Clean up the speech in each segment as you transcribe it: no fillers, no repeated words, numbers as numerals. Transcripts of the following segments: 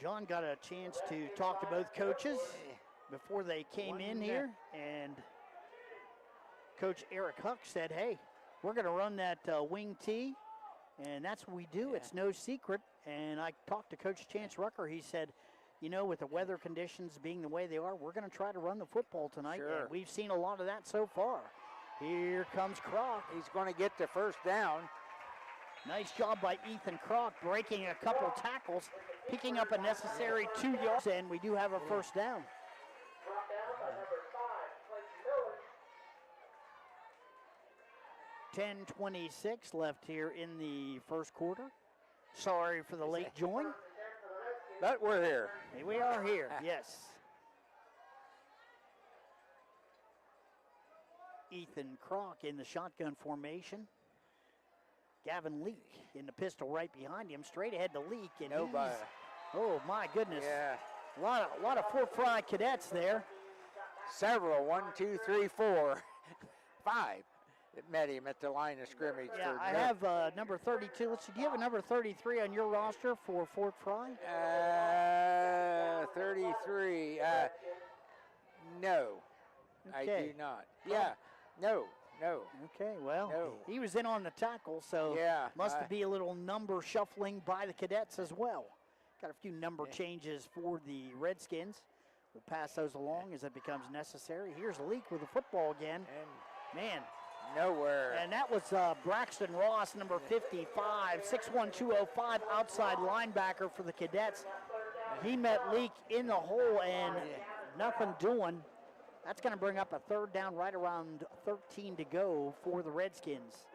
John got a chance to talk to both coaches before they came in here, and Coach Eric Huck said, hey, we're going to run that wing tee, and that's what we do. Yeah. It's no secret. And I talked to Coach Chance Rucker. He said, you know, with the weather conditions being the way they are, we're going to try to run the football tonight. Sure. And we've seen a lot of that so far. Here comes Kroc. He's going to get the first down. Nice job by Ethan Kroc, breaking a couple tackles, picking up a necessary 2 yards, and we do have a first down. 10:26 left here in the first quarter. Sorry for the late join. But we're here. We are here, yes. Ethan Kroc in the shotgun formation. Gavin Leake in the pistol right behind him, straight ahead to Leake. And nobody. Oh, my goodness. Yeah. A lot of Fort Frye Cadets there. Several, 1, 2, 3, 4, 5 that met him at the line of scrimmage. Yeah, I have number 32. Let's see, do you have a number 33 on your roster for Fort Frye? 33. No, okay. I do not. Yeah, no. Okay, well, no. He was in on the tackle, so yeah, must be a little number shuffling by the Cadets as well. Got a few number changes for the Redskins. We'll pass those along as it becomes necessary. Here's Leake with the football again. And man. Nowhere. And that was Braxton Ross, number 55, 6'1", 205, outside linebacker for the Cadets. He met Leake in the hole and nothing doing. That's going to bring up a third down, right around 13 to go for the Redskins.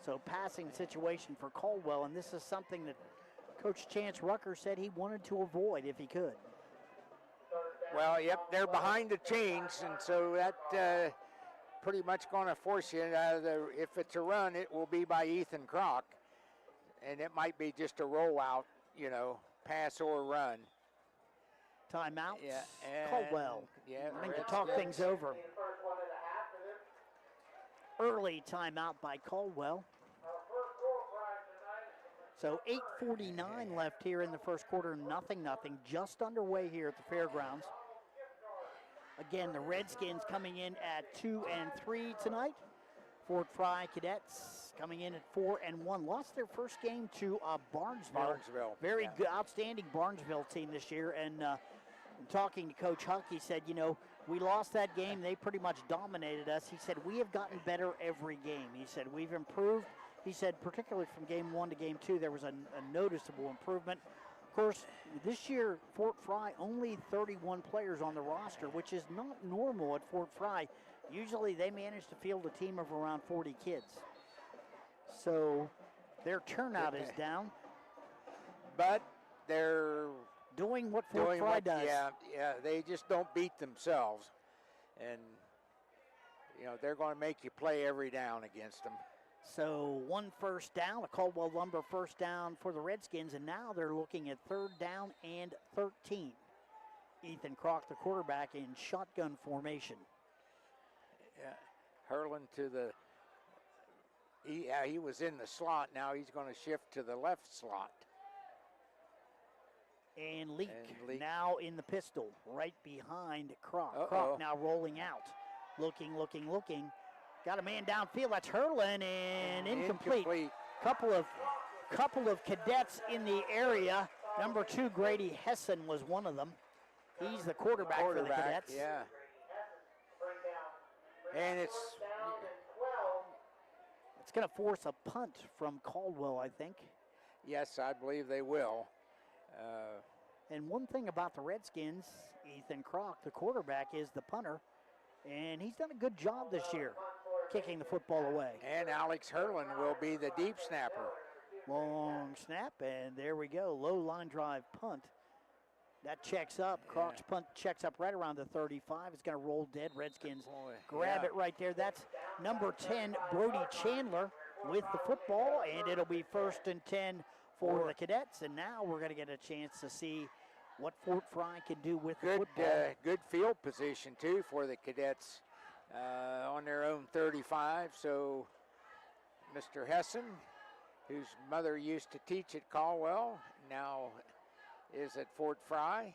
So passing situation for Caldwell, and this is something that Coach Chance Rucker said he wanted to avoid if he could. Well, yep, they're behind the chains, and so that pretty much going to force you. If it's a run, it will be by Ethan Kroc, and it might be just a rollout, pass or run. Timeout. Yeah, Caldwell. Yeah, I think to talk things over. Early timeout by Caldwell. So 8:49 left here in the first quarter. Nothing. Just underway here at the fairgrounds. Again, the Redskins coming in at 2-3 tonight. Fort Frye Cadets coming in at 4-1. Lost their first game to Barnesville. Very good, outstanding Barnesville team this year. And talking to Coach Huck, he said, we lost that game. They pretty much dominated us. He said, we have gotten better every game. He said, we've improved. He said, particularly from game 1 to game 2, there was a noticeable improvement. Of course, this year, Fort Frye, only 31 players on the roster, which is not normal at Fort Frye. Usually they manage to field a team of around 40 kids. So their turnout is down. But they're doing what Fort Frye does. Yeah, they just don't beat themselves. And, they're going to make you play every down against them. So 1 first down, a Caldwell Lumber first down for the Redskins, and now they're looking at 3rd down and 13. Ethan Kroc, the quarterback, in shotgun formation. Yeah, hurling to the, he was in the slot. Now he's going to shift to the left slot. And Leake now in the pistol, right behind Kroc. Kroc now rolling out, looking. Got a man downfield. That's hurling and incomplete. Couple of cadets in the area. Number 2, Grady Hessen, was one of them. He's the quarterback for the Cadets. Yeah. And it's going to force a punt from Caldwell, I think. Yes, I believe they will. And one thing about the Redskins, Ethan Kroc, the quarterback, is the punter. And he's done a good job this year kicking the football away. And Alex Hurlin will be the deep snapper. Long snap, and there we go. Low line drive punt. That checks up. Kroc's punt checks up right around the 35. It's going to roll dead. Redskins grab it right there. That's number 10, Brody Chandler, with the football, and it'll be 1st and 10 for the Cadets. And now we're going to get a chance to see what Fort Frye can do with the football. Good field position, too, for the Cadets on their own 35. So Mr. Hessen, whose mother used to teach at Caldwell, now is at Fort Frye.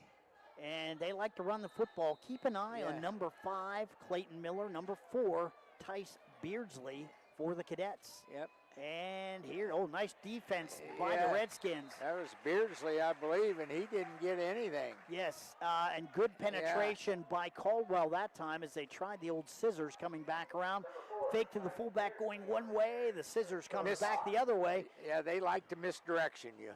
And they like to run the football. Keep an eye on number 5, Clayton Miller, number 4, Tice Beardsley for the Cadets. Yep. And here, nice defense by the Redskins. That was Beardsley, I believe, and he didn't get anything. Yes, and good penetration by Caldwell that time as they tried the old scissors coming back around. Fake to the fullback going one way, the scissors comes back the other way. Yeah, they like to misdirection you.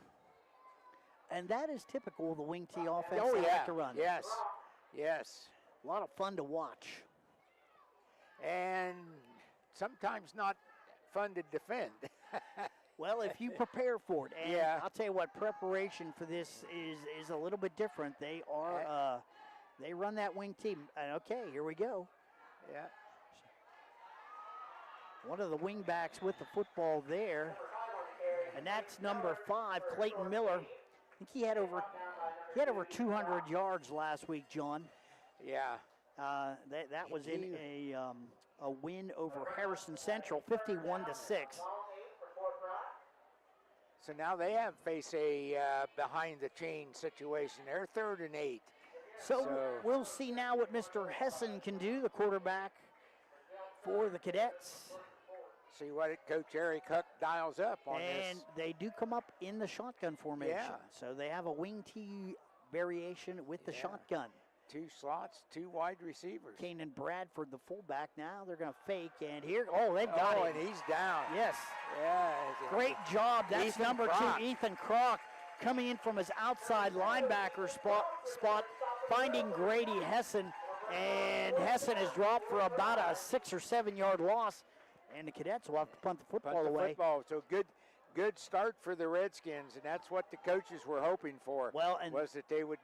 And that is typical of the wing T offense they like to run. Yes, yes. A lot of fun to watch. And sometimes not fun to defend. Well, if you prepare for it, and I'll tell you what, preparation for this is a little bit different. They are they run that wing team. And okay, here we go. Yeah. One of the wing backs with the football there, and that's number 5, Clayton Miller. I think he had over 200 yards last week, John. Yeah. That was in a win over Harrison Central, 51-6. So now they have face a behind the chain situation. They're 3rd and 8. So we'll see now what Mr. Hessen can do, the quarterback for the Cadets. See what Coach Eric Huck dials up on this. And they do come up in the shotgun formation. Yeah. So they have a wing T variation with the shotgun. 2 slots, 2 wide receivers. Kanan Bradford, the fullback now. They're going to fake, and here, they've got him. And he's down. Yes. Yeah. Great job. That's Ethan number Kroc. 2, Ethan Kroc, coming in from his outside linebacker spot, finding Grady Hessen, and Hessen is dropped for about a 6 or 7 yard loss, and the Cadets will have to punt the football away. So good start for the Redskins, and that's what the coaches were hoping for. Well, and was that they would,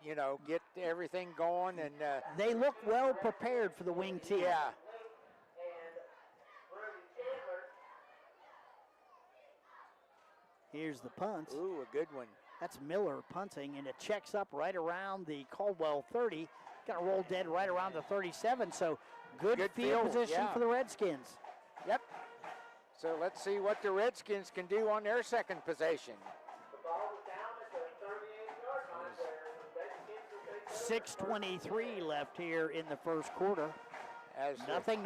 get everything going, and they look well prepared for the wing team. Yeah. Here's the punt. Ooh, a good one. That's Miller punting, and it checks up right around the Caldwell 30. Got to roll dead right around the 37, so good field position for the Redskins. Yep. So let's see what the Redskins can do on their second possession. 6:23 left here in the first quarter. Nothing.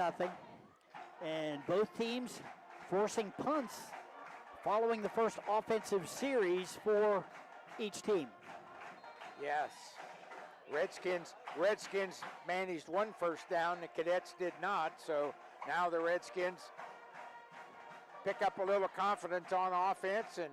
And both teams forcing punts following the first offensive series for each team. Yes. Redskins managed 1 first down. The Cadets did not. So now the Redskins pick up a little confidence on offense and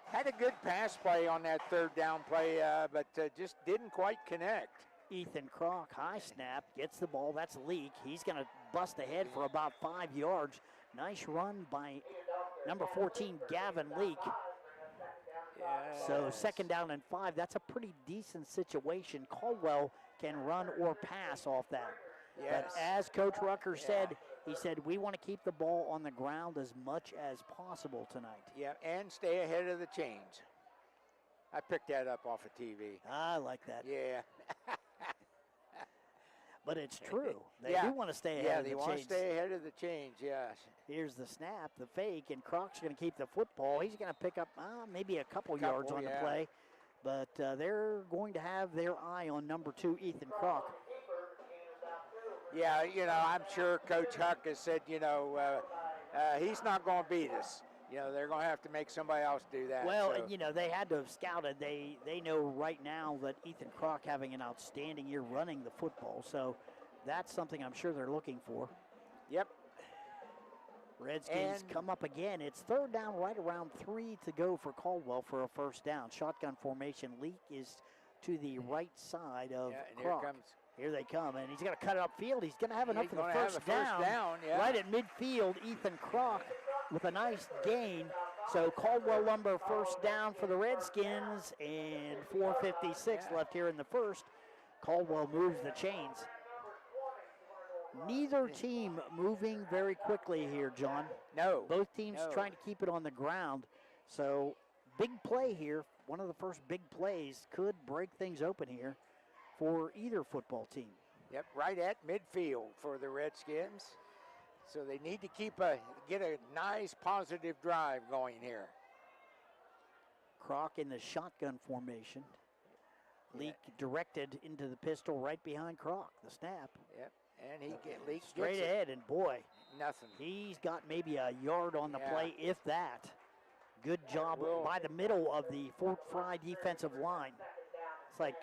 had a good pass play on that 3rd down play, but just didn't quite connect. Ethan Kroc, high snap, gets the ball. That's Leak. He's going to bust ahead for about 5 yards. Nice run by number 14, Gavin Leak. Yes. So 2nd down and 5. That's a pretty decent situation. Caldwell can run or pass off that. Yes. But as Coach Rucker said, he said, we want to keep the ball on the ground as much as possible tonight. Yeah, and stay ahead of the chains. I picked that up off of TV. I like that. Yeah. But it's true. They do want to stay ahead of the chains. Yeah, they want to stay ahead of the chains, yes. Here's the snap, the fake, and Croc's going to keep the football. He's going to pick up maybe a couple yards on the play. But they're going to have their eye on number 2, Ethan Kroc. Yeah, I'm sure Coach Huck has said, he's not going to beat us. They're going to have to make somebody else do that. Well, so. They had to have scouted. They know right now that Ethan Kroc having an outstanding year running the football. So that's something I'm sure they're looking for. Yep. Redskins come up again. It's 3rd down, right around 3 to go for Caldwell for a first down. Shotgun formation. Leak is to the right side of Kroc. Here they come, and he's going to cut it upfield. He's going to have enough for the first down. Right at midfield, Ethan Kroc with a nice gain. So Caldwell lumber first down for the Redskins, and 4:56 left here in the first. Caldwell moves the chains. Neither team moving very quickly here, John. No. Both teams trying to keep it on the ground. So big play here. One of the first big plays could break things open here for either football team. Yep, right at midfield for the Redskins. So they need to get a nice positive drive going here. Croc in the shotgun formation. Leak directed into the pistol right behind Croc. The snap. Yep. And he Leak straight ahead, and boy, nothing. He's got maybe a yard on the play, if that. Good job by the middle of the Fort Frye defensive line. It's like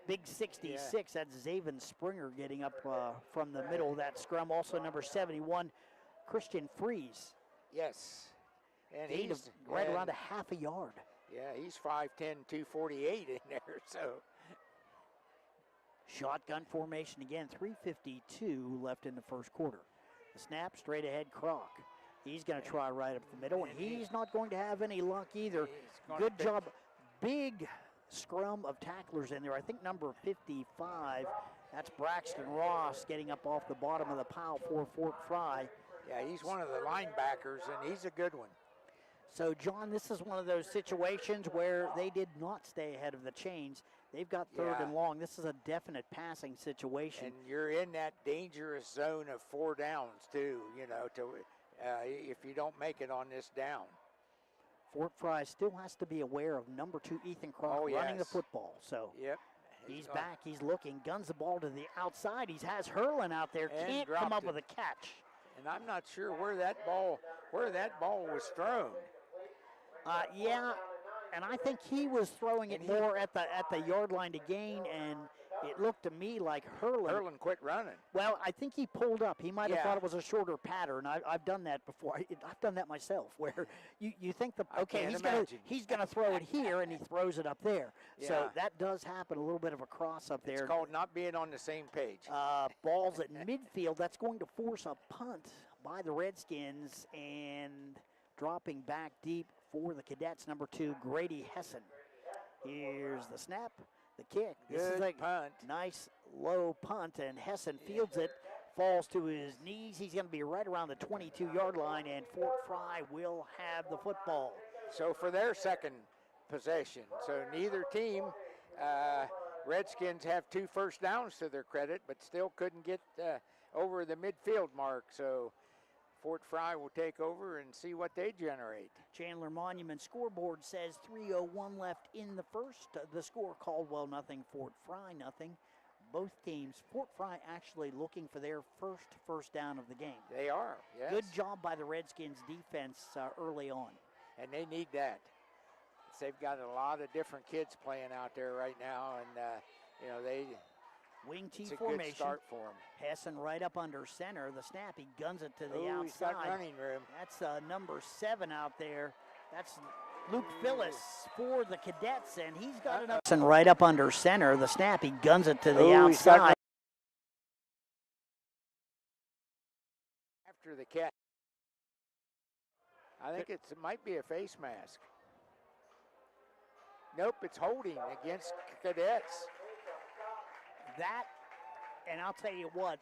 big 66. That's Zaven Springer getting up from the middle of that scrum. Also number 71, Christian Fries. Yes. And he's right around a half a yard. Yeah, he's 5'10", 248 in there, so. Shotgun formation again, 3:52 left in the first quarter. The snap, straight ahead, Croc. He's going to try right up the middle, and he's not going to have any luck either. Good job. Big scrum of tacklers in there. I think number 55, that's Braxton Ross getting up off the bottom of the pile for Fort Frye. Yeah, he's one of the linebackers, and he's a good one. So, John, this is one of those situations where they did not stay ahead of the chains. They've got third and long. This is a definite passing situation. And you're in that dangerous zone of 4 downs, too, you know, if you don't make it on this down. Fort Frye still has to be aware of number 2, Ethan Croc, running the football. So he's back, he's looking, guns the ball to the outside. He has Hurlin out there, can't come up with a catch. And I'm not sure where that ball was thrown. And I think he was throwing it more at the yard line to gain, and it looked to me like Hurlin quit running. Well, I think he pulled up. He might have thought it was a shorter pattern. I've done that before. I've done that myself, where you think he's gonna throw it here, and he throws it up there. Yeah. So that does happen. A little bit of a cross up there. It's called not being on the same page. Ball's at midfield. That's going to force a punt by the Redskins, and dropping back deep for the Cadets, number 2, Grady Hessen. Here's the snap, the kick. This is a punt. Nice low punt, and Hessen fields it, falls to his knees. He's going to be right around the 22-yard line, and Fort Frye will have the football. So for their second possession, so neither team, Redskins have 2 first downs to their credit, but still couldn't get over the midfield mark. So Fort Frye will take over and see what they generate. Chandler Monument scoreboard says 3:01 left in the first. The score, Caldwell nothing, Fort Frye nothing. Both teams, Fort Frye actually looking for their first down of the game. They are, yes. Good job by the Redskins defense early on. And they need that. They've got a lot of different kids playing out there right now, and Wing T it's a formation. Good start for him. Hessen right up under center. The snap, he guns it to the outside. He's got running room. That's number 7 out there. That's Luke Phillips for the Cadets, and he's got enough. Hessen right up under center. The snap, he guns it to the outside. After the catch. I think it might be a face mask. Nope, it's holding against Cadets. That, and I'll tell you what,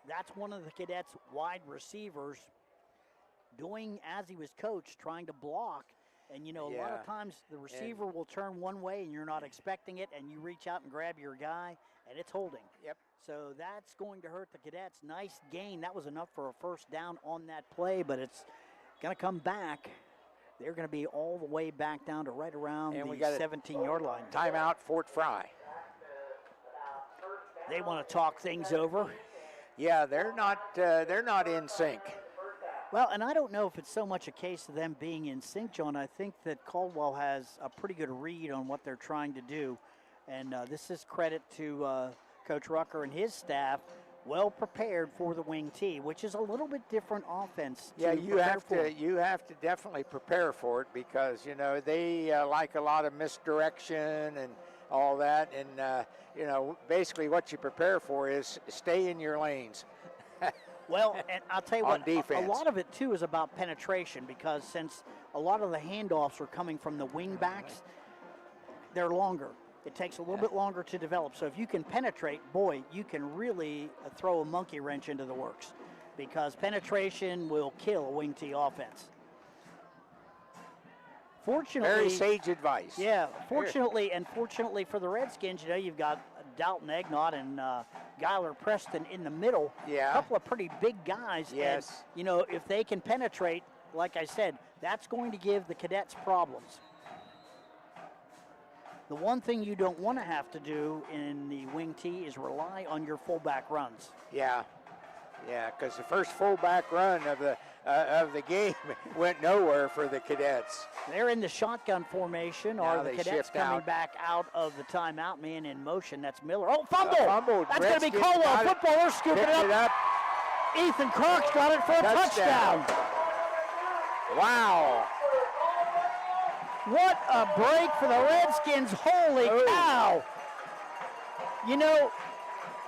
that's one of the Cadets' wide receivers doing as he was coached, trying to block. And, a lot of times the receiver will turn one way and you're not expecting it, and you reach out and grab your guy, and it's holding. Yep. So that's going to hurt the Cadets. Nice gain. That was enough for a first down on that play, but it's going to come back. They're going to be all the way back down to right around the 17-yard line. Timeout, Fort Frye. They want to talk things over. Yeah, they're not in sync. Well, and I don't know if it's so much a case of them being in sync, John. I think that Caldwell has a pretty good read on what they're trying to do. And this is credit to Coach Rucker and his staff, well prepared for the wing T, which is a little bit different offense. Yeah, you have to definitely prepare for it, because they like a lot of misdirection and all that, and basically what you prepare for is stay in your lanes. Well, and I'll tell you what, defense. A lot of it too is about penetration, because since a lot of the handoffs are coming from the wing backs, they're longer. It takes a little bit longer to develop. So if you can penetrate, boy, you can really throw a monkey wrench into the works, because penetration will kill a wing T offense. Fortunately, very sage advice. Yeah, fortunately for the Redskins, you've got Dalton Egnott and Gyler Preston in the middle. Yeah. A couple of pretty big guys. Yes. And, if they can penetrate, like I said, that's going to give the Cadets problems. The one thing you don't want to have to do in the wing tee is rely on your fullback runs. Yeah, because the first fullback run of the game went nowhere for the Cadets. They're in the shotgun formation. Now Are the they Cadets shift coming out. back out of the timeout? Man in motion. That's Miller. Oh, fumble! Fumbled. That's going to be Redskins Caldwell. got it. Footballer scooping Picked it it up. up. Ethan Croc's got it for a touchdown. Wow. What a break for the Redskins. Holy cow. You know,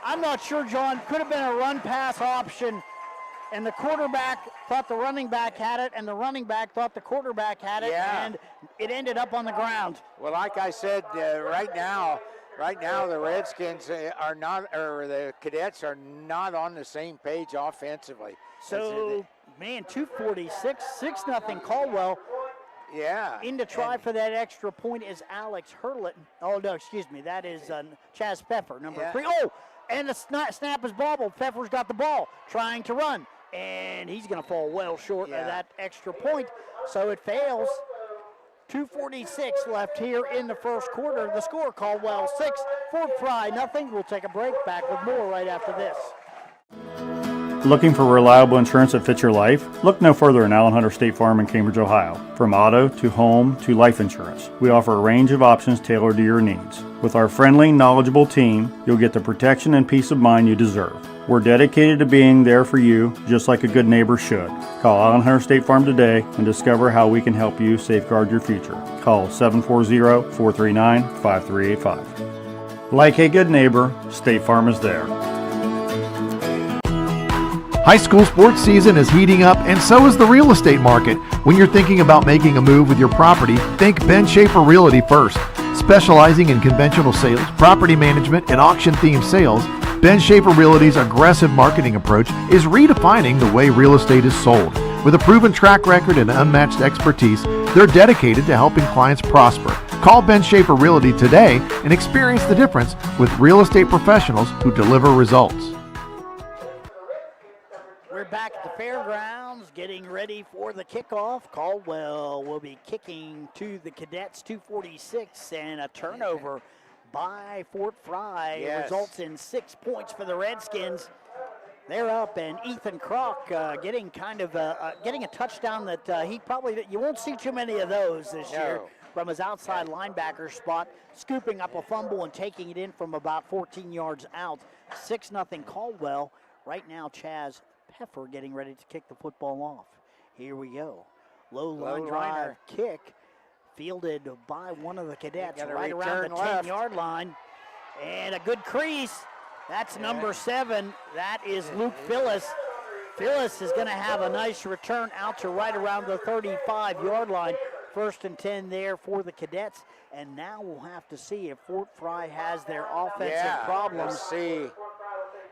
I'm not sure, John. Could have been a run-pass option, and the quarterback thought the running back had it, and the running back thought the quarterback had it, and it ended up on the ground. Well, like I said, right now the Redskins are not, or the Cadets are not on the same page offensively. So, man, 246, 6-0 Caldwell. Yeah. In to try for that extra point is Alex Hurlett. Oh, no, excuse me. That is Chaz Pfeffer, number 3. Oh, and the snap is bobbled. Pfeffer's got the ball, trying to run. And he's going to fall well short of that extra point. So it fails. 2:46 left here in the first quarter. The score, Caldwell 6, Fort Frye nothing. We'll take a break. Back with more right after this. Looking for reliable insurance that fits your life? Look no further than Allen Hunter State Farm in Cambridge, Ohio. From auto to home to life insurance, we offer a range of options tailored to your needs. With our friendly, knowledgeable team, you'll get the protection and peace of mind you deserve. We're dedicated to being there for you, just like a good neighbor should. Call Allen Hunter State Farm today and discover how we can help you safeguard your future. Call 740-439-5385. Like a good neighbor, State Farm is there. High school sports season is heating up, and so is the real estate market. When you're thinking about making a move with your property, think Ben Schaefer Realty first. Specializing in conventional sales, property management, and auction-themed sales, Ben Schaefer Realty's aggressive marketing approach is redefining the way real estate is sold. With a proven track record and unmatched expertise, they're dedicated to helping clients prosper. Call Ben Schaefer Realty today and experience the difference with real estate professionals who deliver results. We're back at the fairgrounds getting ready for the kickoff. Caldwell will be kicking to the Cadets, 2:46, and a turnover by Fort Frye results in 6 points for the Redskins. They're up, and Ethan Croc getting kind of getting a touchdown that you won't see too many of those this year from his outside linebacker spot, scooping up a fumble and taking it in from about 14 yards out. 6-0 Caldwell. Right now, Chaz Pfeffer getting ready to kick the football off. Here we go. Low line drive kick fielded by one of the Cadets right around the 10-yard line. And a good crease. That's number 7. That is Luke Phyllis. Phyllis is going to have a nice return out to right around the 35-yard line. 1st and 10 there for the Cadets. And now we'll have to see if Fort Frye has their offensive problems. Let's see.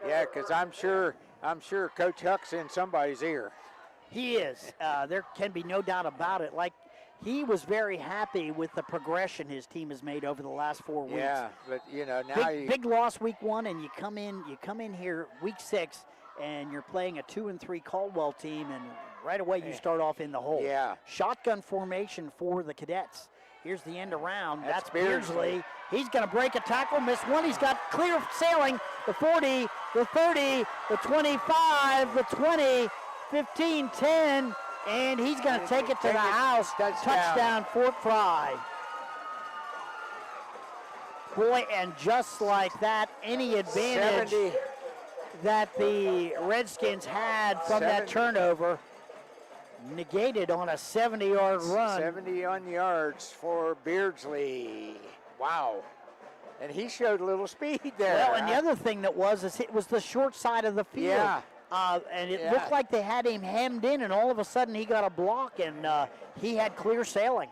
Yeah, because I'm sure Coach Huck's in somebody's ear. He is. There can be no doubt about it. Like, he was very happy with the progression his team has made over the last 4 weeks. Yeah, but now big loss week 1, and you come in here week 6, and you're playing a 2-3 Caldwell team, and right away you start off in the hole. Yeah. Shotgun formation for the Cadets. Here's the end around. That's Beardsley. He's going to break a tackle, miss one. He's got clear sailing. The 40, the 30, the 25, the 20, 15, 10, and he's going to take it to the house. Touchdown, Fort Frye. Boy, and just like that, any advantage that the Redskins had from that turnover negated on a 70-yard run. 71 yards for Beardsley. Wow. And he showed a little speed there. Well, and the other thing that was it was the short side of the field. Yeah. And it looked like they had him hemmed in, and all of a sudden he got a block, and he had clear sailing.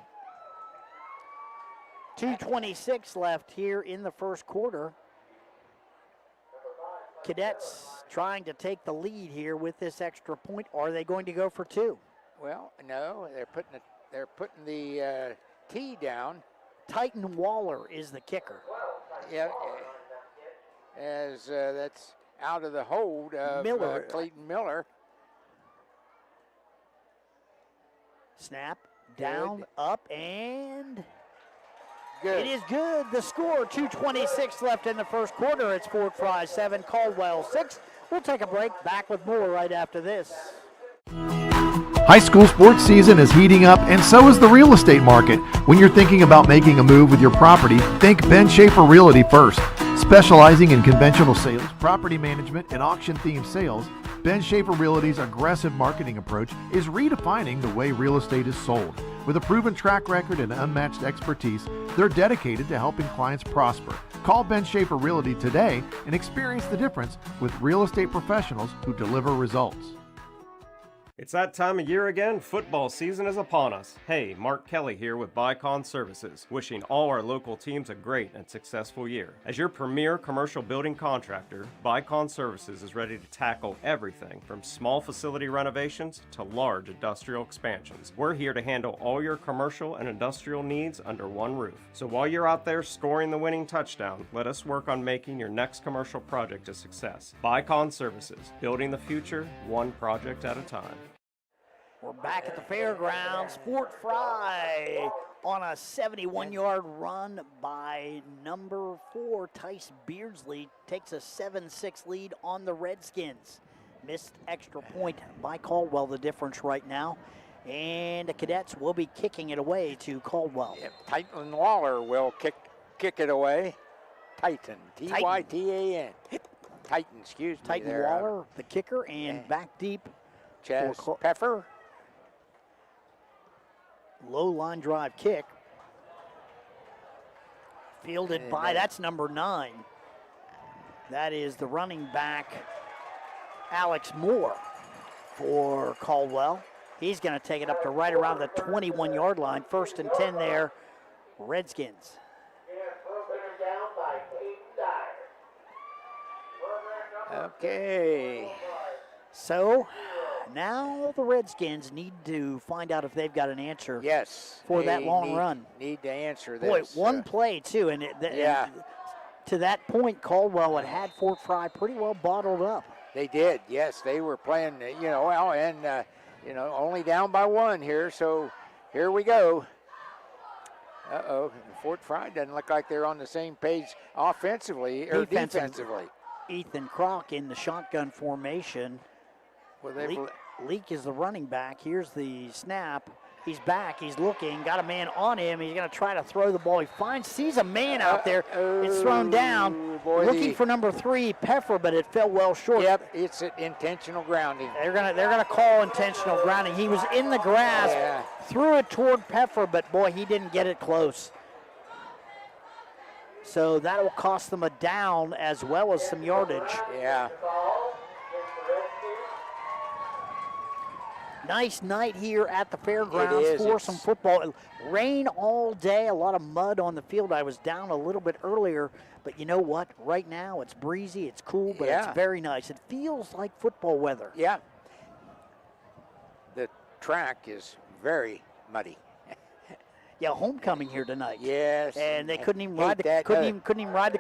2:26 left here in the first quarter. Cadets trying to take the lead here with this extra point. Are they going to go for 2? Well, no, they're putting the tee down. Titan Waller is the kicker. Yeah, as that's out of the hold of Clayton Miller. Snap, down, up, and good. It is good. The score, 2:26 left in the first quarter. It's Fort Frye 7, Caldwell 6. We'll take a break. Back with more right after this. High school sports season is heating up, and so is the real estate market. When you're thinking about making a move with your property, think Ben Schaefer Realty first. Specializing in conventional sales, property management, and auction-themed sales, Ben Schaefer Realty's aggressive marketing approach is redefining the way real estate is sold. With a proven track record and unmatched expertise, they're dedicated to helping clients prosper. Call Ben Schaefer Realty today and experience the difference with real estate professionals who deliver results. It's that time of year again. Football season is upon us. Hey, Mark Kelly here with Bicon Services, wishing all our local teams a great and successful year. As your premier commercial building contractor, Bicon Services is ready to tackle everything from small facility renovations to large industrial expansions. We're here to handle all your commercial and industrial needs under one roof. So while you're out there scoring the winning touchdown, let us work on making your next commercial project a success. Bicon Services, building the future one project at a time. We're back at the fairgrounds. Fort Frye on a 71-yard run by number 4, Tice Beardsley, takes a 7-6 lead on the Redskins. Missed extra point by Caldwell, the difference right now. And the Cadets will be kicking it away to Caldwell. Yep, Titan Waller will kick it away. Titan, T-Y-T-A-N. Titan, excuse me. Titan there. Waller, the kicker, and back deep. Chaz Peffer. Low line drive kick. Fielded by, that's number 9. That is the running back, Alex Moore, for Caldwell. He's going to take it up to right around the 21-yard line. 1st and 10 there, Redskins. Okay. So now the Redskins need to find out if they've got an answer for that long run. Need to answer Boy, this. one play, too. And to that point, Caldwell had Fort Frye pretty well bottled up. They did, yes. They were playing, well, and, only down by 1 here. So here we go. Uh-oh. Fort Frye doesn't look like they're on the same page offensively or defensively. Ethan Kroc in the shotgun formation. Well, Leak is the running back. Here's the snap. He's back. He's looking. Got a man on him. He's going to try to throw the ball. He sees a man out there. It's thrown down. Looking for number 3, Peffer, but it fell well short. Yep, it's an intentional grounding. They're gonna call intentional grounding. He was in the grass, threw it toward Peffer, but boy, he didn't get it close. So that will cost them a down as well as some yardage. Yeah. Nice night here at the fairgrounds for some football. Rain all day, a lot of mud on the field. I was down a little bit earlier, but you know what? Right now it's breezy, it's cool, but it's very nice. It feels like football weather. Yeah. The track is very muddy. Yeah, homecoming here tonight. Yes. And they couldn't even ride the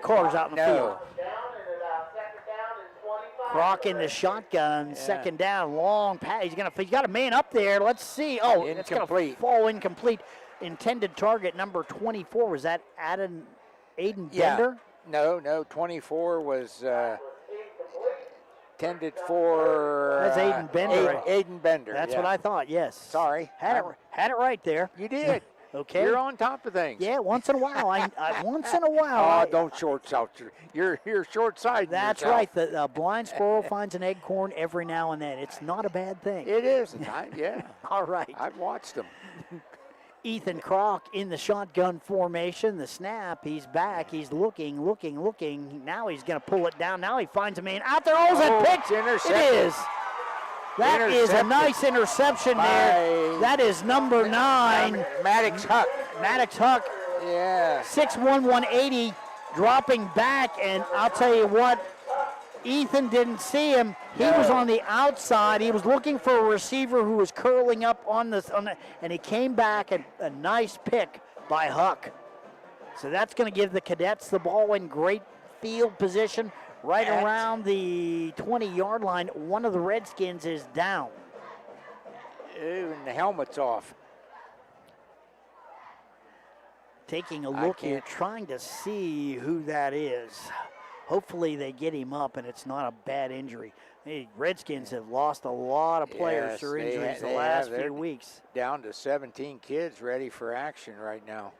cars out in the field. Kroc in the shotgun, 2nd down, long pass. He's got a man up there. Let's see. Oh, it's going to fall incomplete. Intended target number 24. Was that Aiden Bender? No. 24 was intended for. That's Aiden Bender. Aiden Bender. That's what I thought. Yes. Sorry, had it right there. You did. Okay. You're on top of things. Yeah, once in a while. Don't short out. You're short-sighted. That's yourself. right. The blind squirrel finds an acorn every now and then. It's not a bad thing. It is. Yeah. All right. I've watched them. Ethan Kroc in the shotgun formation. The snap. He's back. He's looking. Now he's going to pull it down. Now he finds a man out there. Oh, that pitch. It is. That is a nice interception there. That is number 9. Maddox Huck. Yeah. 6'1", 180, dropping back, and I'll tell you what, Ethan didn't see him. He was on the outside. He was looking for a receiver who was curling up and he came back, and a nice pick by Huck. So that's going to give the Cadets the ball in great field position. Right around the 20-yard line, one of the Redskins is down. Ooh, and the helmet's off. Taking a look here, trying to see who that is. Hopefully they get him up and it's not a bad injury. The Redskins have lost a lot of players through injuries the last few weeks. Down to 17 kids ready for action right now.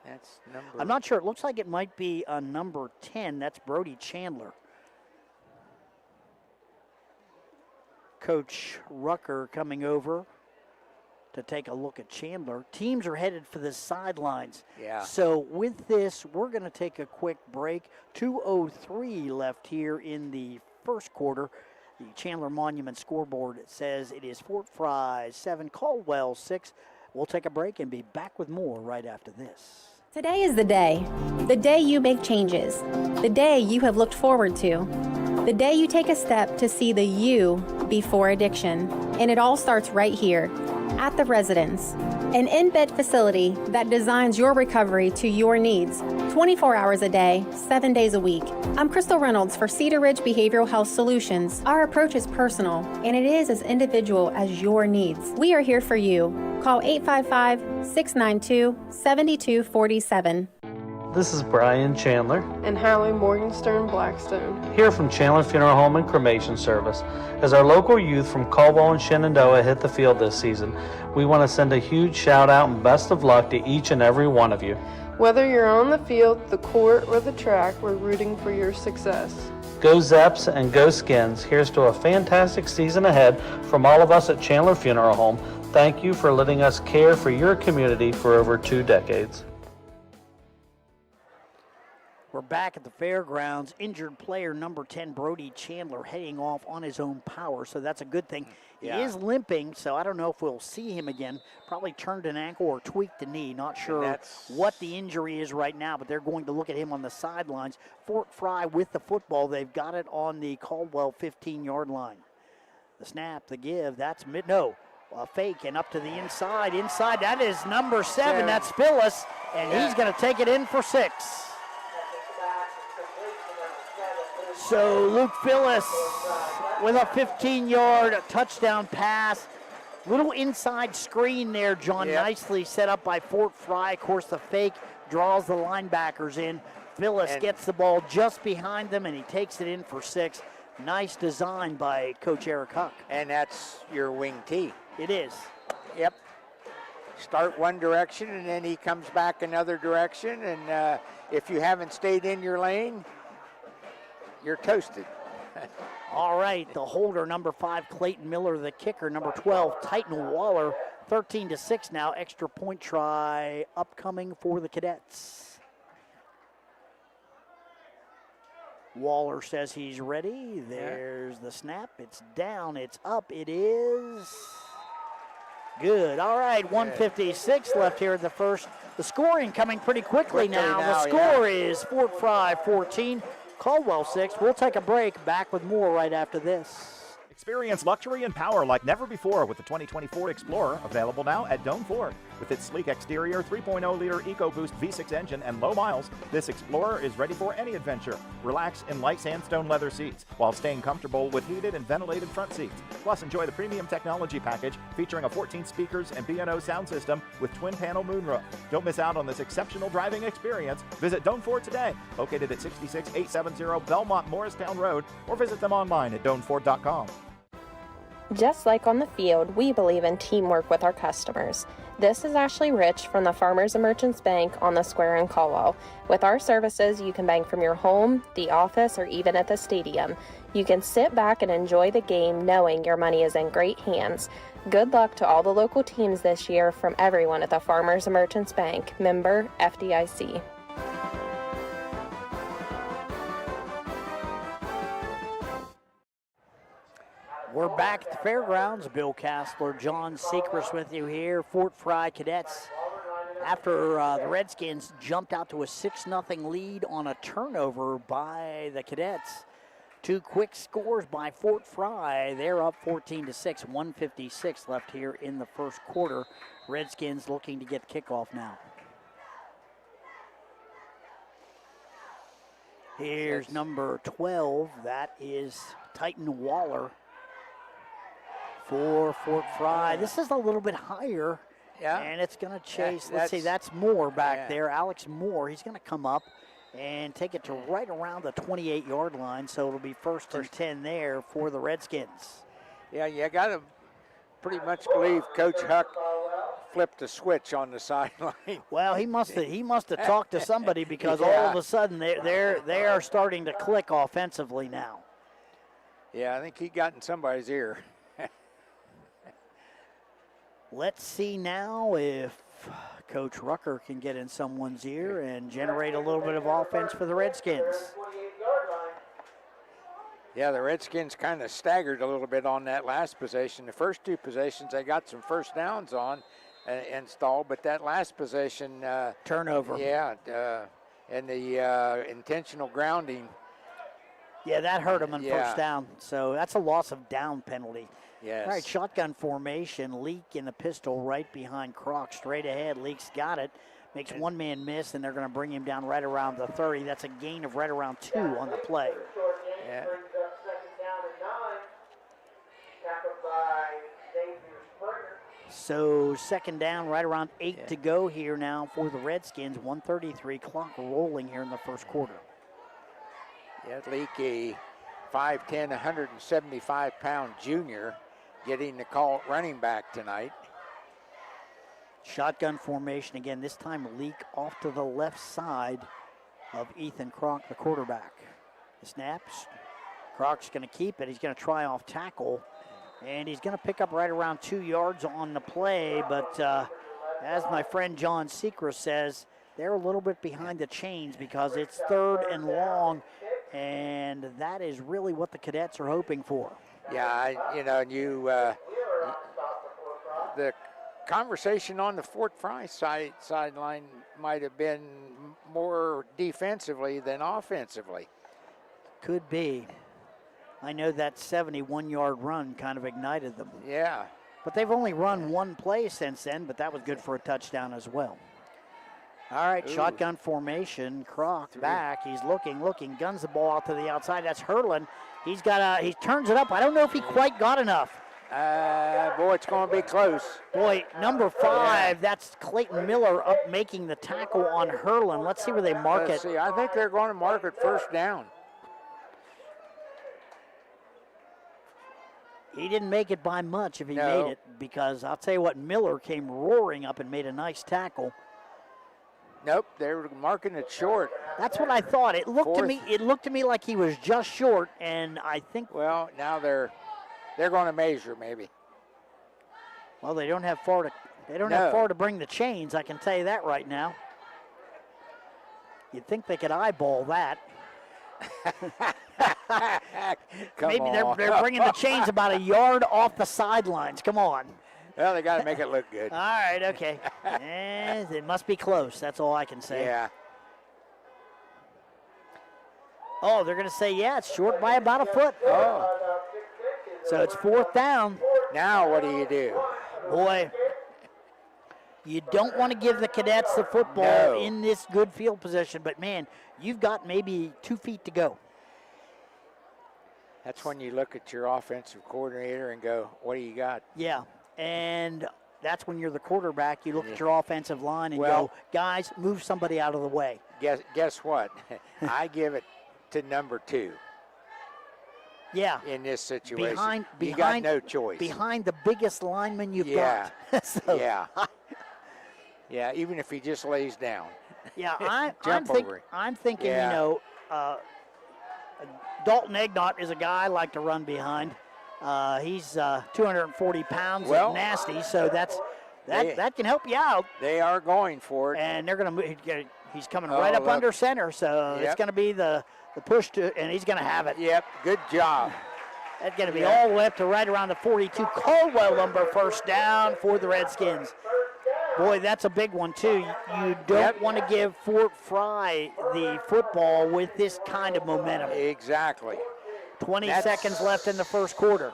That's number... I'm not sure. It looks like it might be number 10. That's Brody Chandler. Coach Rucker coming over to take a look at Chandler. Teams are headed for the sidelines. Yeah. So with this, we're going to take a quick break. 2:03 left here in the first quarter. The Chandler Monument scoreboard says it is Fort Frye 7, Caldwell 6. We'll take a break and be back with more right after this. Today is the day you make changes, the day you have looked forward to, the day you take a step to see the you before addiction. And it all starts right here at the Residence, an in-bed facility that designs your recovery to your needs, 24 hours a day, 7 days a week. I'm Crystal Reynolds for Cedar Ridge Behavioral Health Solutions. Our approach is personal, and it is as individual as your needs. We are here for you. Call 855-692-7247. This is Brian Chandler and Hallie Morgenstern Blackstone here from Chandler Funeral Home and Cremation Service. As our local youth from Caldwell and Shenandoah hit the field this season, we want to send a huge shout out and best of luck to each and every one of you. Whether you're on the field, the court, or the track, we're rooting for your success. Go Zeps and go Skins. Here's to a fantastic season ahead from all of us at Chandler Funeral Home. Thank you for letting us care for your community for over 2 decades. We're back at the fairgrounds. Injured player number 10, Brody Chandler, heading off on his own power, so that's a good thing. Yeah. He is limping, so I don't know if we'll see him again. Probably turned an ankle or tweaked a knee. Not sure what the injury is right now, but they're going to look at him on the sidelines. Fort Frye with the football. They've got it on the Caldwell 15-yard line. The snap, the give, that's a fake and up to the inside. Inside, that is number 7. That's Phyllis, and he's going to take it in for 6. So Luke Phyllis with a 15-yard touchdown pass. Little inside screen there, John, nicely set up by Fort Frye. Of course, the fake draws the linebackers in. Phyllis gets the ball just behind them, and he takes it in for 6. Nice design by Coach Eric Huck. And that's your wing tee. It is. Yep. Start one direction, and then he comes back another direction, and if you haven't stayed in your lane, you're toasted. All right, the holder, number 5, Clayton Miller. The kicker, number 12, Titan Waller. 13-6 now. Extra point try upcoming for the Cadets. Waller says he's ready. There's the snap. It's down. It's up. It is good. All right, 1:56 left here in the first. The scoring coming pretty quickly now. The score is Fort Frye 14. Caldwell 6. We'll take a break. Back with more right after this. Experience luxury and power like never before with the 2020 Ford Explorer, available now at Doane Ford. With its sleek exterior, 3.0-liter EcoBoost V6 engine, and low miles, this Explorer is ready for any adventure. Relax in light sandstone leather seats while staying comfortable with heated and ventilated front seats. Plus, enjoy the premium technology package featuring a 14 speakers and B&O sound system with twin-panel moonroof. Don't miss out on this exceptional driving experience. Visit Doane Ford today, located at 66870 Belmont Morristown Road, or visit them online at DoaneFord.com. Just like on the field, we believe in teamwork with our customers. This is Ashley Rich from the Farmers and Merchants Bank on the Square in Caldwell. With our services, you can bank from your home, the office, or even at the stadium. You can sit back and enjoy the game knowing your money is in great hands. Good luck to all the local teams this year from everyone at the Farmers and Merchants Bank, member FDIC. We're back at the fairgrounds. Bill Cassler, John Secrest with you here. Fort Frye Cadets, after the Redskins jumped out to a 6-0 lead on a turnover by the Cadets. 2 quick scores by Fort Frye. They're up 14-6, 1:56 left here in the first quarter. Redskins looking to get the kickoff now. Here's number 12. That is Titan Waller for Fort Frye. This is a little bit higher Yeah. And it's going to chase. Yeah, let's see, that's Moore back yeah. there. Alex Moore. He's going to come up and take it to right around the 28-yard line. So it'll be first and 10 there for the Redskins. Yeah, you got to pretty much believe Coach Huck flipped a switch on the sideline. Well, he must have talked to somebody because all of a sudden they are starting to click offensively now. Yeah, I think he got in somebody's ear. Let's see now if Coach Rucker can get in someone's ear and generate a little bit of offense for the Redskins. Yeah, the Redskins kind of staggered a little bit on that last possession. The first two possessions, they got some first downs on installed, but that last possession. Turnover. Yeah, and the intentional grounding. Yeah, that hurt him on first down. So that's a loss of down penalty. Yes. All right, shotgun formation. Leak in the pistol right behind Croc. Straight ahead. Leak's got it. Makes one man miss, and they're going to bring him down right around the 30. That's a gain of right around 2 on the play. Yeah. So second down, right around 8 to go here now for the Redskins. 1:33 clock rolling here in the first quarter. Yeah, Leak, a 5'10", 175-pound junior, getting the call at running back tonight. Shotgun formation again, this time Leak off to the left side of Ethan Croc, the quarterback. The snaps, Croc's going to keep it. He's going to try off tackle, and he's going to pick up right around 2 yards on the play, but as my friend John Secrest says, they're a little bit behind the chains because it's 3rd and long, and that is really what the Cadets are hoping for. Yeah, the conversation on the Fort Frye sideline might have been more defensively than offensively. Could be. I know that 71-yard run kind of ignited them. Yeah. But they've only run one play since then, but that was good for a touchdown as well. All right, shotgun formation. Croc back. He's looking, guns the ball out to the outside. That's Hurlin. He turns it up. I don't know if he quite got enough. Boy, it's going to be close. Boy, number 5, that's Clayton Miller up making the tackle on Hurlin. Let's see where they mark it. Let's see, I think they're going to mark it first down. He didn't make it by much if he No. made it, because I'll tell you what, Miller came roaring up and made a nice tackle. Nope, they were marking it short. That's what I thought. It looked to me like he was just short, and I think. Well, now they're going to measure maybe. Well, they don't have far to bring the chains. I can tell you that right now. You'd think they could eyeball that. Maybe they're bringing the chains about a yard off the sidelines. Come on. Well, they got to make it look good. All right, okay. It must be close. That's all I can say. Yeah. Oh, they're going to say, yeah, it's short by about a foot. Oh. So it's 4th down. Now what do you do? Boy, you don't want to give the Cadets the football in this good field position, but, man, you've got maybe 2 feet to go. That's when you look at your offensive coordinator and go, what do you got? Yeah, and that's when you're the quarterback. You look at your offensive line and go, guys, move somebody out of the way. Guess what? I give it to number 2. Yeah. In this situation. You behind, got no choice. Behind the biggest lineman you've got. So, yeah. Yeah, even if he just lays down. Yeah, I'm thinking, Dalton Egnott is a guy I like to run behind. He's 240 pounds and nasty, so that can help you out. They are going for it. And they're going to he's coming right up under center, so it's going to be the push to, and he's going to have it. Yep, good job. That's going to be all the way up to right around the 42. Caldwell number first down for the Redskins. Boy, that's a big one, too. You don't want to give Fort Frye the football with this kind of momentum. Exactly. 20 seconds left in the first quarter.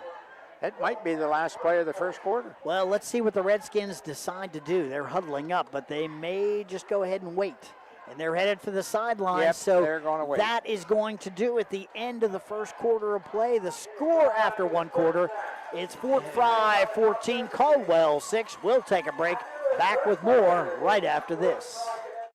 That might be the last play of the first quarter. Well, let's see what the Redskins decide to do. They're huddling up, but they may just go ahead and wait. And they're headed for the sideline, so they're going to wait. That is going to do at the end of the first quarter of play. The score after one quarter, it's Fort Frye 14, Caldwell 6. We'll take a break. Back with more right after this.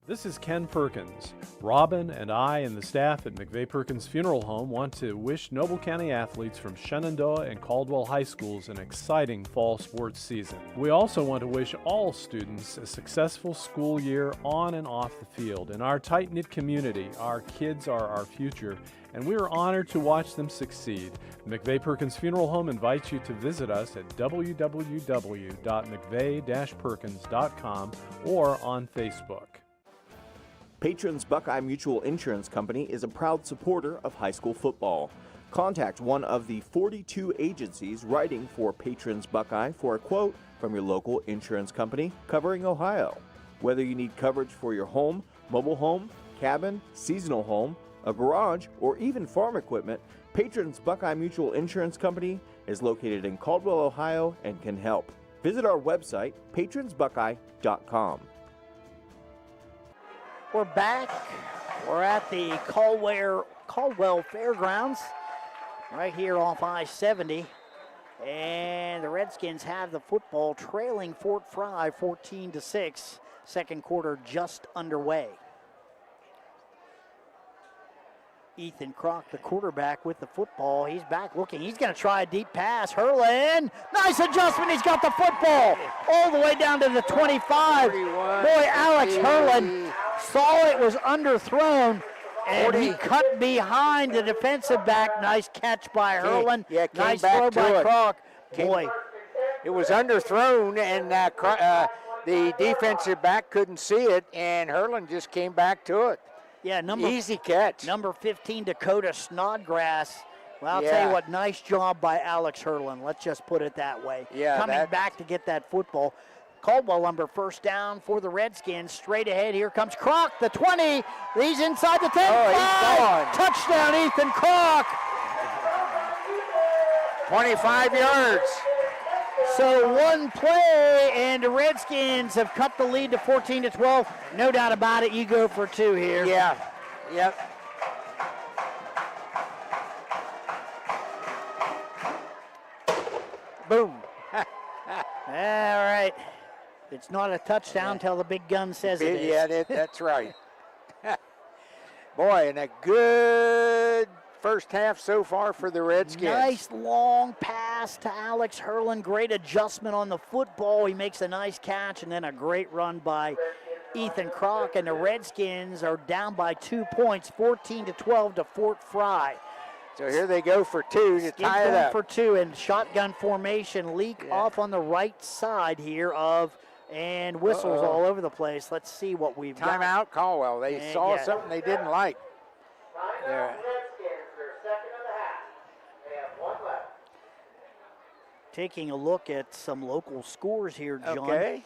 This is Ken Perkins. Robin and I and the staff at McVeigh Perkins Funeral Home want to wish Noble County athletes from Shenandoah and Caldwell High Schools an exciting fall sports season. We also want to wish all students a successful school year on and off the field. In our tight-knit community, our kids are our future, and we are honored to watch them succeed. McVeigh Perkins Funeral Home invites you to visit us at www.mcveigh-perkins.com or on Facebook. Patrons Buckeye Mutual Insurance Company is a proud supporter of high school football. Contact one of the 42 agencies writing for Patrons Buckeye for a quote from your local insurance company covering Ohio. Whether you need coverage for your home, mobile home, cabin, seasonal home, a garage, or even farm equipment, Patrons Buckeye Mutual Insurance Company is located in Caldwell, Ohio, and can help. Visit our website, patronsbuckeye.com. We're back. We're at the Caldwell Fairgrounds right here off I-70. And the Redskins have the football trailing Fort Frye 14-6. Second quarter just underway. Ethan Kroc, the quarterback, with the football. He's back looking. He's going to try a deep pass. Hurlin. Nice adjustment. He's got the football all the way down to the 25. 41, Boy, Alex Hurlin saw it was underthrown, and he cut behind the defensive back. Nice catch by Hurlin. Yeah, came nice back throw to by it. Kroc. Boy. It was underthrown, and the defensive back couldn't see it, and Hurlin just came back to it. Yeah, easy catch. Number 15, Dakota Snodgrass. Well, I'll tell you what, nice job by Alex Hurlin. Let's just put it that way. Yeah, coming back to get that football. Caldwell number first down for the Redskins. Straight ahead, here comes Kroc, the 20. He's inside the 10. Oh, he's gone. Touchdown, Ethan Kroc. 25 yards. So one play, and the Redskins have cut the lead to 14-12. No doubt about it, you go for two here. Yeah, yep. Boom. All right. It's not a touchdown until the big gun says it is. Yeah, that's right. Boy, and a good first half so far for the Redskins. Nice long pass to Alex Hurlin. Great adjustment on the football. He makes a nice catch, and then a great run by Ethan Kroc. And the Redskins are down by 2 points, 14-12 to Fort Frye. So here they go for two to tie it up. For two, and shotgun formation. Leak off on the right side here and whistles all over the place. Let's see what we've got. Timeout, Caldwell. They saw something they didn't like. There. Taking a look at some local scores here, John. Okay.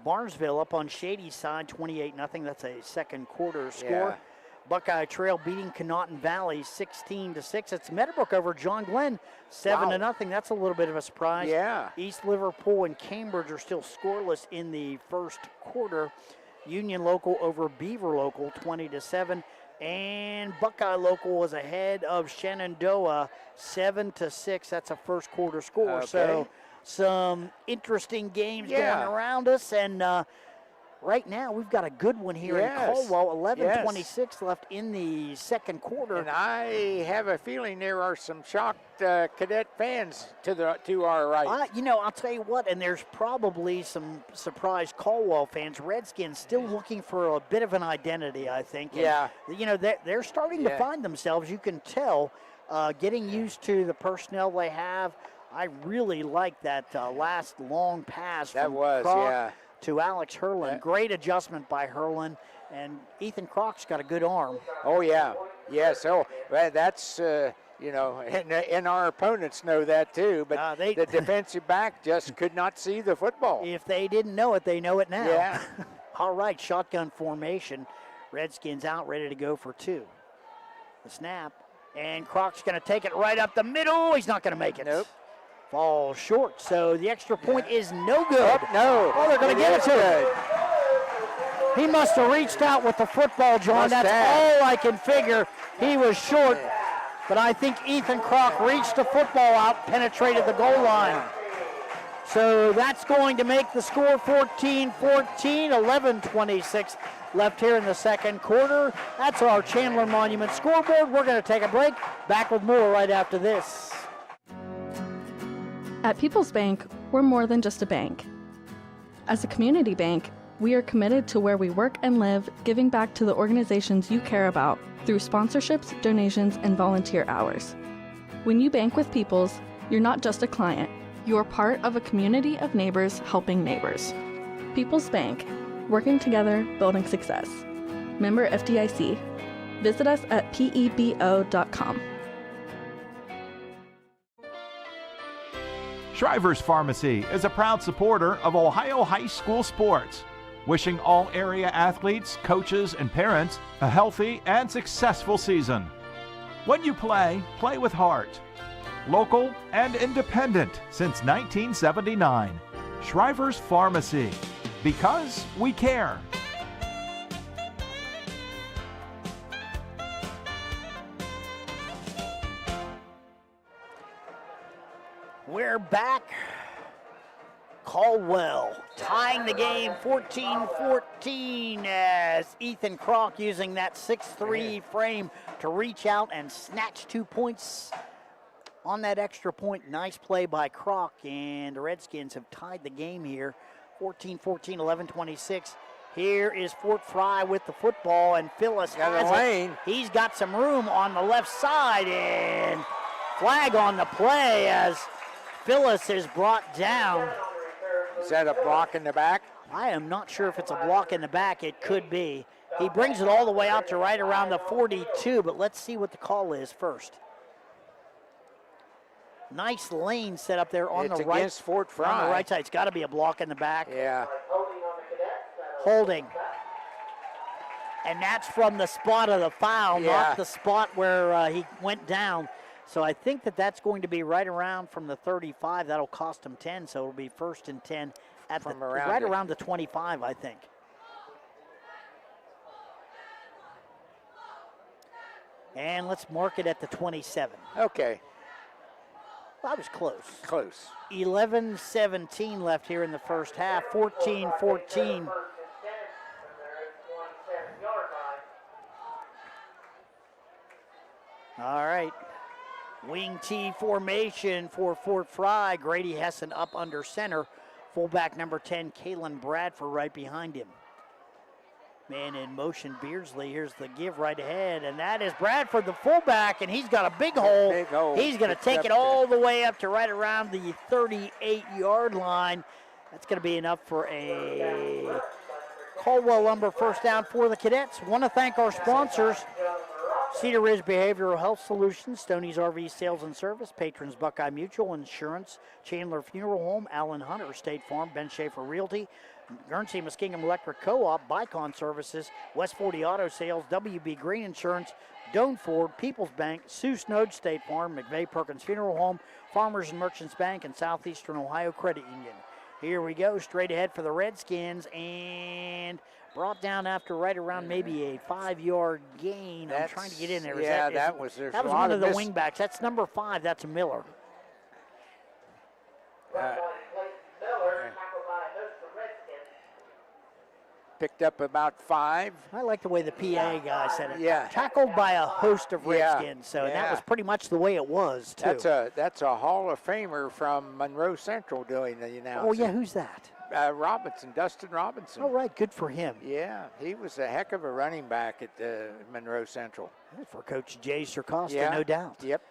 Barnesville up on Shady's side, 28-0. That's a second quarter score. Yeah. Buckeye Trail beating Conotton Valley 16-6. It's Meadowbrook over John Glenn 7-0. That's a little bit of a surprise. Yeah. East Liverpool and Cambridge are still scoreless in the first quarter. Union Local over Beaver Local 20-7. And Buckeye Local was ahead of Shenandoah 7-6. That's a first quarter score. Okay. So some interesting games going around us, and right now we've got a good one here in Caldwell. 11:26 left in the second quarter. And I have a feeling there are some shocked cadet fans to our right. I'll tell you what, and there's probably some surprised Caldwell fans. Redskins still looking for a bit of an identity, I think. And, they're starting to find themselves. You can tell, getting used to the personnel they have. I really like that last long pass from Kroc to Alex Hurlin. Yeah. Great adjustment by Hurlin, and Ethan Kroc's got a good arm. Oh, yeah. Yeah, so that's, and our opponents know that too, but the defensive back just could not see the football. If they didn't know it, they know it now. Yeah. All right, shotgun formation. Redskins out, ready to go for two. The snap, and Kroc's going to take it right up the middle. He's not going to make it. Nope. Falls short, so the extra point is no good. No. Oh, they're going to give it to him. He must have reached out with the football, John. That's all I can figure. He was short, but I think Ethan Kroc reached the football out, penetrated the goal line. So that's going to make the score 14-14, 11:26 left here in the second quarter. That's our Chandler Monument scoreboard. We're going to take a break. Back with more right after this. At People's Bank, we're more than just a bank. As a community bank, we are committed to where we work and live, giving back to the organizations you care about through sponsorships, donations, and volunteer hours. When you bank with People's, you're not just a client. You're part of a community of neighbors helping neighbors. People's Bank, working together, building success. Member FDIC. Visit us at pebo.com. Shriver's Pharmacy is a proud supporter of Ohio high school sports, wishing all area athletes, coaches, and parents a healthy and successful season. When you play, play with heart. Local and independent since 1979. Shriver's Pharmacy, because we care. We're back. Caldwell tying the game 14-14 as Ethan Kroc using that 6'3" frame to reach out and snatch 2 points on that extra point. Nice play by Kroc, and the Redskins have tied the game here 14-14, 11:26. Here is Fort Frye with the football, and Phyllis has it. He's got some room on the left side, and flag on the play as Phyllis is brought down. Is that a block in the back? I am not sure if it's a block in the back. It could be. He brings it all the way out to right around the 42, but let's see what the call is first. Nice lane set up there on the right. Against Fort Frye. On the right side. It's got to be a block in the back. Yeah. Holding. And that's from the spot of the foul, not the spot where he went down. So I think that's going to be right around from the 35. That'll cost him 10, so it'll be 1st and 10 at right around the 25, I think. And let's mark it at the 27. Okay. That was close. Close. 11:17 left here in the first half. 14-14. All right. Wing T formation for Fort Frye. Grady Hessen up under center. Fullback number 10, Kalen Bradford, right behind him. Man in motion, Beardsley. Here's the give right ahead, and that is Bradford, the fullback, and he's got a big hole. He's going to take it all the way up to right around the 38-yard line. That's going to be enough for a Caldwell Lumber first down for the Cadets. Want to thank our sponsors: Cedar Ridge Behavioral Health Solutions, Stoney's RV Sales and Service, Patrons Buckeye Mutual Insurance, Chandler Funeral Home, Allen Hunter State Farm, Ben Schaefer Realty, Guernsey Muskingum Electric Co-op, Bicon Services, West 40 Auto Sales, WB Green Insurance, Doan Ford, People's Bank, Sioux Snode State Farm, McVeigh Perkins Funeral Home, Farmers and Merchants Bank, and Southeastern Ohio Credit Union. Here we go, straight ahead for the Redskins, and brought down after right around maybe a 5-yard gain. I'm trying to get in there. That was one of the wingbacks. That's number 5. That's Miller. Picked up about 5. I like the way the PA guy said it. Yeah. Tackled by a host of Redskins. So that was pretty much the way it was, too. That's a Hall of Famer from Monroe Central doing the announcing. Oh, yeah, who's that? Dustin Robinson. Oh, right, good for him. Yeah, he was a heck of a running back at Monroe Central. For Coach Jay Sircosta, no doubt. Yep.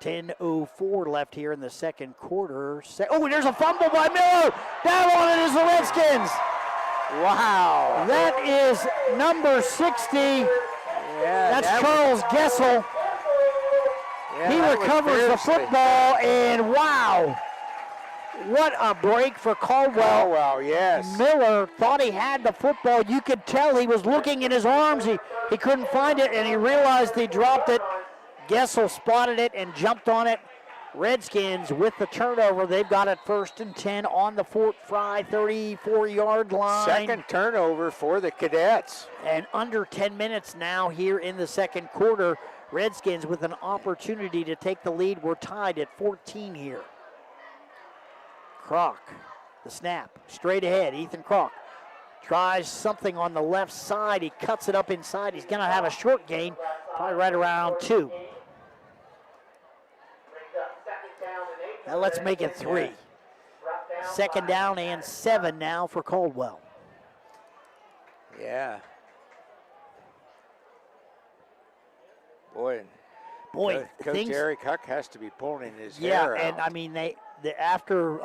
10:04 left here in the second quarter. Oh, there's a fumble by Miller. Down on it is the Redskins. Wow. That is number 60. Yeah, that's Charles Gessel. Yeah, he recovers the football, and wow. What a break for Caldwell. Caldwell, yes. Miller thought he had the football. You could tell he was looking in his arms. He couldn't find it, and he realized he dropped it. Gessel spotted it and jumped on it. Redskins with the turnover. They've got it 1st and 10 on the Fort Frye 34-yard line. Second turnover for the Cadets. And under 10 minutes now here in the second quarter. Redskins with an opportunity to take the lead. We're tied at 14 here. Kroc, the snap, straight ahead. Ethan Kroc tries something on the left side. He cuts it up inside. He's going to have a short gain, probably right around 2. Now let's make it 3. Second down and 7 now for Caldwell. Yeah. Boy, Coach Eric Huck has to be pulling his hair out. And I mean, they after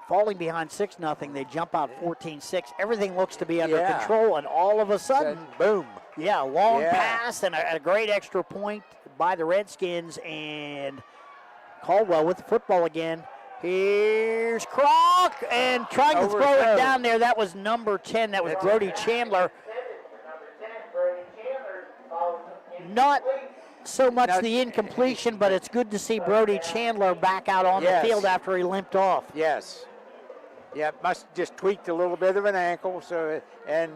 falling behind 6-0, they jump out 14-6. Everything looks to be under control, and all of a sudden, boom. Yeah, long pass and a great extra point by the Redskins, and Caldwell with the football again. Here's Kroc, and trying to throw it down there. That was number 10. That was Brody Chandler. Not so much the incompletion, but it's good to see Brody Chandler back out on the field after he limped off. Yes. Yeah, must just tweaked a little bit of an ankle. So, and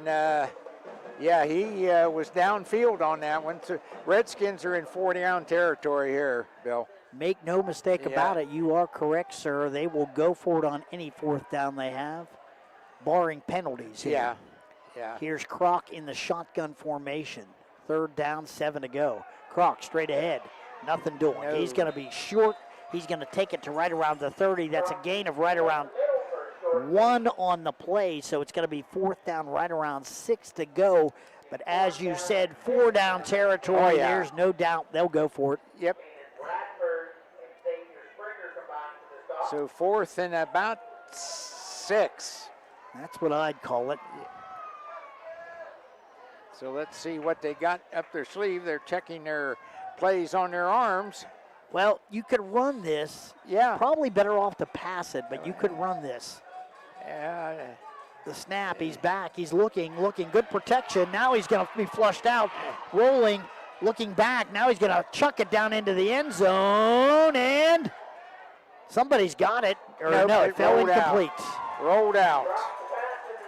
he was downfield on that one. So Redskins are in 4-down territory here, Bill. Make no mistake about it. You are correct, sir. They will go for it on any 4th down they have, barring penalties here. Yeah. Here's Kroc in the shotgun formation. 3rd down, 7 to go. Kroc straight ahead. Nothing doing. No. He's going to be short. He's going to take it to right around the 30. That's a gain of right around 1 on the play, so it's going to be 4th down, right around 6 to go. But as you said, 4-down territory. There's no doubt they'll go for it. Yep. So 4th and about 6. That's what I'd call it. So let's see what they got up their sleeve. They're checking their plays on their arms. Well, you could run this. Yeah. Probably better off to pass it, but you could run this. Yeah. The snap, he's back. He's looking. Good protection. Now he's going to be flushed out. Rolling, looking back. Now he's going to chuck it down into the end zone, and somebody's got it. No, it fell incomplete. Rolled out.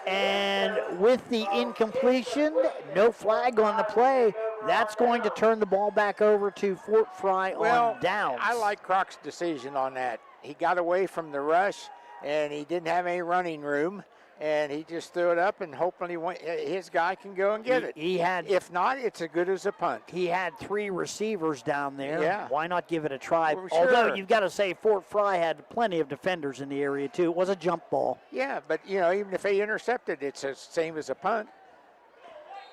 And with the incompletion, no flag on the play. That's going to turn the ball back over to Fort Frye on downs. I like Kroc's decision on that. He got away from the rush, and he didn't have any running room, and he just threw it up and hoping his guy can go and get it. He had. If not, it's as good as a punt. He had 3 receivers down there. Yeah. Why not give it a try? Well, Although sure. you've got to say Fort Frye had plenty of defenders in the area too. It was a jump ball. Yeah, but even if they intercepted, it's the same as a punt.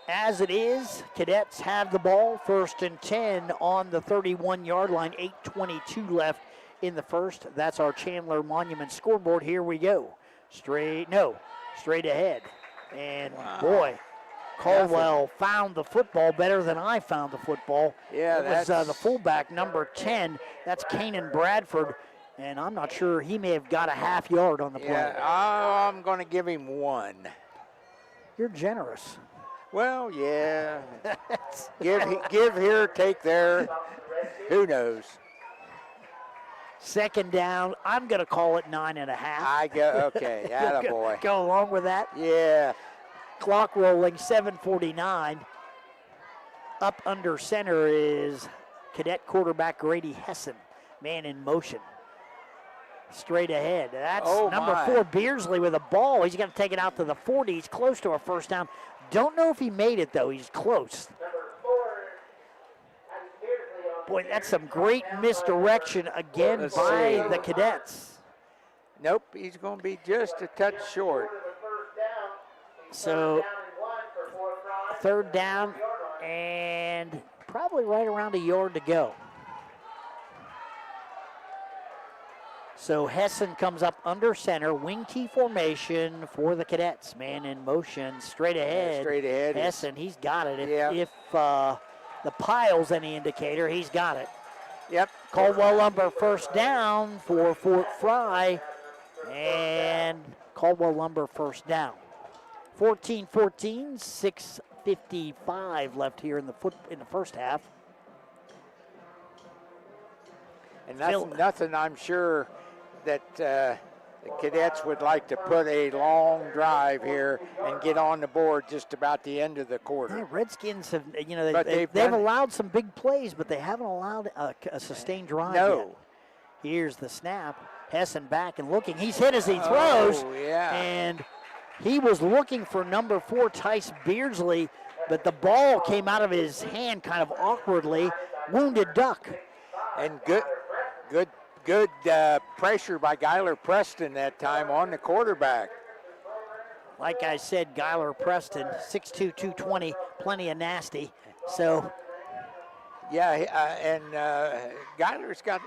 As it is, Cadets have the ball, 1st and 10 on the 31-yard line, 8:22 left in the first. That's our Chandler Monument scoreboard. Here we go. Straight ahead. And boy, Caldwell found the football better than I found the football. Yeah, that was the fullback, number 10. That's Kanan Bradford. And I'm not sure, he may have got a half yard on the play. Yeah, I'm going to give him 1. You're generous. Well, yeah. give here, take there. Who knows? 2nd down. I'm going to call it 9.5. Okay. Attaboy. Go along with that. Yeah. Clock rolling, 7:49. Up under center is Cadet quarterback Grady Hessen. Man in motion. Straight ahead. That's number 4, Beardsley, with a ball. He's going to take it out to the 40. He's close to a 1st down. Don't know if he made it, though. He's close. Boy, that's some great misdirection again by the Cadets. Nope, he's going to be just a touch short. So, 3rd down and probably right around a yard to go. So Hessen comes up under center, wing T formation for the Cadets. Man in motion, straight ahead. Hessen, he's got it. If the pile's any indicator, he's got it. Yep. Caldwell Lumber 1st down for Fort Frye, and Caldwell Lumber 1st down. 14-14, 6:55 left here in the first half. And nothing I'm sure that the Cadets would like to put a long drive here and get on the board just about the end of the quarter. The Redskins have, they've allowed some big plays, but they haven't allowed a sustained drive yet. Here's the snap. Hessen back and looking. He's hit as he throws. Oh, yeah. And he was looking for number 4, Tice Beardsley, but the ball came out of his hand kind of awkwardly. Wounded duck. And good pressure by Guyler Preston that time on the quarterback. Like I said, Guyler Preston, 6'2", 220, plenty of nasty. So, yeah, and Guyler's got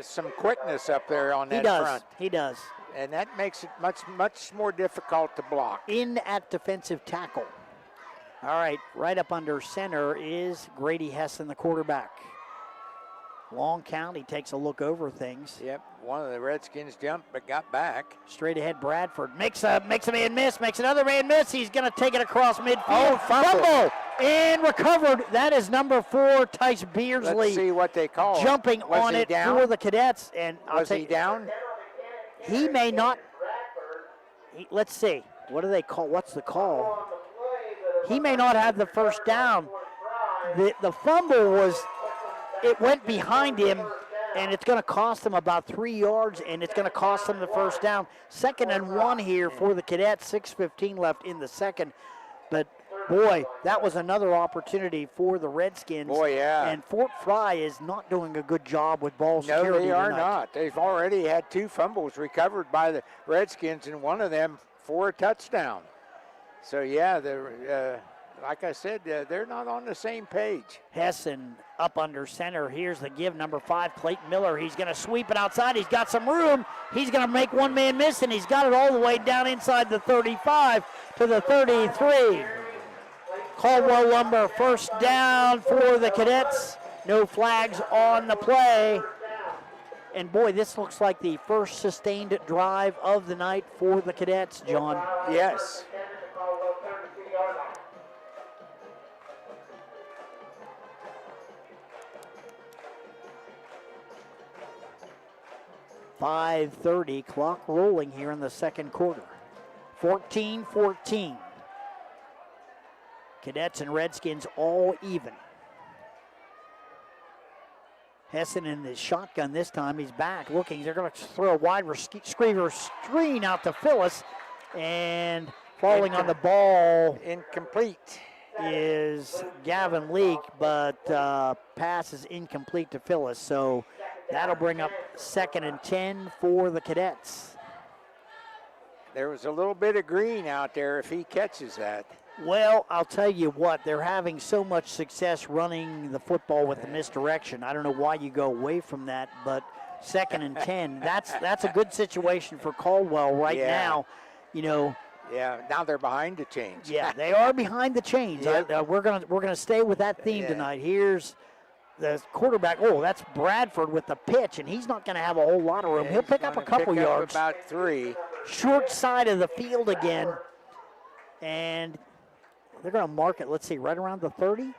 some quickness up there on that front. He does. And that makes it much more difficult to block. In at defensive tackle. All right, right up under center is Grady Hessen, the quarterback. Long count, he takes a look over things. Yep, one of the Redskins jumped but got back. Straight ahead, Bradford makes a man miss, makes another man miss. He's going to take it across midfield. Oh, fumble. And recovered. That is number 4, Tice Beardsley. Let's see what they call it. Jumping on it down? for the Cadets. And was he down? He may not. Let's see. What do they call? What's the call? He may not have the first down. The fumble was. It went behind him, and it's going to cost him about 3 yards, and it's going to cost him the first down. 2nd and 1 here for the Cadets, 6:15 left in the second. But, boy, that was another opportunity for the Redskins. Boy, yeah. And Fort Frye is not doing a good job with ball security. No, they are tonight. not. They've already had 2 fumbles recovered by the Redskins, and one of them for a touchdown. So, yeah, like I said, they're not on the same page. Hessen up under center. Here's the give, number 5, Clayton Miller. He's going to sweep it outside. He's got some room. He's going to make one man miss, and he's got it all the way down inside the 35 to the 33. Caldwell Lumber first down for the Cadets. No flags on the play. And, boy, this looks like the first sustained drive of the night for the Cadets, John. Yes. .5:30, clock rolling here in the second quarter. 14-14. Cadets and Redskins all even. Hessen in the shotgun this time. He's back looking. They're going to throw a wide screen out to Phyllis. And falling on the ball. Incomplete. Is Gavin Leake, but pass is incomplete to Phyllis. So that'll bring up 2nd and 10 for the Cadets. There was a little bit of green out there if he catches that. Well, I'll tell you what, they're having so much success running the football with the misdirection. I don't know why you go away from that, but 2nd and 10, that's a good situation for Caldwell right now. You know. Yeah, now they're behind the chains. Yeah, they are behind the chains. Yep. We're gonna stay with that theme tonight. Here's the quarterback. Oh, that's Bradford with the pitch, and he's not going to have a whole lot of room. He'll pick up a couple yards. About 3. Short side of the field again, and they're going to mark it. Let's see, right around the 30.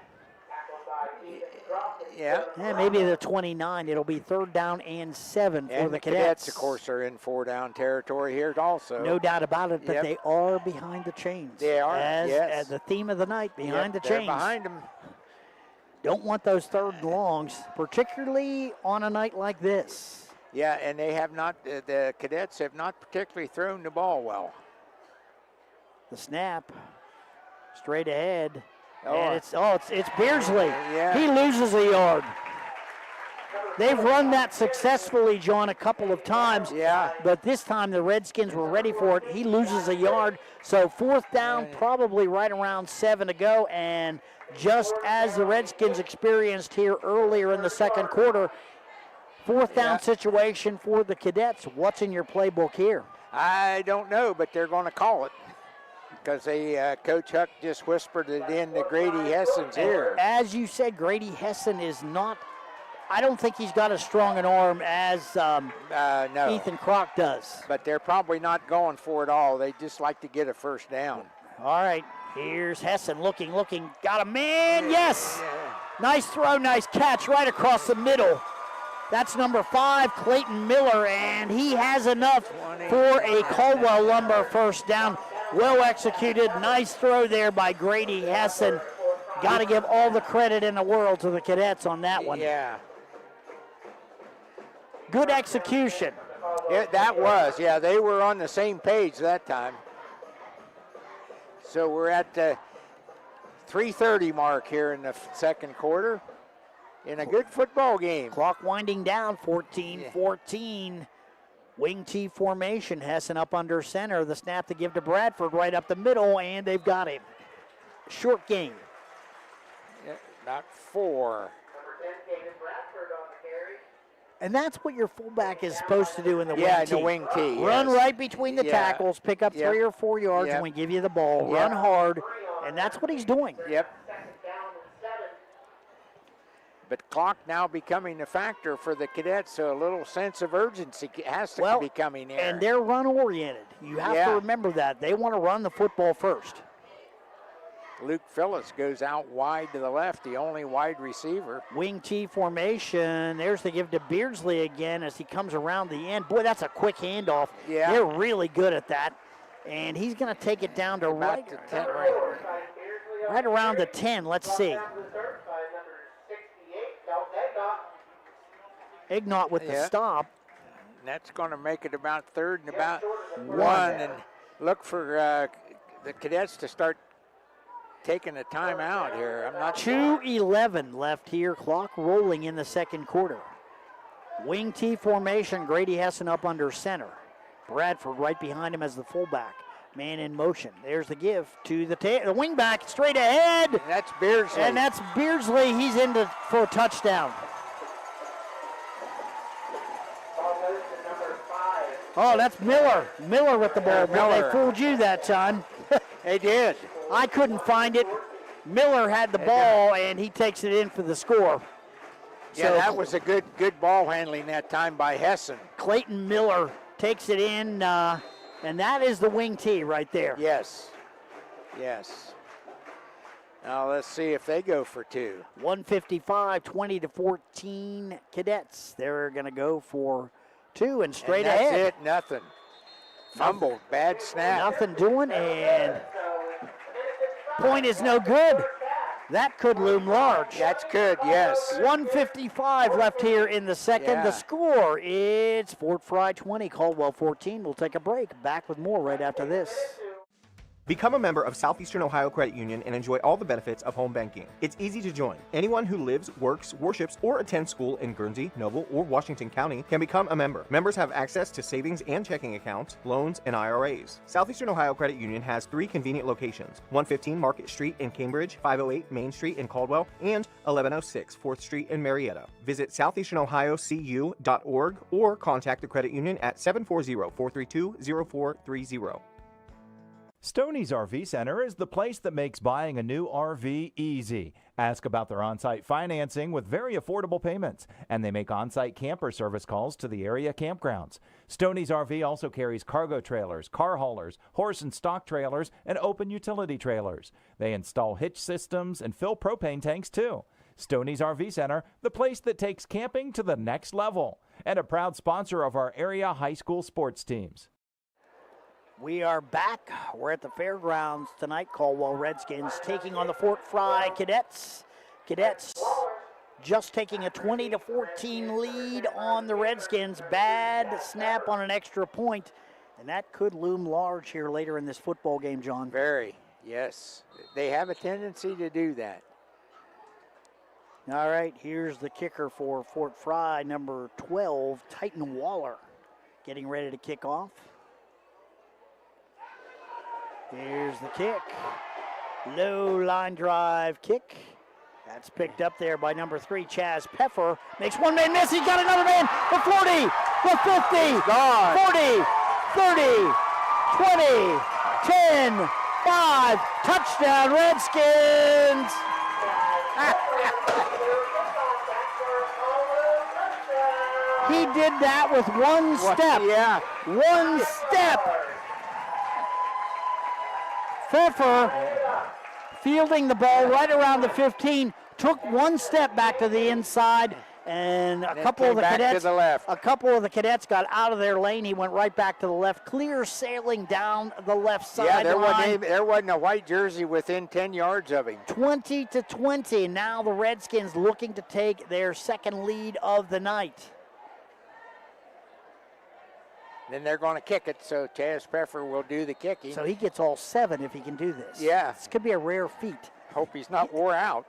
Yeah. Maybe the 29. It'll be 3rd down and 7 for the Cadets, of course, are in 4-down territory here also. No doubt about it, but they are behind the chains. They are, as the theme of the night, behind the chains. They're behind them. Don't want those 3rd and longs, particularly on a night like this. Yeah, and they have not, the Cadets have not particularly thrown the ball well. The snap, straight ahead. And it's Beardsley. Yeah. He loses a yard. They've run that successfully, John, a couple of times. Yeah. But this time the Redskins were ready for it. He loses a yard. So 4th down, probably right around 7 to go. And just as the Redskins experienced here earlier in the second quarter, 4th down situation for the Cadets. What's in your playbook here? I don't know, but they're going to call it. Because Coach Huck just whispered it into Grady Hessen's ear. As you said, Grady Hessen is not, I don't think he's got as strong an arm as no. Ethan Kroc does. But they're probably not going for it all. They just like to get a first down. All right, here's Hessen looking, got a man, yes! Nice throw, nice catch right across the middle. That's number 5, Clayton Miller, and he has enough for a Caldwell Lumber first down. Well executed, nice throw there by Grady Hessen. Got to give all the credit in the world to the Cadets on that one. Yeah. Good execution. That was, yeah, they were on the same page that time. So we're at the 3:30 mark here in the second quarter in a good football game. Clock winding down, 14-14. Wing T formation, Hessen up under center. The snap to give to Bradford right up the middle, and they've got him. Short game. Yeah, about 4. And that's what your fullback is supposed to do in the wing Yeah, T. in the wing T, Run yes. right between the Yeah. tackles, pick up 3 or 4 yards, Yep. and we give you the ball. Yep. Run hard, and that's what he's doing. Yep. But clock now becoming a factor for the Cadets, so a little sense of urgency has to be coming in. And they're run-oriented. You have to remember that. They want to run the football first. Luke Phillips goes out wide to the left, the only wide receiver. Wing T formation. There's the give to Beardsley again as he comes around the end. Boy, that's a quick handoff. Yeah. They're really good at that. And he's going to take it down to right around the 10. Let's see. Ignat with the stop. And that's going to make it about 3rd and about 1. And look for the Cadets to start taking a timeout here. I'm not 2:11 left here. Clock rolling in the second quarter. Wing T formation. Grady Hessen up under center. Bradford right behind him as the fullback. Man in motion. There's the give to the wing back straight ahead. That's Beardsley. And that's Beardsley. He's in for a touchdown. Oh, that's Miller. Miller with the ball. Miller. They fooled you that time. They did. I couldn't find it. Miller had the ball, and he takes it in for the score. Yeah, So that was a good ball handling that time by Hessen. Clayton Miller takes it in, and that is the wing T right there. Yes. Yes. Now let's see if they go for 2. 155, 20-14 Cadets. They're going to go for 2 and straight and that's ahead. it, nothing. Fumble, bad snap. Nothing doing, and point is no good. That could loom large. That's good, yes. 155 left here in the second. Yeah. The score, it's Fort Frye 20, Caldwell 14. We'll take a break. Back with more right after this. Become a member of Southeastern Ohio Credit Union and enjoy all the benefits of home banking. It's easy to join. Anyone who lives, works, worships, or attends school in Guernsey, Noble, or Washington County can become a member. Members have access to savings and checking accounts, loans, and IRAs. Southeastern Ohio Credit Union has 3 convenient locations: 115 Market Street in Cambridge, 508 Main Street in Caldwell, and 1106 4th Street in Marietta. Visit southeasternohiocu.org or contact the credit union at 740-432-0430. Stoney's RV Center is the place that makes buying a new RV easy. Ask about their on-site financing with very affordable payments, and they make on-site camper service calls to the area campgrounds. Stoney's RV also carries cargo trailers, car haulers, horse and stock trailers, and open utility trailers. They install hitch systems and fill propane tanks too. Stoney's RV Center, the place that takes camping to the next level, and a proud sponsor of our area high school sports teams. We are back. We're at the fairgrounds tonight. Caldwell Redskins taking on the Fort Frye Cadets. Cadets just taking a 20-14 lead on the Redskins. Bad snap on an extra point, and that could loom large here later in this football game, John. Very, yes. They have a tendency to do that. All right, here's the kicker for Fort Frye, number 12, Titan Waller, getting ready to kick off. Here's the kick. Low line drive kick. That's picked up there by number 3, Chaz Peffer. Makes one man miss. He's got another man. The 40, the 50, 40, 30, 20, 10, 5. Touchdown, Redskins. He did that with one step. Yeah. One step. Pfeffer fielding the ball right around the 15, took one step back to the inside, and a couple of the cadets got out of their lane. He went right back to the left, clear sailing down the left side. Yeah, there wasn't a white jersey within 10 yards of him. 20-20. Now the Redskins looking to take their second lead of the night. Then they're going to kick it, so Chaz Pfeffer will do the kicking. So he gets all 7 if he can do this. Yeah. This could be a rare feat. Hope he's not wore out.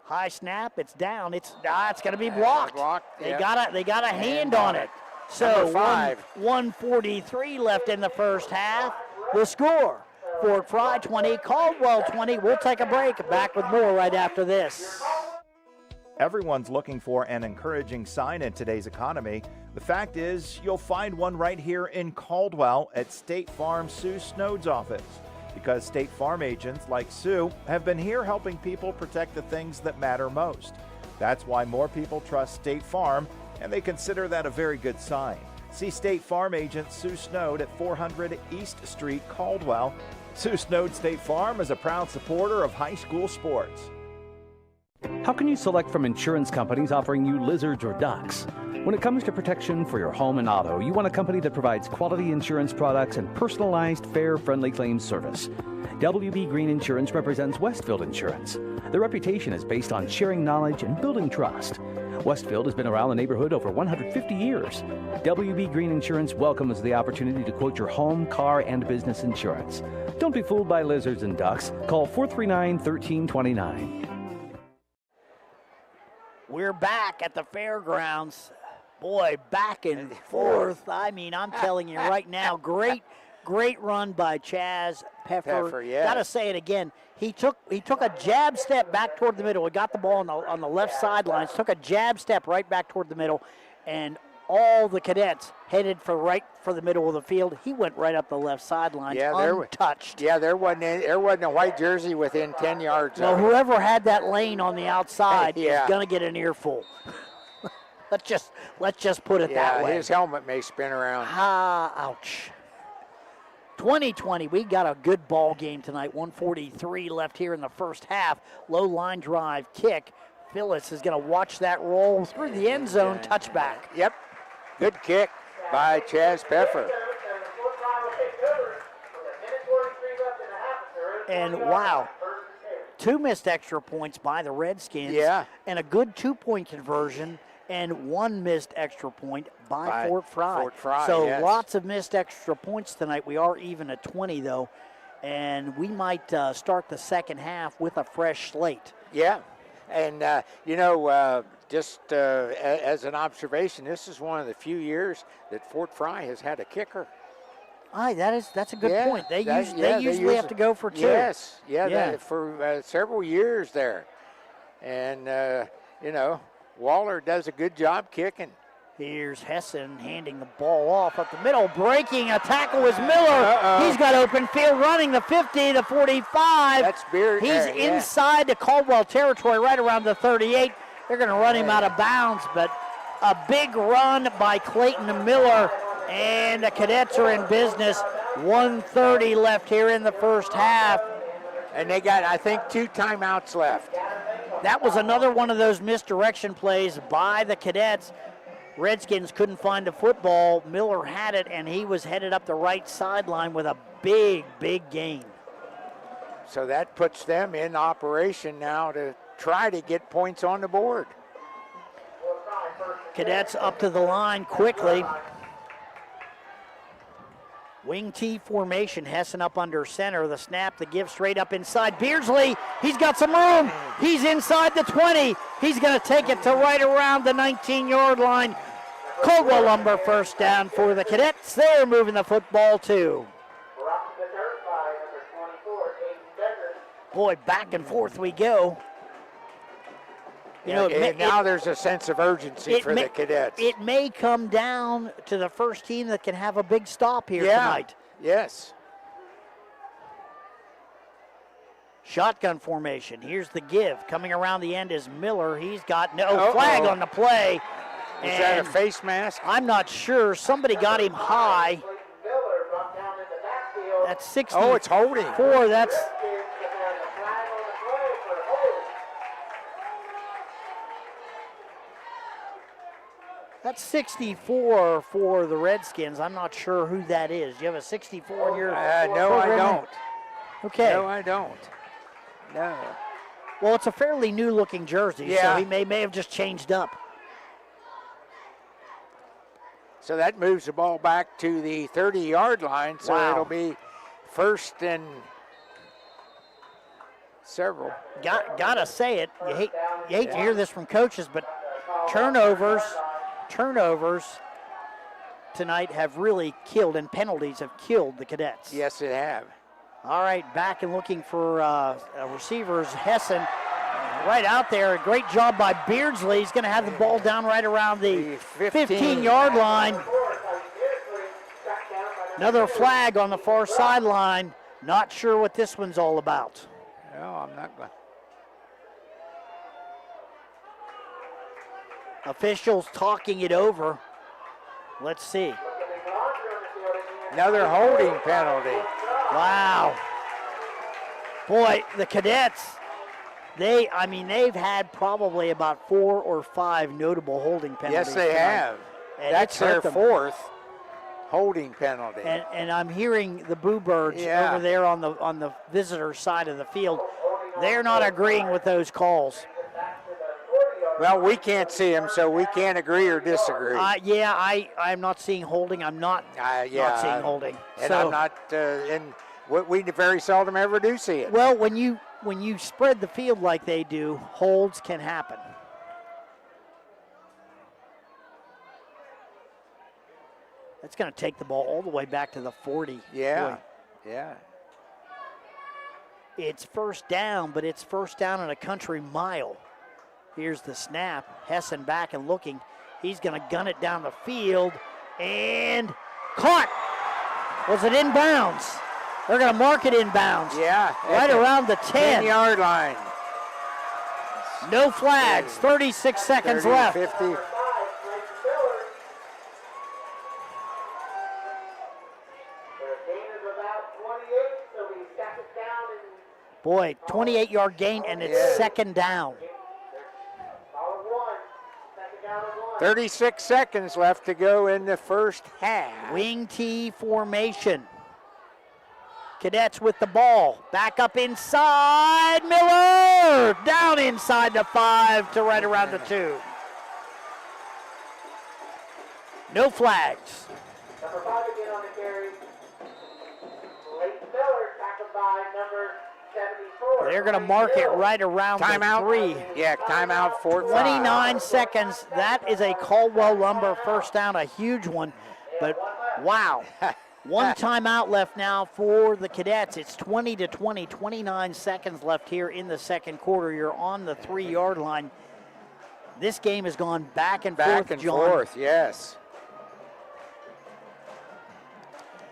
High snap, it's down. It's going to be blocked. They yeah. got a hand on it. So 1:43 left in the first half. The score: Fort Frye 20, Caldwell 20. We'll take a break. Back with more right after this. Everyone's looking for an encouraging sign in today's economy. The fact is, you'll find one right here in Caldwell at State Farm Sue Snowd's office. Because State Farm agents like Sue have been here helping people protect the things that matter most. That's why more people trust State Farm, and they consider that a very good sign. See State Farm agent Sue Snowd at 400 East Street, Caldwell. Sue Snowd State Farm is a proud supporter of high school sports. How can you select from insurance companies offering you lizards or ducks? When it comes to protection for your home and auto, you want a company that provides quality insurance products and personalized, fair, friendly claims service. WB Green Insurance represents Westfield Insurance. Their reputation is based on sharing knowledge and building trust. Westfield has been around the neighborhood over 150 years. WB Green Insurance welcomes the opportunity to quote your home, car, and business insurance. Don't be fooled by lizards and ducks. Call 439-1329. We're back at the fairgrounds. Boy, back and forth. I mean, I'm telling you right now, great run by Chaz Pfeffer. Yes. Got to say it again. He took a jab step back toward the middle. He got the ball on the left sidelines, took a jab step right back toward the middle, and all the cadets headed for the middle of the field. He went right up the left sideline, untouched. There wasn't a white jersey within 10 yards. Well, whoever had that lane on the outside is Yeah. going to get an earful. Let's just put it that way. His helmet may spin around. Ouch. 2020, we got a good ball game tonight. 1:43 left here in the first half. Low line drive kick. Phyllis is going to watch that roll through the end zone. Touchback. Yep. Good kick by Chaz Pfeffer. And wow, 2 missed extra points by the Redskins. Yeah. And a good 2-point conversion. And 1 missed extra point by Fort Frye. So yes. Lots of missed extra points tonight. We are even at 20, though. And we might start the second half with a fresh slate. Yeah. And, just as an observation, this is one of the few years that Fort Frye has had a kicker. That's a good point. They usually have to go for 2. Yes. For several years there. And, Waller does a good job kicking. Here's Hessen handing the ball off up the middle. Breaking a tackle is Miller. He's got open field running the 50, the 45. That's Beard. He's inside the Caldwell territory right around the 38. They're going to run him out of bounds, but a big run by Clayton Miller, and the Cadets are in business. 1:30 left here in the first half. And they got, I think, 2 timeouts left. That was another one of those misdirection plays by the Cadets. Redskins couldn't find the football. Miller had it, and he was headed up the right sideline with a big, big gain. So that puts them in operation now to try to get points on the board. Cadets up to the line quickly. Wing T formation, Hessen up under center. The snap, the give straight up inside. Beardsley, he's got some room. He's inside the 20. He's going to take it to right around the 19-yard line. Caldwell Lumber first down for the Cadets. They're moving the football too. Boy, back and forth we go. Now there's a sense of urgency for the Cadets. It may come down to the first team that can have a big stop here tonight. Yes. Shotgun formation. Here's the give. Coming around the end is Miller. He's got no flag on the play. Is that a face mask? I'm not sure. Somebody got him high. That's 64. Oh, it's holding. That's 64 for the Redskins. I'm not sure who that is. You have a 64 in your No, I don't. Okay. No, I don't. No. Well, it's a fairly new-looking jersey, Yeah. so he may have just changed up. So that moves the ball back to the 30-yard line, so Wow. it'll be first and several. Gotta say it. You hate to hear this from coaches, but turnovers tonight have really killed, and penalties have killed the Cadets. Yes, it have. All right, back and looking for receivers. Hessen right out there. A great job by Beardsley. He's going to have the ball down right around the 15-yard line. Another flag on the far sideline. Not sure what this one's all about. No, I'm not going. Officials talking it over. Let's see. Another holding penalty. Wow. Boy, the Cadets, they've had probably about 4 or 5 notable holding penalties. Yes, they tonight. have. And That's it's hurt their them. 4th holding penalty. And I'm hearing the Boo Birds over there on the visitor side of the field. They're not agreeing with those calls. Well, we can't see them, so we can't agree or disagree. I'm not seeing holding. I'm not seeing holding. And so, I'm not, and we very seldom ever do see it. Well, when you spread the field like they do, holds can happen. That's going to take the ball all the way back to the 40. Yeah, Boy. yeah. It's first down, but it's first down in a country mile. Here's the snap. Hessen back and looking. He's going to gun it down the field and caught. Was it inbounds? They're going to mark it inbounds. Yeah. Right around the 10. 10-yard line. No flags. 36 seconds 30, left. 50. Boy, 28-yard gain, and it's second down. 36 seconds left to go in the first half. Wing T formation. Cadets with the ball. Back up inside. Miller down inside the 5 to right around the 2. No flags. Number 5 again on the carry. Late Miller tackled by number 74. They're going to mark it right around Timeout. the 3. Yeah, timeout, Fort Frye. 29 seconds. That is a Caldwell Lumber first down, a huge one. But wow. One timeout left now for the Cadets. It's 20-20, 29 seconds left here in the second quarter. You're on the 3-yard line. This game has gone back and forth, John. Yes.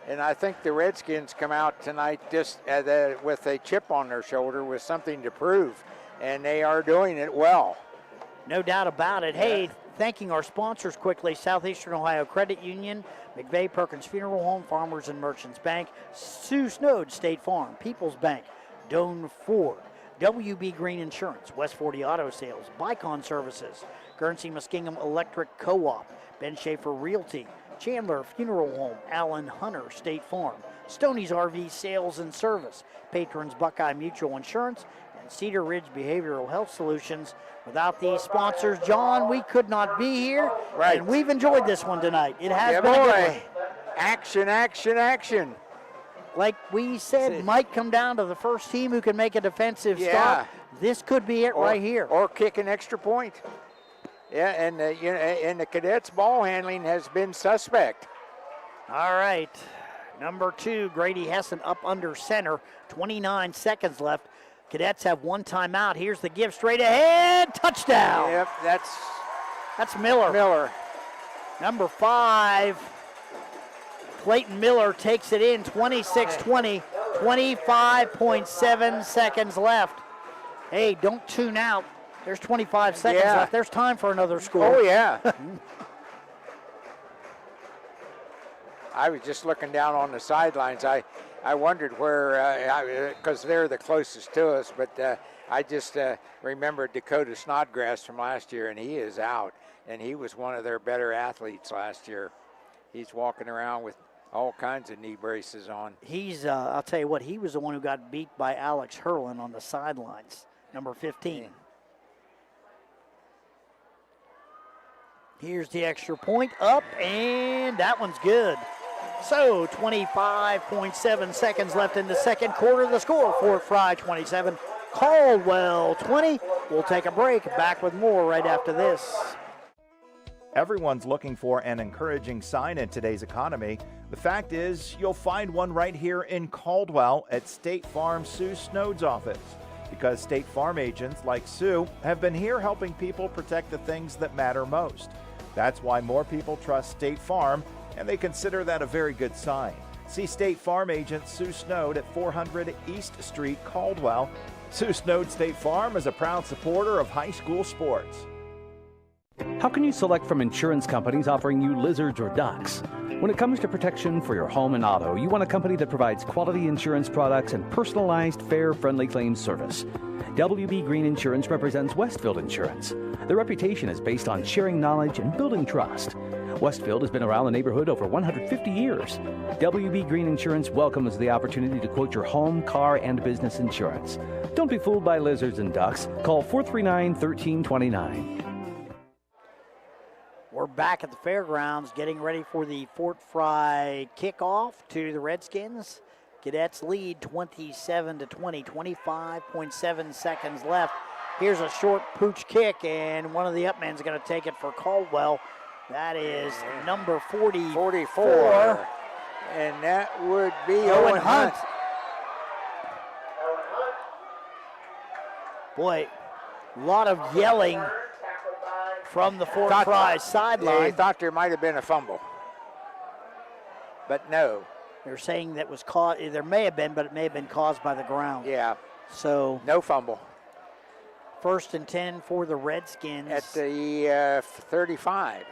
And I think the Redskins come out tonight just with a chip on their shoulder with something to prove, and they are doing it well. No doubt about it. Hey, thanking our sponsors quickly, Southeastern Ohio Credit Union, McVeigh Perkins Funeral Home, Farmers and Merchants Bank, Sue Snowd State Farm, People's Bank, Doan Ford, WB Green Insurance, West 40 Auto Sales, Bicon Services, Guernsey Muskingum Electric Co-op, Ben Schaefer Realty, Chandler Funeral Home, Allen Hunter State Farm, Stoney's RV Sales and Service, Patrons Buckeye Mutual Insurance, and Cedar Ridge Behavioral Health Solutions. Without these sponsors, John, we could not be here. Right. And we've enjoyed this one tonight. It has been boy. a good one. Action, action, action. Like we said, might come down to the first team who can make a defensive stop. This could be it right here. Or kick an extra point. Yeah, and and the Cadets' ball handling has been suspect. All right. Number 2, Grady Hessen up under center. 29 seconds left. Cadets have one timeout. Here's the give straight ahead. Touchdown. Yep, that's Miller. Number 5, Clayton Miller takes it in. 26-20. 25.7 seconds left. Hey, don't tune out. There's 25 seconds left. There's time for another score. Oh, yeah. I was just looking down on the sidelines. I wondered where, because they're the closest to us, but I just remembered Dakota Snodgrass from last year, and he is out, and he was one of their better athletes last year. He's walking around with all kinds of knee braces on. I'll tell you what, he was the one who got beat by Alex Hurlin on the sidelines. number 15. Here's the extra point up, and that one's good. So 25.7 seconds left in the second quarter. The score, Fort Frye 27, Caldwell 20. We'll take a break. Back with more right after this. Everyone's looking for an encouraging sign in today's economy. The fact is, you'll find one right here in Caldwell at State Farm Sue Snowd's office. Because State Farm agents like Sue have been here helping people protect the things that matter most. That's why more people trust State Farm, and they consider that a very good sign. See State Farm agent Sue Snowd at 400 East Street, Caldwell. Sue Snowd State Farm is a proud supporter of high school sports. How can you select from insurance companies offering you lizards or ducks? When it comes to protection for your home and auto, you want a company that provides quality insurance products and personalized, fair, friendly claims service. WB Green Insurance represents Westfield Insurance. Their reputation is based on sharing knowledge and building trust. Westfield has been around the neighborhood over 150 years. WB Green Insurance welcomes the opportunity to quote your home, car, and business insurance. Don't be fooled by lizards and ducks. Call 439-1329. We're back at the fairgrounds getting ready for the Fort Frye kickoff to the Redskins. Cadets lead 27-20, 25.7 seconds left. Here's a short pooch kick, and one of the upmen's going to take it for Caldwell. That is number 44. And that would be Owen Hunt. Boy, a lot of yelling from the Fort Frye sideline. They thought there might have been a fumble, but no. They're saying that was caught. There may have been, but it may have been caused by the ground. Yeah. So no fumble. 1st and 10 for the Redskins. At the 35.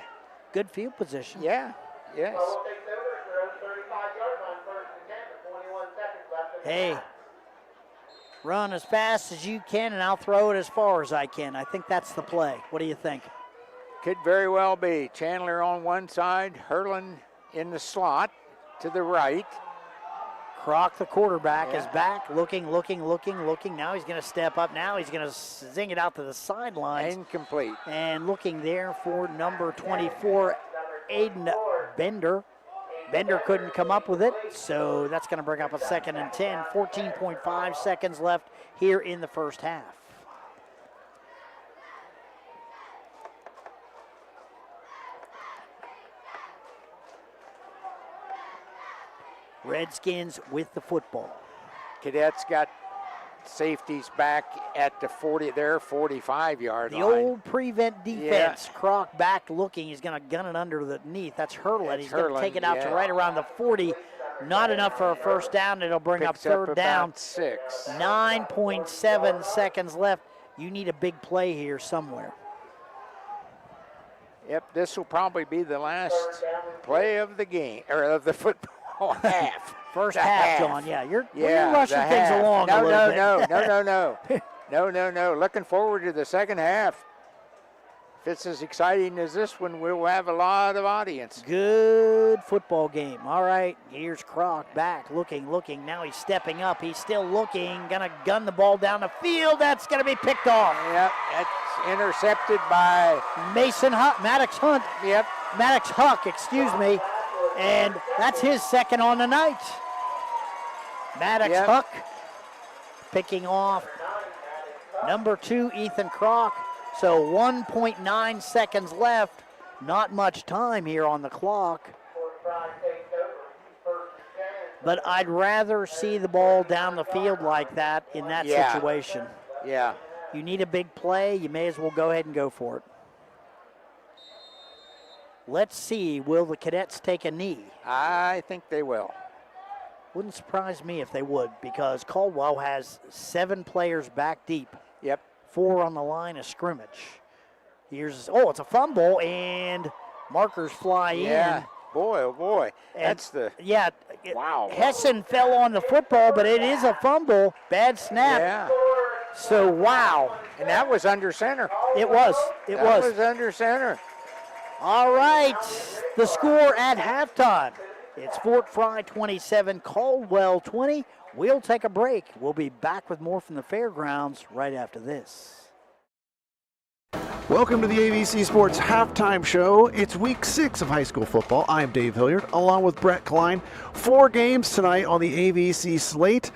Good field position. Yeah. Yes. Hey, run as fast as you can, and I'll throw it as far as I can. I think that's the play. What do you think? Could very well be. Chandler on one side, Hurlin in the slot to the right. Croc, the quarterback, is back, looking. Now he's going to step up. Now he's going to zing it out to the sidelines. Incomplete. And looking there for number 24, Aiden Bender. Bender couldn't come up with it, so that's going to bring up a 2nd and 10. 14.5 seconds left here in the first half. Redskins with the football. Cadets got safeties back at the 45-yard line. The old prevent defense. Yeah. Croc back looking. He's going to gun it underneath. That's Hurlin. He's going to take it out to right around the 40. Not enough for a first down. It'll bring up third down. 6. 9.7 seconds left. You need a big play here somewhere. Yep, this will probably be the last play of the game, or of the football. Half. First half, John. Yeah, you're rushing things along a little bit. No. Looking forward to the second half. If it's as exciting as this one, we'll have a lot of audience. Good football game. All right, here's Croc back, looking. Now he's stepping up. He's still looking. Gonna gun the ball down the field. That's gonna be picked off. Yep, that's intercepted by Maddox Huck, excuse me. And that's his second on the night. Maddox Huck picking off number 2, Ethan Croc. So 1.9 seconds left. Not much time here on the clock. But I'd rather see the ball down the field like that in that situation. Yeah. You need a big play, you may as well go ahead and go for it. Let's see, will the Cadets take a knee? I think they will. Wouldn't surprise me if they would, because Caldwell has 7 players back deep. Yep. 4 on the line of scrimmage. It's a fumble, and markers fly in. Boy, oh boy. That's wow. Hessen fell on the football, but it is a fumble. Bad snap. Yeah. So, wow. And that was under center. It was. That was under center. All right, the score at halftime. It's Fort Frye 27, Caldwell 20. We'll take a break. We'll be back with more from the fairgrounds right after this. Welcome to the ABC Sports Halftime Show. It's week 6 of high school football. I'm Dave Hilliard, along with Brett Klein. 4 games tonight on the ABC slate.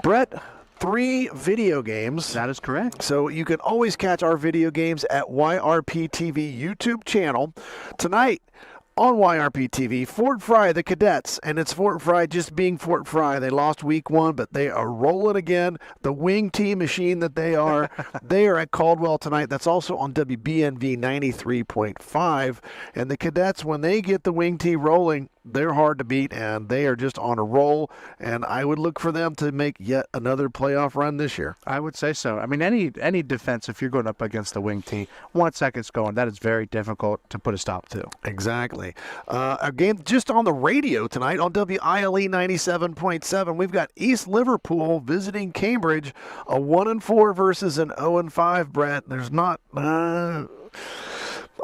Brett, 3 video games. That is correct. So you can always catch our video games at YRP TV YouTube channel. Tonight, on YRP TV, Fort Frye, the Cadets, and it's Fort Frye just being Fort Frye. They lost week 1, but they are rolling again. The wing T machine that they are. They are at Caldwell tonight. That's also on WBNV 93.5. And the Cadets, when they get the wing T rolling, they're hard to beat, and they are just on a roll, and I would look for them to make yet another playoff run this year. I would say so. I mean, any defense, if you're going up against the wing T, 1 second's going, that is very difficult to put a stop to. Exactly. A game just on the radio tonight on WILE 97.7. We've got East Liverpool visiting Cambridge, a 1-4 versus an 0-5, Brett. There's not...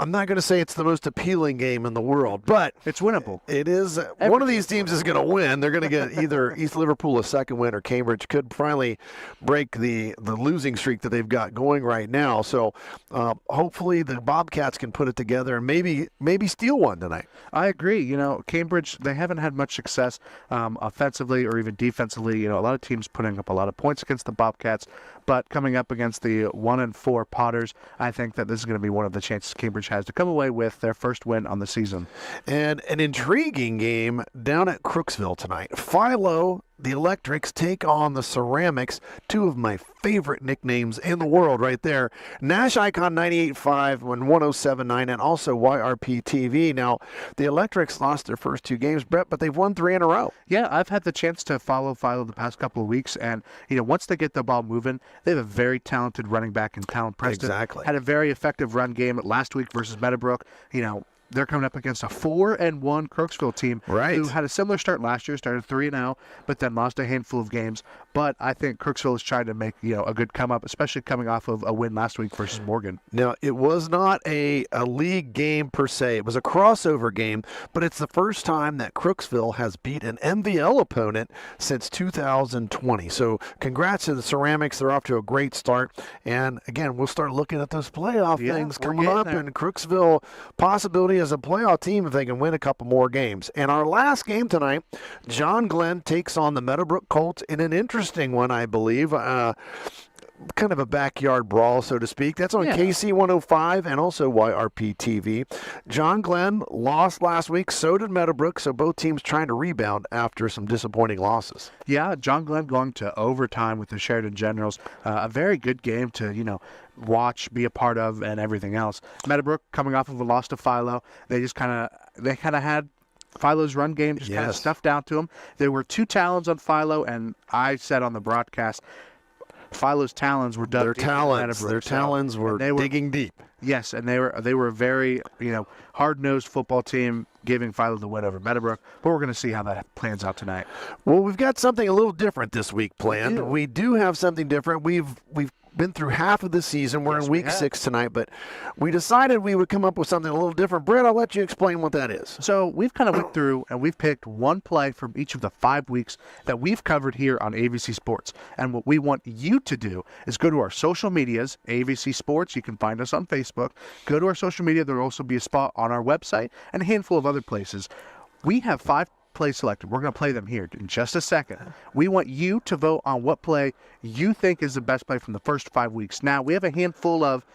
I'm not going to say it's the most appealing game in the world, but it's winnable. It is. One of these teams is going to win. They're going to get either East Liverpool a second win, or Cambridge could finally break the losing streak that they've got going right now. So hopefully the Bobcats can put it together and maybe steal one tonight. I agree. You know, Cambridge, they haven't had much success offensively or even defensively. You know, a lot of teams putting up a lot of points against the Bobcats, but coming up against the 1-4 Potters, I think that this is going to be one of the chances Cambridge has to come away with their first win on the season. And an intriguing game down at Crooksville tonight. Philo, the Electrics, take on the Ceramics, 2 of my favorite nicknames in the world right there. Nash Icon 98.5 and 107.9, and also YRP TV. Now, the Electrics lost their first 2 games, Brett, but they've won 3 in a row. Yeah, I've had the chance to follow Philo the past couple of weeks, and once they get the ball moving, they have a very talented running back in Talon Preston. Exactly. Had a very effective run game last week versus Meadowbrook. They're coming up against a 4-1 Crooksville team who had a similar start last year, started 3-0, but then lost a handful of games. But I think Crooksville is trying to make a good come up, especially coming off of a win last week versus Morgan. Now, it was not a league game per se. It was a crossover game, but it's the first time that Crooksville has beat an MVL opponent since 2020. So congrats to the Ceramics. They're off to a great start. And again, we'll start looking at those playoff things coming up, and Crooksville possibility as a playoff team if they can win a couple more games. And our last game tonight, John Glenn takes on the Meadowbrook Colts in an interesting one, I believe. Kind of a backyard brawl, so to speak. That's on KC 105 and also YRP TV. John Glenn lost last week, so did Meadowbrook, so both teams trying to rebound after some disappointing losses. Yeah, John Glenn going to overtime with the Sheridan Generals. A very good game to, watch, be a part of, and everything else. Meadowbrook coming off of a loss to Philo. They kind of had Philo's run game just kind of stuffed out to them. There were 2 Talons on Philo, and I said on the broadcast, Philo's Talons were dug deep. Their talons were digging deep. Yes, and they were a very hard-nosed football team, giving Philo the win over Meadowbrook. But we're going to see how that plans out tonight. Well, we've got something a little different this week planned. We do have something different. We've been through half of the season. We're in week 6 tonight, but we decided we would come up with something a little different. Brett, I'll let you explain what that is. So we've kind of went through and we've picked one play from each of the 5 weeks that we've covered here on AVC Sports. And what we want you to do is go to our social medias, AVC Sports. You can find us on Facebook. Go to our social media. There will also be a spot on our website and a handful of other places. We have 5 plays selected. We're going to play them here in just a second. We want you to vote on what play you think is the best play from the first 5 weeks. Now, we have a handful of,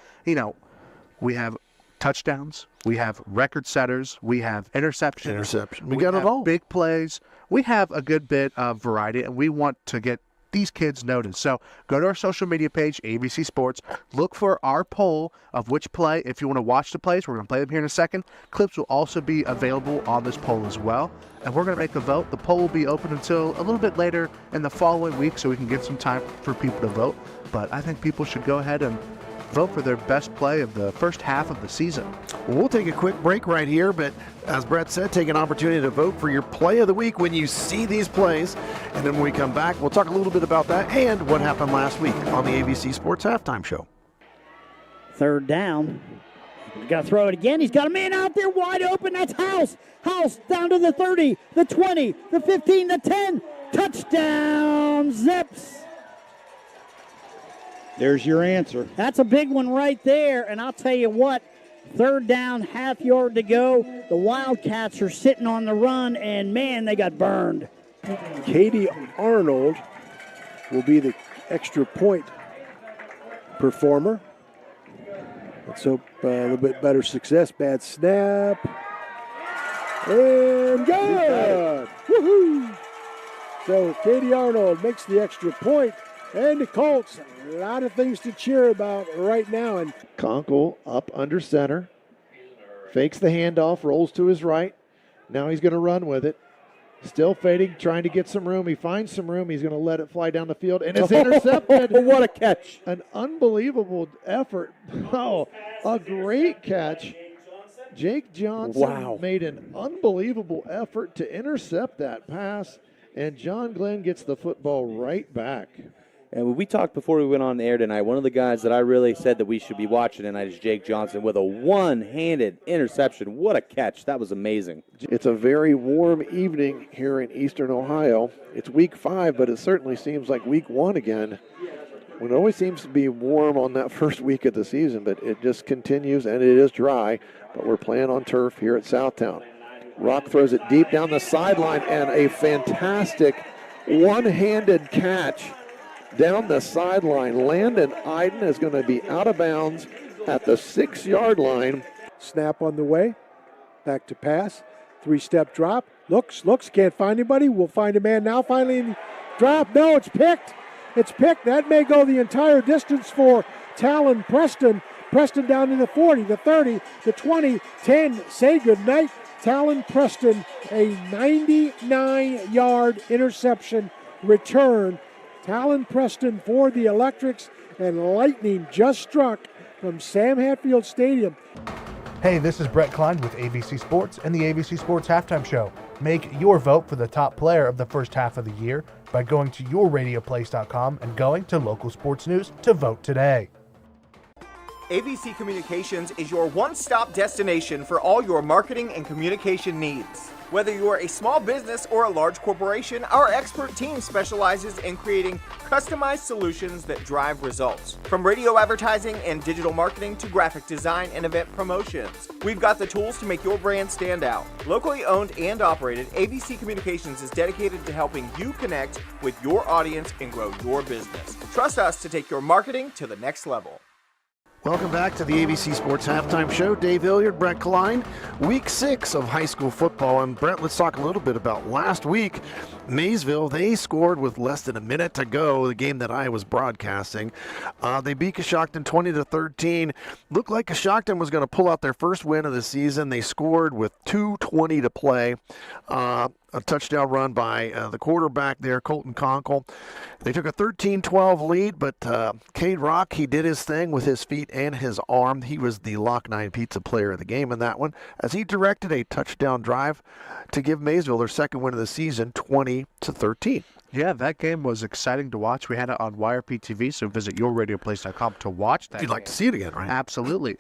we have touchdowns, we have record setters, we have interceptions. We got it all. Big plays. We have a good bit of variety, and we want to get these kids noticed. So go to our social media page, AVC Sports. Look for our poll of which play. If you want to watch the plays, we're going to play them here in a second. Clips will also be available on this poll as well. And we're going to make a vote. The poll will be open until a little bit later in the following week so we can get some time for people to vote. But I think people should go ahead and vote for their best play of the first half of the season. We'll take a quick break right here, but as Brett said, take an opportunity to vote for your play of the week when you see these plays. And then when we come back, we'll talk a little bit about that and what happened last week on the ABC Sports Halftime Show. 3rd down. He's got to throw it again. He's got a man out there wide open. That's House. House down to the 30, the 20, the 15, the 10. Touchdown, Zips. There's your answer. That's a big one right there. And I'll tell you what, third down, half yard to go. The Wildcats are sitting on the run, and, man, they got burned. Katie Arnold will be the extra point performer. Let's hope a little bit better success. Bad snap. And good! Woohoo! So Katie Arnold makes the extra point. And the Colts, a lot of things to cheer about right now. And Conkle up under center. Fakes the handoff, rolls to his right. Now he's going to run with it. Still fading, trying to get some room. He finds some room. He's going to let it fly down the field, and it's intercepted. What a catch. An unbelievable effort. Oh, a great catch. Jake Johnson made an unbelievable effort to intercept that pass, and John Glenn gets the football right back. And when we talked before we went on the air tonight, one of the guys that I really said that we should be watching tonight is Jake Johnson with a one-handed interception. What a catch. That was amazing. It's a very warm evening here in Eastern Ohio. It's week 5, but it certainly seems like week 1 again. When it always seems to be warm on that first week of the season, but it just continues, and it is dry. But we're playing on turf here at Southtown. Rock throws it deep down the sideline, and a fantastic one-handed catch down the sideline. Landon Iden is going to be out of bounds at the 6-yard line. Snap on the way. Back to pass. 3-step drop. Looks, can't find anybody. We'll find a man now. Finally, drop. No, it's picked. It's picked. That may go the entire distance for Talon Preston. Preston down to the 40, the 30, the 20, 10. Say goodnight. Talon Preston, a 99-yard interception return. Talon Preston for the Electrics, and lightning just struck from Sam Hatfield Stadium. Hey, this is Brett Klein with ABC Sports and the ABC Sports Halftime Show. Make your vote for the top player of the first half of the year by going to yourradioplace.com and going to local sports news to vote today. ABC Communications is your one-stop destination for all your marketing and communication needs. Whether you are a small business or a large corporation, our expert team specializes in creating customized solutions that drive results. From radio advertising and digital marketing to graphic design and event promotions, we've got the tools to make your brand stand out. Locally owned and operated, ABC Communications is dedicated to helping you connect with your audience and grow your business. Trust us to take your marketing to the next level. Welcome back to the ABC Sports Halftime Show. Dave Hilliard, Brett Klein. Week 6 of high school football. And Brett, let's talk a little bit about last week. Maysville, they scored with less than a minute to go, the game that I was broadcasting. They beat Coshocton 20-13. Looked like Coshocton was going to pull out their first win of the season. They scored with 2:20 to play. A touchdown run by the quarterback there, Colton Conkle. They took a 13-12 lead, but Cade Rock, he did his thing with his feet and his arm. He was the Lock 9 Pizza player of the game in that one, as he directed a touchdown drive to give Maysville their second win of the season, 20-13. Yeah, that game was exciting to watch. We had it on WirePTV, so visit yourradioplace.com to watch that. You'd like to see it again, right? Absolutely.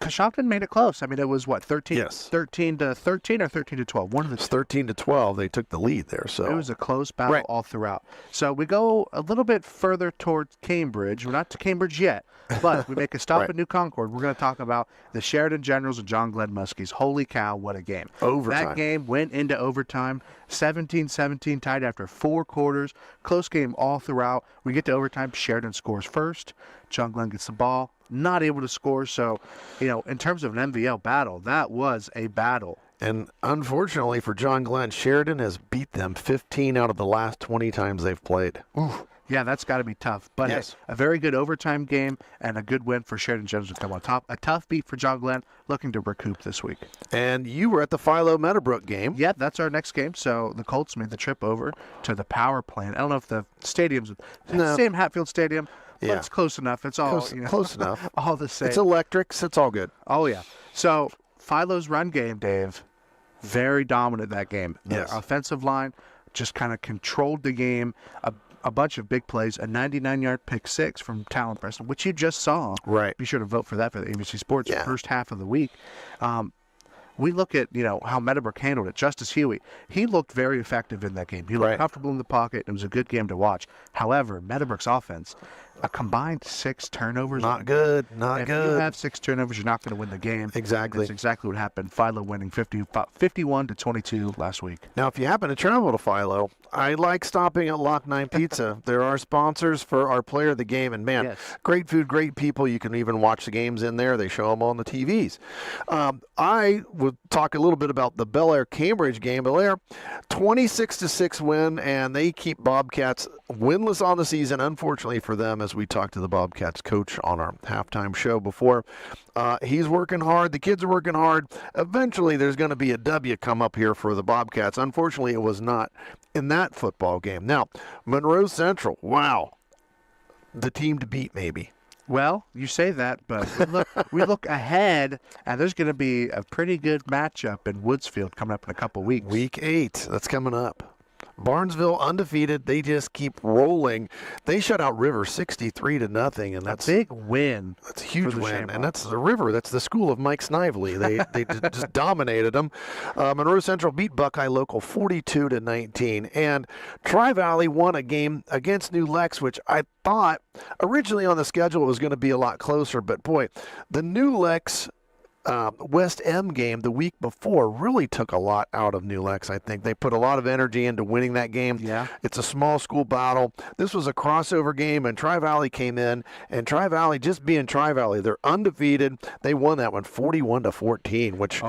Coshocton made it close. I mean, it was what, 13 to 13 or 13-12? One of the 13-12. They took the lead there. So it was a close battle all throughout. So we go a little bit further towards Cambridge. We're not to Cambridge yet, but we make a stop at New Concord. We're going to talk about the Sheridan Generals and John Glenn Muskies. Holy cow, what a game. Overtime. That game went into overtime. 17-17 tied after 4 quarters. Close game all throughout. We get to overtime. Sheridan scores first. John Glenn gets the ball. Not able to score. So, in terms of an MVL battle, that was a battle. And unfortunately for John Glenn, Sheridan has beat them 15 out of the last 20 times they've played. Ooh. Yeah, that's got to be tough. But yes, a very good overtime game and a good win for Sheridan Generals to come on top. A tough beat for John Glenn, looking to recoup this week. And you were at the Philo Meadowbrook game. Yeah, that's our next game. So the Colts made the trip over to the power plant. I don't know if the stadium's the same Hatfield Stadium. But it's close enough. It's all close enough. All the same. It's electrics. It's all good. Oh, yeah. So Philo's run game, Dave, very dominant that game. The offensive line just kind of controlled the game. a bunch of big plays, a 99-yard pick six from Talon Preston, which you just saw. Right. Be sure to vote for that for the ABC Sports first half of the week. We look at, how Meadowbrook handled it. Justice Huey, he looked very effective in that game. He looked comfortable in the pocket. It was a good game to watch. However, Meadowbrook's offense, a combined 6 turnovers. Not good. Not good. If you have 6 turnovers, you're not going to win the game. Exactly. That's exactly what happened. Philo winning 51-22 last week. Now, if you happen to travel to Philo, I like stopping at Lock 9 Pizza. They're our sponsors for our player of the game. And, man, great food, great people. You can even watch the games in there. They show them on the TVs. I would talk a little bit about the Bel Air Cambridge game. Bel Air, 26-6 win, and they keep Bobcats winless on the season, unfortunately for them, as we talked to the Bobcats coach on our halftime show before. He's working hard. The kids are working hard. Eventually, there's going to be a W come up here for the Bobcats. Unfortunately, it was not in that football game. Now, Monroe Central, wow, the team to beat maybe. Well, you say that, but we look ahead, and there's going to be a pretty good matchup in Woodsfield coming up in a couple weeks. Week 8, that's coming up. Barnesville undefeated. They just keep rolling. They shut out River 63-0, and that's a big win. That's a huge win, and that's the River. That's the school of Mike Snively. They just dominated them. Monroe Central beat Buckeye Local 42-19, and Tri-Valley won a game against New Lex, which I thought originally on the schedule was going to be a lot closer, but boy, the New Lex West M game the week before really took a lot out of New Lex. I think they put a lot of energy into winning that game. Yeah. It's a small school battle. This was a crossover game, and Tri-Valley came in, and Tri-Valley, just being Tri-Valley, they're undefeated. They won that one 41-14, which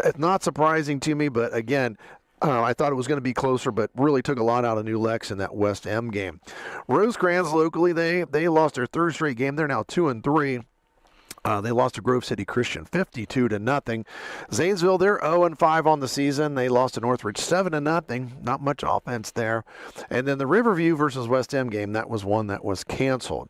it's not surprising to me, but again, I thought it was going to be closer, but really took a lot out of New Lex in that West M game. Rosecrans locally, they lost their third straight game. They're now 2-3. They lost to Grove City Christian 52-0. Zanesville, they're 0-5 on the season. They lost to Northridge 7-0. Not much offense there. And then the Riverview versus West End game, that was one that was canceled.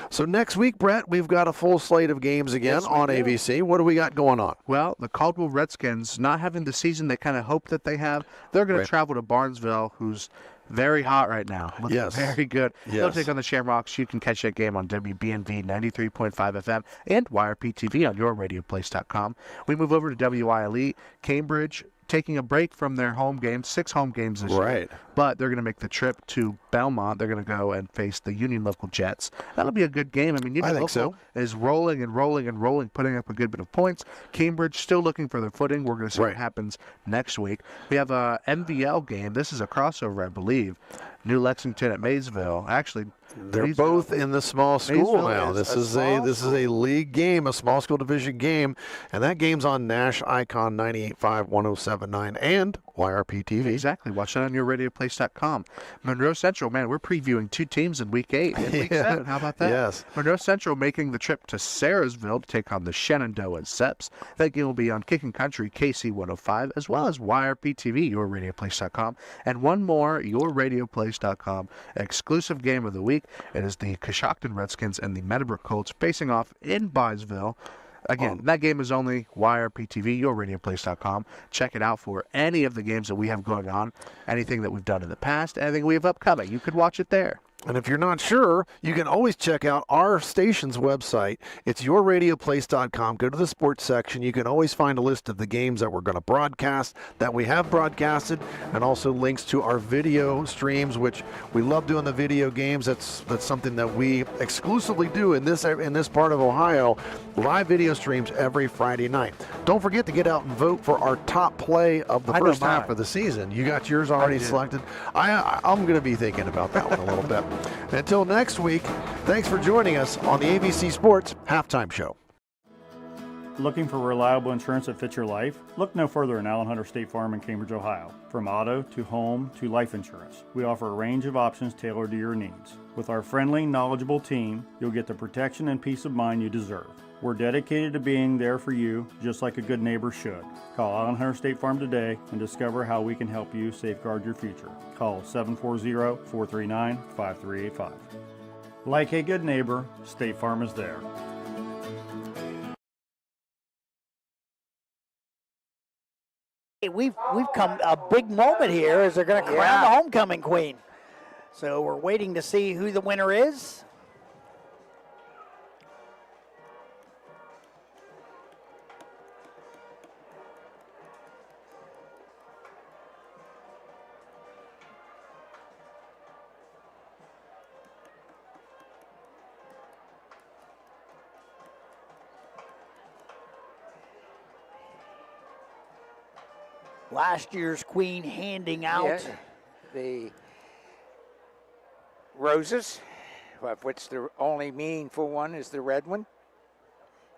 So next week, Brett, we've got a full slate of games again on ABC. What do we got going on? Well, the Caldwell Redskins, not having the season they kind of hope that they have, they're going to travel to Barnesville, who's very hot right now. Looking very good. They'll take on the Shamrocks. You can catch that game on WBNV 93.5 FM and YRP-TV on yourradioplace.com. We move over to WILE. Cambridge taking a break from their home games, 6 home games this year. But they're going to make the trip to Belmont. They're going to go and face the Union Local Jets. That'll be a good game. I mean, Union Local is rolling and rolling and rolling, putting up a good bit of points. Cambridge still looking for their footing. We're going to see what happens next week. We have a MVL game. This is a crossover, I believe. New Lexington at Maysville. Actually, they're both in the small school now. This is a league game, a small school division game, and that game's on Nash Icon 98.5, 107.9, and YRP-TV. Exactly. Watch that on yourradioplace.com. Monroe Central, man, we're previewing 2 teams in Week 8 and Week 7. How about that? Yes. Monroe Central making the trip to Sarahsville to take on the Shenandoah Seps. That game will be on Kicking Country, KC 105, as well as YRP-TV, yourradioplace.com. And one more, yourradioplace.com exclusive game of the week. It is the Coshocton Redskins and the Meadowbrook Colts facing off in Byesville. Again, that game is only YRP-TV, yourradioplace.com. Check it out for any of the games that we have going on, anything that we've done in the past, anything we have upcoming. You could watch it there. And if you're not sure, you can always check out our station's website. It's yourradioplace.com. Go to the sports section. You can always find a list of the games that we're going to broadcast, that we have broadcasted, and also links to our video streams, which we love doing the video games. That's something that we exclusively do in this part of Ohio. Live video streams every Friday night. Don't forget to get out and vote for our top play of the first half of the season. You got yours already selected? I'm going to be thinking about that one a little bit. Until next week, thanks for joining us on the ABC Sports Halftime Show. Looking for reliable insurance that fits your life? Look no further than Allen Hunter State Farm in Cambridge, Ohio. From auto to home to life insurance, we offer a range of options tailored to your needs. With our friendly, knowledgeable team, you'll get the protection and peace of mind you deserve. We're dedicated to being there for you, just like a good neighbor should. Call Allen Hunter State Farm today and discover how we can help you safeguard your future. Call 740-439-5385. Like a good neighbor, State Farm is there. Hey, we've come a big moment here as they're going to crown the homecoming queen. So we're waiting to see who the winner is. Last year's queen handing out the roses, of which the only meaningful one is the red one,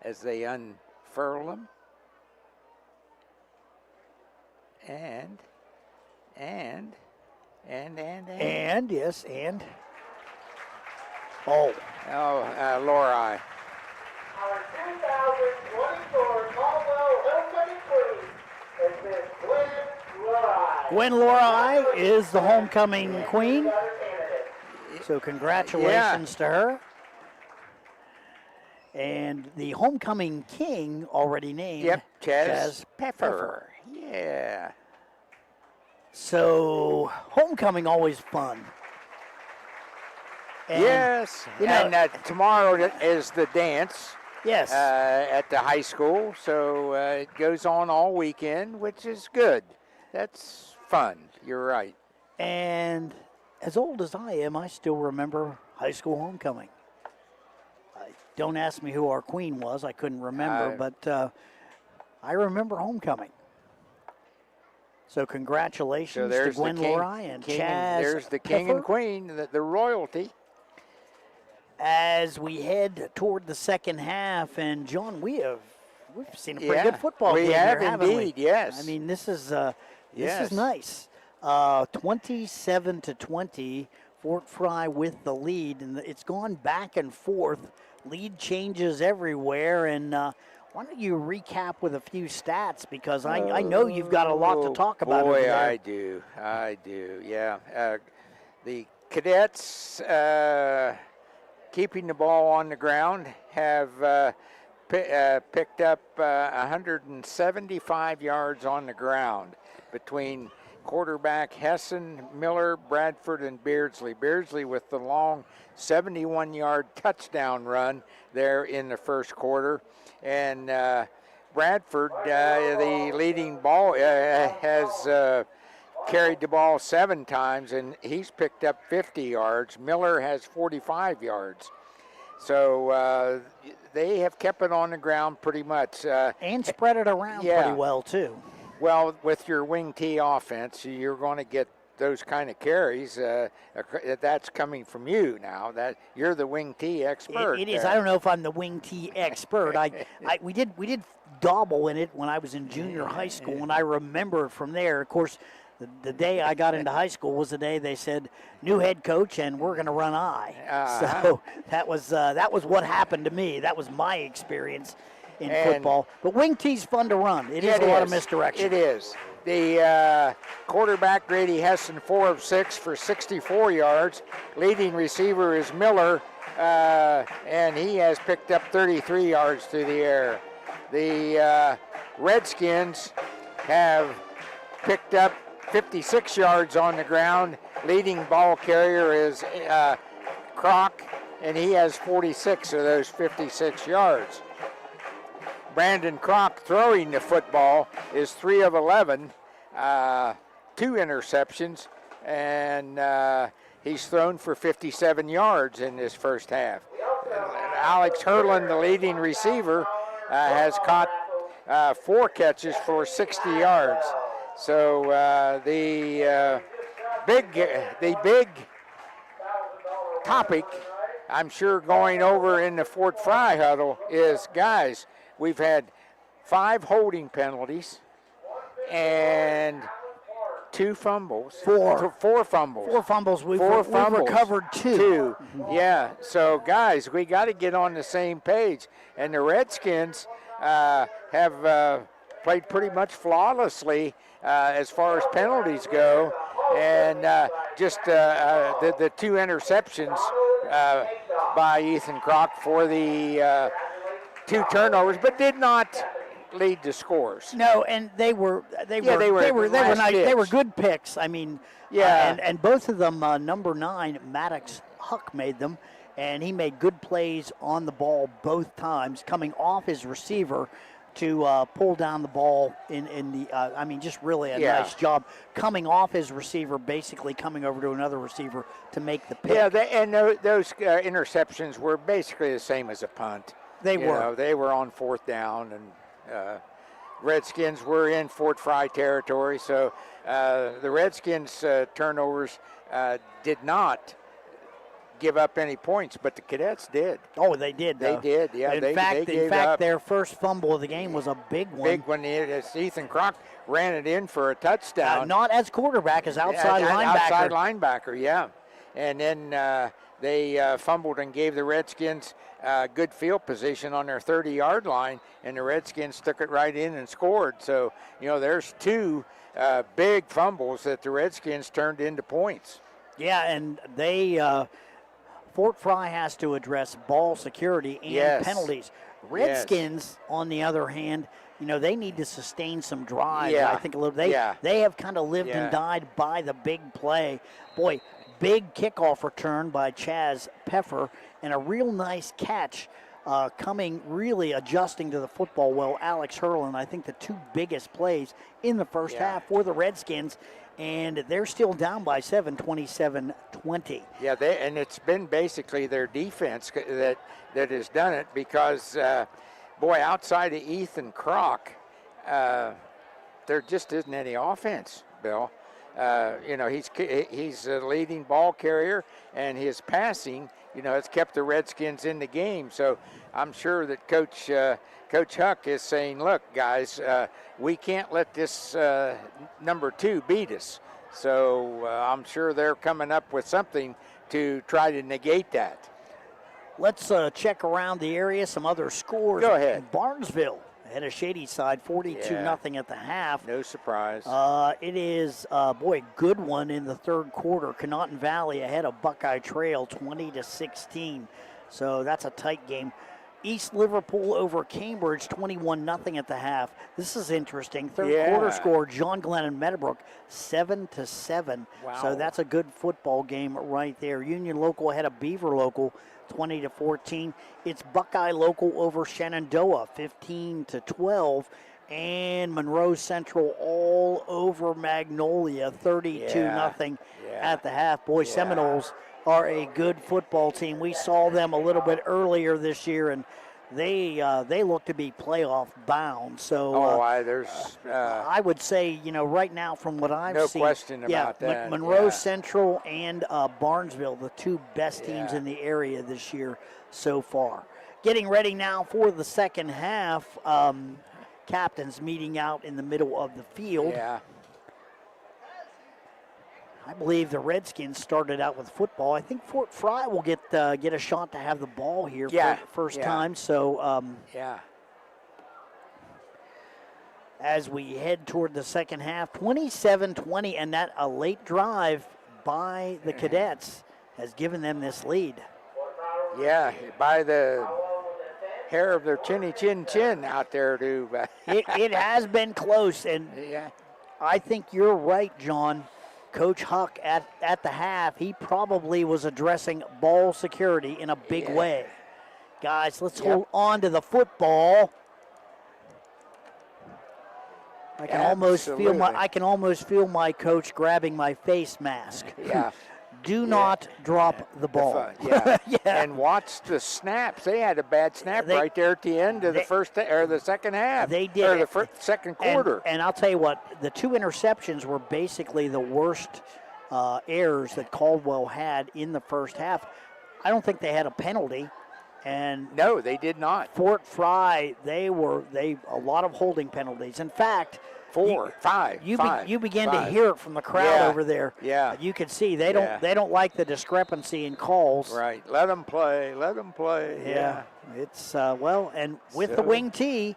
as they unfurl them. And, yes, and. Oh. Lori. Our 2024 Caldwell Homecoming Queen is Miss Gwen Lori. Gwen Lori is the homecoming queen. So congratulations to her. And the homecoming king already named. Yep, Chaz Chaz Pfeffer. Yeah. So homecoming always fun. And, yes, you know, and tomorrow is the dance. Yes. At the high school, so it goes on all weekend, which is good. That's fun. You're right. And as old as I am, I still remember high school homecoming. Don't ask me who our queen was. I couldn't remember, but I remember homecoming. So congratulations to Gwen Lori and Chaz. There's the king Pfeffer. and queen, the royalty. As we head toward the second half, and John, we've seen a pretty good football game we have here, haven't indeed, we? yes. I mean, this is Yes. nice. 27-20, Fort Frye with the lead, and it's gone back and forth. Lead changes everywhere, and why don't you recap with a few stats, because I know you've got a lot to talk about over Boy, there. I do, yeah. The Cadets, keeping the ball on the ground, have picked up 175 yards on the ground between quarterback Hessen, Miller, Bradford, and Beardsley. Beardsley with the long 71-yard touchdown run there in the first quarter. And Bradford, the leading ball, has carried the ball 7 times, and he's picked up 50 yards. Miller has 45 yards. So they have kept it on the ground pretty much. And spread it around pretty well, too. Well, with your wing T offense, you're going to get those kind of carries. That's coming from you now. That you're the wing T expert. It is. I don't know if I'm the wing T expert. We did dabble in it when I was in junior high school, and I remember from there. Of course, the day I got into high school was the day they said new head coach, and we're going to run I. So that was what happened to me. That was my experience in football. But wing T's fun to run. It is a lot of misdirection. It is. The quarterback, Grady Hessen, 4 of 6 for 64 yards. Leading receiver is Miller, and he has picked up 33 yards through the air. The Redskins have picked up 56 yards on the ground. Leading ball carrier is Kroc, and he has 46 of those 56 yards. Brandon Kroc throwing the football is 3 of 11, 2 interceptions, and he's thrown for 57 yards in this first half. Alex Hurland, the leading receiver, has caught 4 catches for 60 yards. So the big topic, I'm sure, going over in the Fort Frye huddle is, guys, we've had 5 holding penalties and 2 fumbles. 4 fumbles. 4 fumbles. We've recovered 2. Yeah. So, guys, we got to get on the same page. And the Redskins have played pretty much flawlessly as far as penalties go. And just the 2 interceptions by Ethan Kroc for the 2 turnovers, but did not lead the scores. No, and they were good picks. I mean, yeah, and both of them, number 9 Maddox Huck made them, and he made good plays on the ball both times, coming off his receiver to pull down the ball in the. I mean, just really a nice job coming off his receiver, basically coming over to another receiver to make the pick. Yeah, those interceptions were basically the same as a punt. They were. They were on 4th down, and Redskins were in Fort Frye territory, so the Redskins turnovers did not give up any points, but the Cadets did. Oh, they did. They did, yeah. In fact, their first fumble of the game was a big one. Big one. Ethan Kroc ran it in for a touchdown. Not as quarterback, as outside linebacker. Outside linebacker, yeah. And then they fumbled and gave the Redskins good field position on their 30-yard line, and the Redskins took it right in and scored. So, there's 2 big fumbles that the Redskins turned into points. Yeah, and they Fort Frye has to address ball security and penalties. Redskins, on the other hand, they need to sustain some drives. Yeah. I think a little. They have kind of lived and died by the big play. Boy, big kickoff return by Chaz Peffer, and a real nice catch coming, really adjusting to the football well. Alex Hurlin, I think the 2 biggest plays in the first half for the Redskins. And they're still down by 7, 27-20. Yeah, and it's been basically their defense that has done it because, outside of Ethan Kroc, there just isn't any offense, Bill. He's a leading ball carrier, and his passing, has kept the Redskins in the game. So I'm sure that Coach Huck is saying, look, guys, we can't let this number 2 beat us. So I'm sure they're coming up with something to try to negate that. Let's check around the area, some other scores. Go ahead. Barnesville ahead of Shady Side, 42-0 at the half. No surprise. It is, good one in the third quarter. Connaughton Valley ahead of Buckeye Trail, 20-16. So that's a tight game. East Liverpool over Cambridge, 21-0 at the half. This is interesting. Third quarter score, John Glenn and Meadowbrook, 7-7. Wow. So that's a good football game right there. Union Local ahead of Beaver Local, 20-14. It's Buckeye Local over Shenandoah, 15-12. And Monroe Central all over Magnolia, 32-0 at the half. Boy, Seminoles are a good football team. We saw them a little bit earlier this year, and they look to be playoff bound. So I would say, right now from what I've seen, no question about that. Monroe Central and Barnesville, the 2 best teams in the area this year so far. Getting ready now for the second half. Captains meeting out in the middle of the field. Yeah. I believe the Redskins started out with football. I think Fort Frye will get a shot to have the ball here for the first time. So, as we head toward the second half, 27-20, and that a late drive by the Cadets has given them this lead. Yeah, by the hair of their chinny chin out there to. It has been close, and I think you're right, John. Coach Huck at the half, he probably was addressing ball security in a big way. Guys, let's hold on to the football. I can almost feel my coach grabbing my face mask. Yeah. Do not drop the ball. And watch the snaps. They had a bad snap right there at the end of the second half. They did. Or the second quarter. And I'll tell you what, the 2 interceptions were basically the worst errors that Caldwell had in the first half. I don't think they had a penalty. And no, they did not. Fort Frye, a lot of holding penalties. In fact, 4, 5. You begin to hear it from the crowd over there. Yeah. You can see they don't like the discrepancy in calls. Right. Let them play. Yeah. It's and with the wing tee,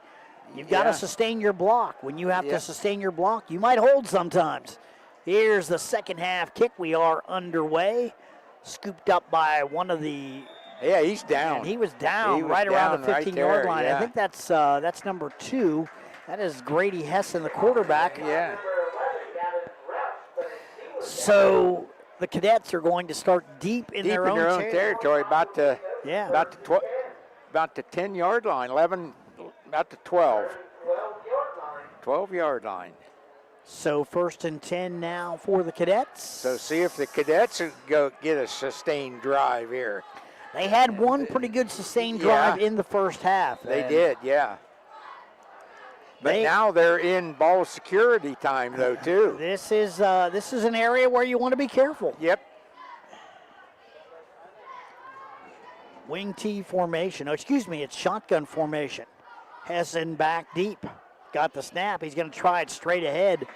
you've got to sustain your block. When you have to sustain your block, you might hold sometimes. Here's the second half kick. We are underway. Scooped up by one of the. Yeah, he's down. And he was down right around the 15-yard line. I think that's number 2. That is Grady Hessen, the quarterback. Yeah. So the Cadets are going to start deep in their own territory, about the 10-yard line, about the 12-yard line. So 1st and 10 now for the Cadets. So see if the Cadets go get a sustained drive here. They had one pretty good sustained drive in the first half. They did, yeah. But now they're in ball security time, though, too. This is an area where you want to be careful. Yep. Wing T formation. Oh, excuse me, it's shotgun formation. Hessen back deep. Got the snap. He's going to try it straight ahead.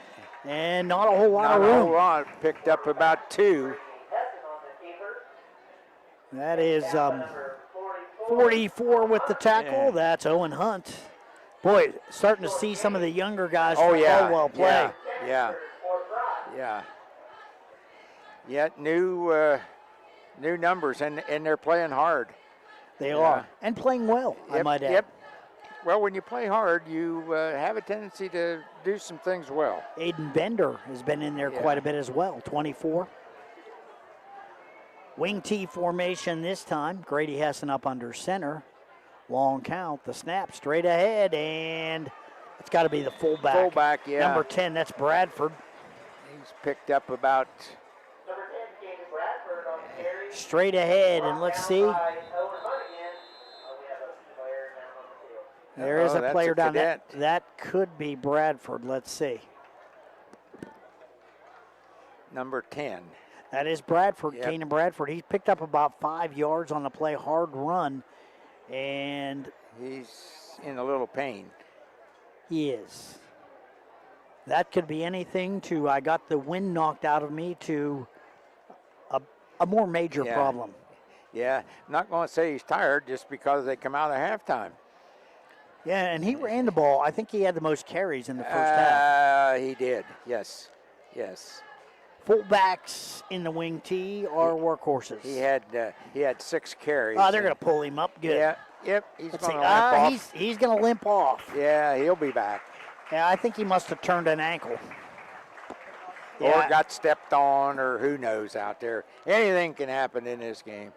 And not a whole lot of room. Not a whole lot. Picked up about 2. That is 44 with the tackle. Yeah. That's Owen Hunt. Boy, starting to see some of the younger guys from Caldwell play. Yeah. New numbers, and they're playing hard. They are, and playing well, I might add. Yep. Well, when you play hard, you have a tendency to do some things well. Aiden Bender has been in there quite a bit as well, 24. Wing T formation this time. Grady Hessen up under center. Long count, the snap straight ahead, and it's got to be the fullback. Fullback, yeah. Number 10, that's Bradford. He's picked up about... Straight ahead, and let's see. There is a player down there. That could be Bradford. Let's see. Number 10. That is Bradford, Kanan Bradford. He picked up about 5 yards on the play, hard run, and he's in a little pain. He is. That could be anything to I got the wind knocked out of me to a more major problem. Yeah, I'm not going to say he's tired just because they come out of halftime. Yeah, and he ran the ball. I think he had the most carries in the first half. He did, yes. Fullbacks in the wing T are workhorses. He had 6 carries. Oh, they're going to pull him up good. Yeah, yep, he's going to limp off. He's going to limp off. Yeah, he'll be back. Yeah, I think he must have turned an ankle. Or got stepped on, or who knows out there. Anything can happen in this game.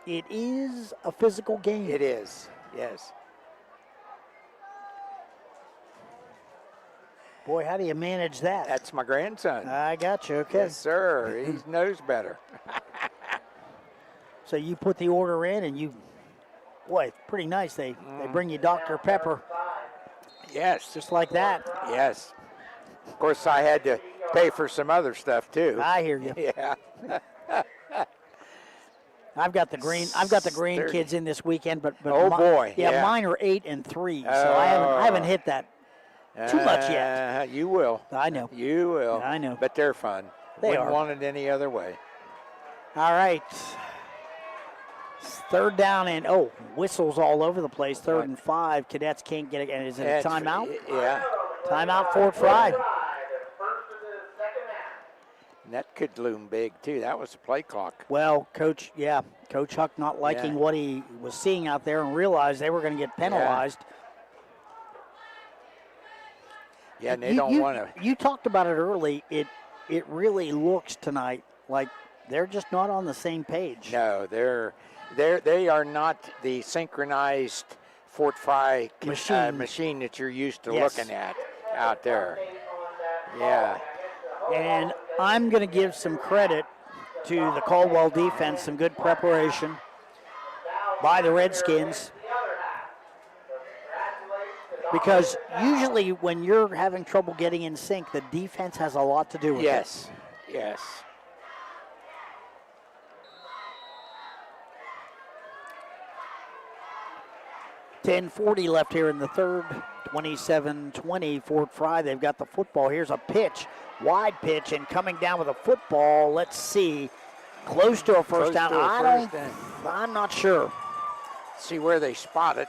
It is a physical game. It is, yes. Boy, how do you manage that? That's my grandson. I got you, okay. Yes, sir. He knows better. So you put the order in, and you, boy, pretty nice. They bring you Dr. Pepper. Yes. Just like that. Yes. Of course, I had to pay for some other stuff, too. I hear you. Yeah. I've got the grandkids in this weekend, but oh boy, yeah, mine are 8 and 3, so I haven't hit that too much yet. You will. I know. You will. I know. But they're fun. They Wouldn't are. want it any other way. All right. 3rd down and whistles all over the place. 3rd and 5. Cadets can't get it. And is it a timeout? Yeah. Timeout, Fort Frye. And that could loom big, too. That was the play clock. Well, Coach Huck not liking what he was seeing out there and realized they were going to get penalized. Yeah, and they don't want to. You talked about it early. It really looks tonight like they're just not on the same page. No, they are not the synchronized Fort Frye machine that you're used to looking at out there. Yeah. And I'm going to give some credit to the Caldwell defense, some good preparation by the Redskins. Because usually when you're having trouble getting in sync, the defense has a lot to do with it. Yes. 10:40 left here in the third. 27-20 Fort Frye. They've got the football. Here's a pitch, wide pitch, and coming down with a football. Let's see, close to a first down. I'm not sure. See where they spot it.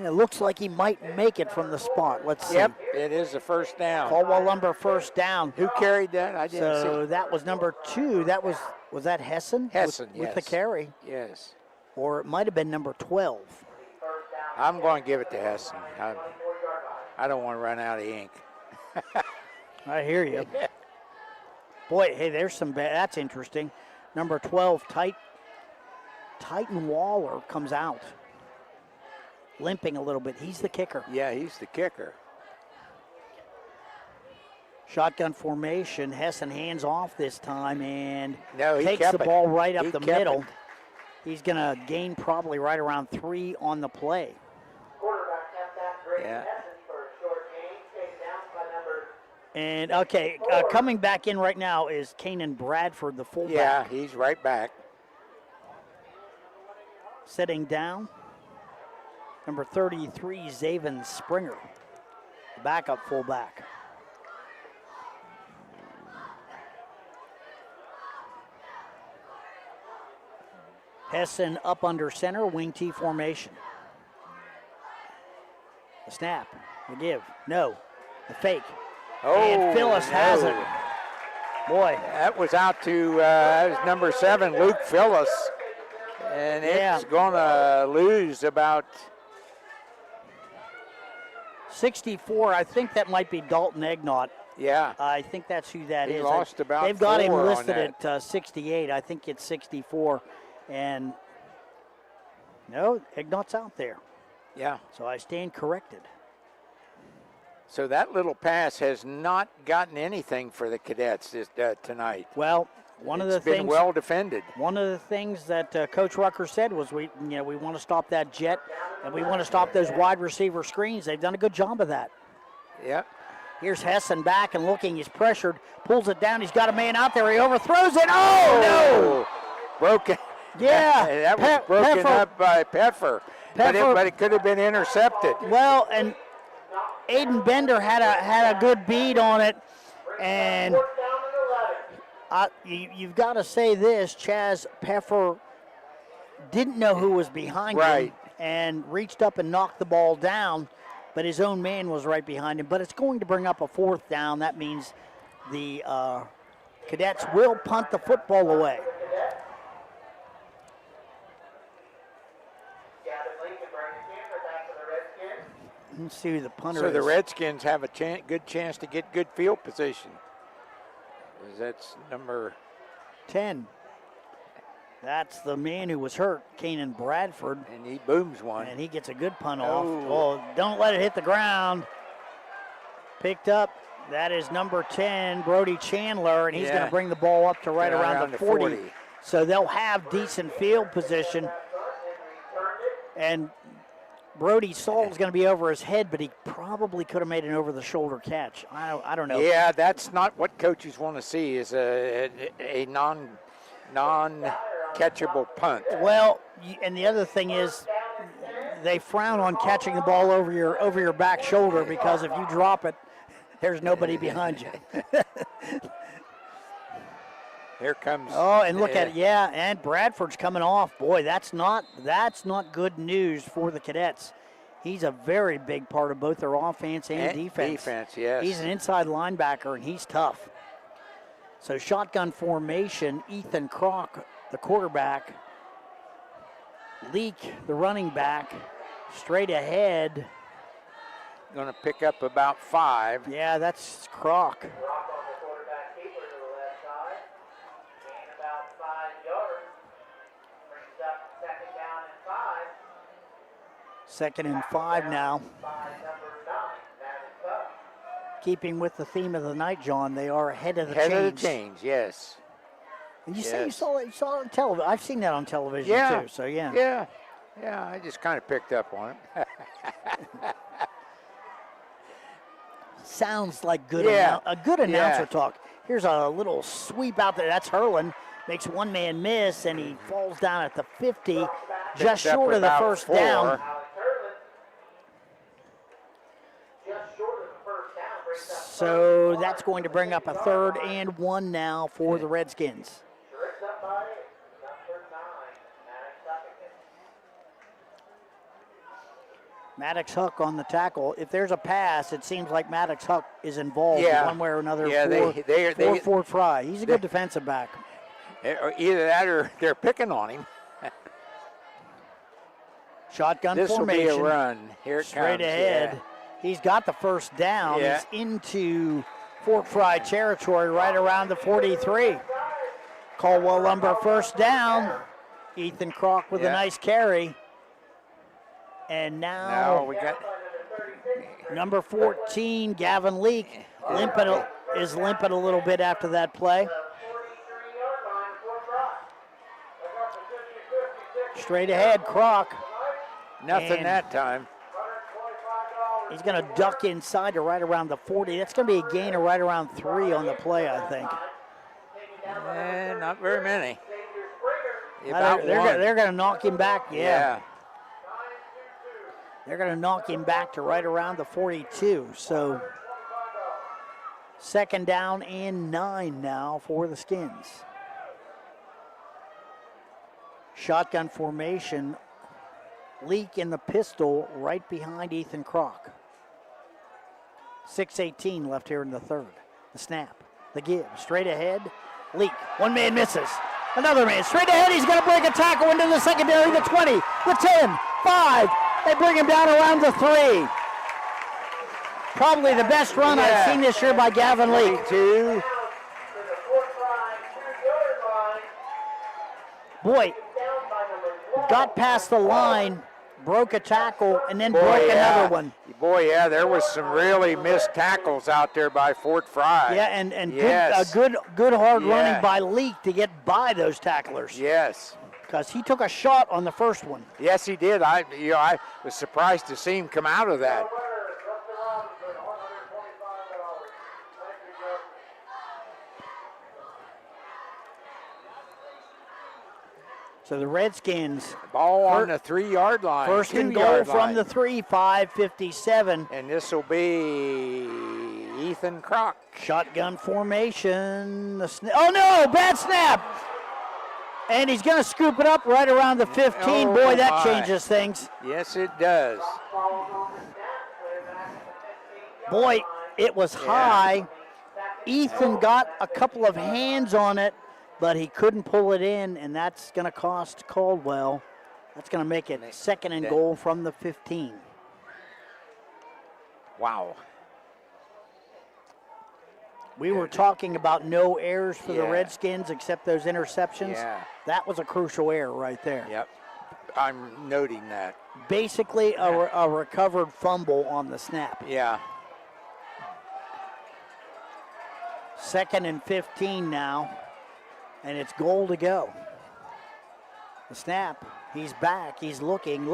It looks like he might make it from the spot. Let's see. Yep, it is a first down. Caldwell number first down. Who carried that? I didn't see. So that was number 2. That was that Hessen? Hessen, with the carry. Yes. Or it might have been number 12. I'm going to give it to Hessen. I don't want to run out of ink. I hear you. Boy, hey, there's some that's interesting. Number 12, Titan Waller comes out, limping a little bit. He's the kicker. Yeah, he's the kicker. Shotgun formation. Hessen hands off this time and he takes kept the it. ball right up He the kept middle. it. He's going to gain probably right around 3 on the play. Yeah. And, okay, coming back in right now is Kanan Bradford, the fullback. Yeah, he's right back. Sitting down, number 33, Zaven Springer, backup fullback. Hessen up under center, wing T formation. The snap, the give, no, the fake. And Phyllis has it. Boy. That was out to that was number 7, Luke Phyllis. And it's going to lose about 64. I think that might be Dalton Egnott. Yeah. I think that's who that is. He lost about They've got him 4 on listed that. at 68. I think it's 64. And no, Egnott's out there. Yeah. So I stand corrected. So that little pass has not gotten anything for the Cadets tonight. Well, It's been well defended. One of the things that Coach Rucker said was we want to stop that jet and we want to stop those wide receiver screens. They've done a good job of that. Yep. Here's Hessen back and looking. He's pressured, pulls it down. He's got a man out there. He overthrows it. Oh, no! Broken. Yeah. That was broken up by Peffer. But it could have been intercepted. Well, and Aiden Bender had a good beat on it, and you've got to say this: Chaz Peffer didn't know who was behind him and reached up and knocked the ball down, but his own man was right behind him. But it's going to bring up a 4th down. That means the Cadets will punt the football away. Let's see who the punter is. So the Redskins have a good chance to get good field position. That's number 10. That's the man who was hurt, Kanan Bradford. And he booms one. And he gets a good punt off. Oh, don't let it hit the ground. Picked up. That is number 10, Brody Chandler, and he's going to bring the ball up to right around the 40. So they'll have decent field position. And Brody Saul's going to be over his head, but he probably could have made an over-the-shoulder catch. I don't know. Yeah, that's not what coaches want to see, is a non-catchable punt. Well, and the other thing is they frown on catching the ball over your back shoulder because if you drop it, there's nobody behind you. Here comes. Oh, and look at it. Yeah, and Bradford's coming off. Boy, that's not good news for the Cadets. He's a very big part of both their offense and defense. Defense, yes. He's an inside linebacker, and he's tough. So shotgun formation, Ethan Kroc, the quarterback. Leak, the running back, straight ahead. Going to pick up about 5. Yeah, that's Kroc. Second and 5 now. Keeping with the theme of the night, John, they are ahead of the chains. Ahead of the chains, yes. And you say you saw it on television. I've seen that on television too. So Yeah, I just kind of picked up on it. Sounds like a good announcer talk. Here's a little sweep out there. That's Hurlin. Makes one man miss, and he falls down at the 50, just short of the first down. So that's going to bring up a 3rd and 1 now for the Redskins. Maddox Huck on the tackle. If there's a pass, it seems like Maddox Huck is involved one way or another for Fort Frye. He's a good defensive back. Either that or they're picking on him. Shotgun this formation. This will be a run. Here it Straight comes. ahead. Yeah. He's got the first down. Yeah. He's into Fort Frye territory right around the 43. Caldwell Lumber first down. Ethan Kroc with a nice carry. And now we got number 14, Gavin Leake, is limping a little bit after that play. Straight ahead, Kroc. nothing And that time. he's going to duck inside to right around the 40. That's going to be a gain of right around 3 on the play, I think. Not very many. They're going to knock him back. Yeah. They're going to knock him back to right around the 42. So second down and 9 now for the Skins. Shotgun formation. Leak in the pistol right behind Ethan Kroc. 6:18 left here in the third. The snap, the give, straight ahead. Leak, one man misses. Another man straight ahead. He's going to break a tackle into the secondary, the 20, the 10, 5. They bring him down around the 3. Probably the best run I've seen this year by Gavin Leak. 2. Boy, got past the line, broke a tackle, and then broke another one. Boy, yeah, there was some really missed tackles out there by Fort Frye. Yeah, and yes. good hard running by Leak to get by those tacklers. Yes. Because he took a shot on the first one. Yes, he did. I was surprised to see him come out of that. So the Redskins. Ball on the 3-yard line. First and goal from the 3, 5:57. And this will be Ethan Kroc. Shotgun formation. Oh no, bad snap. And he's going to scoop it up right around the 15. Oh, boy, that my. changes things. Yes, it does. Boy, it was high. Ethan got a couple of hands on it, but he couldn't pull it in, and that's going to cost Caldwell. That's going to make it second and goal from the 15. Wow. We were talking about no errors for the Redskins except those interceptions. Yeah. That was a crucial error right there. Yep. I'm noting that. Basically a recovered fumble on the snap. Yeah. Second and 15 now, and it's goal to go. The snap, he's back, he's looking,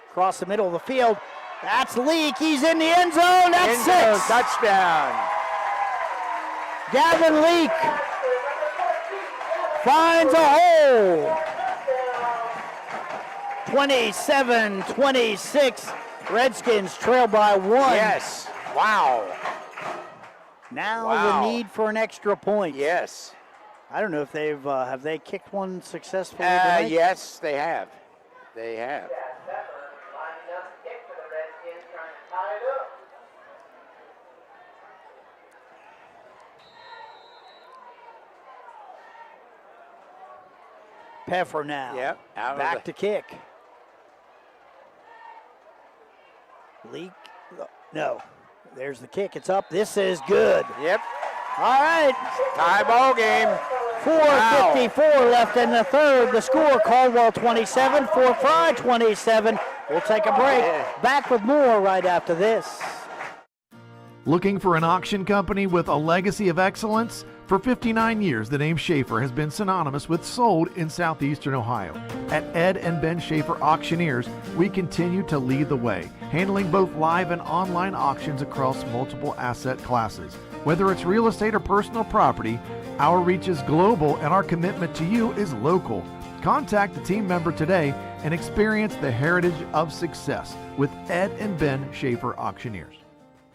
across the middle of the field. That's Leak, he's in the end zone, that's 6. Touchdown. Gavin Leak finds a hole. 27-26, Redskins trail by 1. Yes, wow. Now the need for an extra point. Yes. I don't know if they've have they kicked one successfully tonight? Yes, they have. They have. Peffer now. Yep. Back to kick. Leak. No. There's the kick. It's up. This is good. Yep. All right. Tie ball game. 4:54 left in the third. The score, Caldwell 27, Fort Frye 27. We'll take a break. Back with more right after this. Looking for an auction company with a legacy of excellence? For 59 years, the name Schaefer has been synonymous with sold in southeastern Ohio. At Ed and Ben Schaefer Auctioneers, we continue to lead the way, handling both live and online auctions across multiple asset classes. Whether it's real estate or personal property, our reach is global and our commitment to you is local. Contact a team member today and experience the heritage of success with Ed and Ben Schaefer Auctioneers.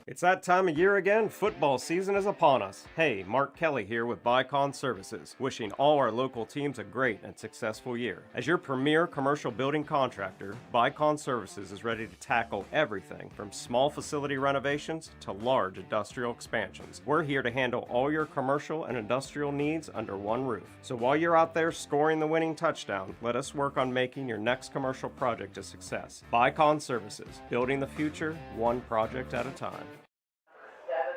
It's that time of year again. Football season is upon us. Hey, Mark Kelly here with Bicon Services, wishing all our local teams a great and successful year. As your premier commercial building contractor, Bicon Services is ready to tackle everything from small facility renovations to large industrial expansions. We're here to handle all your commercial and industrial needs under one roof. So while you're out there scoring the winning touchdown, let us work on making your next commercial project a success. Bicon Services, building the future one project at a time.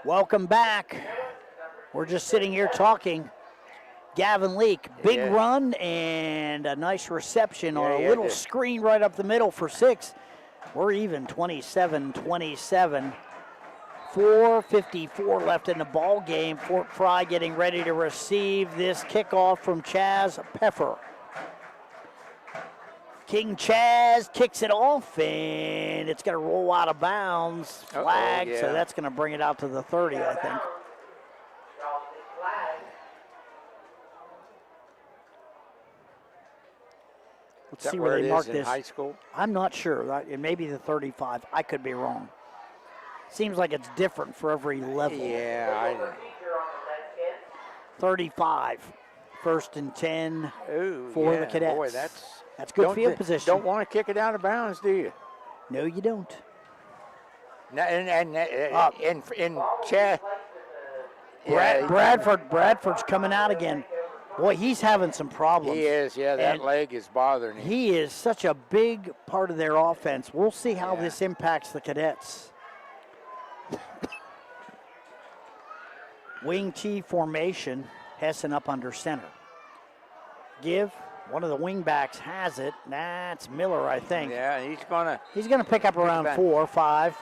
Welcome back. We're just sitting here talking. Gavin Leake, big run and a nice reception on a little screen right up the middle for 6. We're even 27-27. 4:54 left in the ball game. Fort Frye getting ready to receive this kickoff from Chaz Peffer. King Chaz kicks it off, and it's going to roll out of bounds. Flag, so that's going to bring it out to the 30, I think. Let's see where they mark this. High school? I'm not sure. It may be the 35. I could be wrong. Seems like it's different for every level. Yeah. 35. 1st and 10 for the Cadets. Boy, that's good field position. Don't want to kick it out of bounds, do you? No, you don't. In Chad. Bradford's coming out again. Boy, he's having some problems. He is, that leg is bothering him. He is such a big part of their offense. We'll see how this impacts the Cadets. Wing T formation, Hessen up under center. Give. One of the wing backs has it. That's Miller, I think. Yeah, he's gonna pick up around 4 or 5.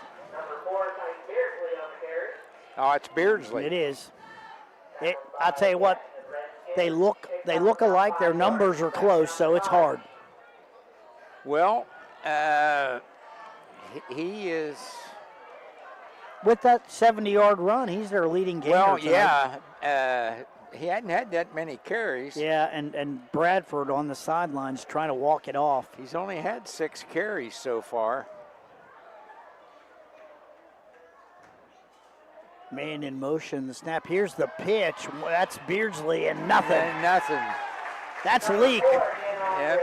Oh, it's Beardsley. It is. I'll tell you what, they look alike. Their numbers are close, so it's hard. Well, he is. With that 70-yard run, he's their leading gainer. Well, tonight. he hadn't had that many carries. Yeah, and Bradford on the sidelines trying to walk it off. He's only had 6 carries so far. Man in motion, the snap. Here's the pitch. That's Beardsley and nothing. That's Leake. Yep.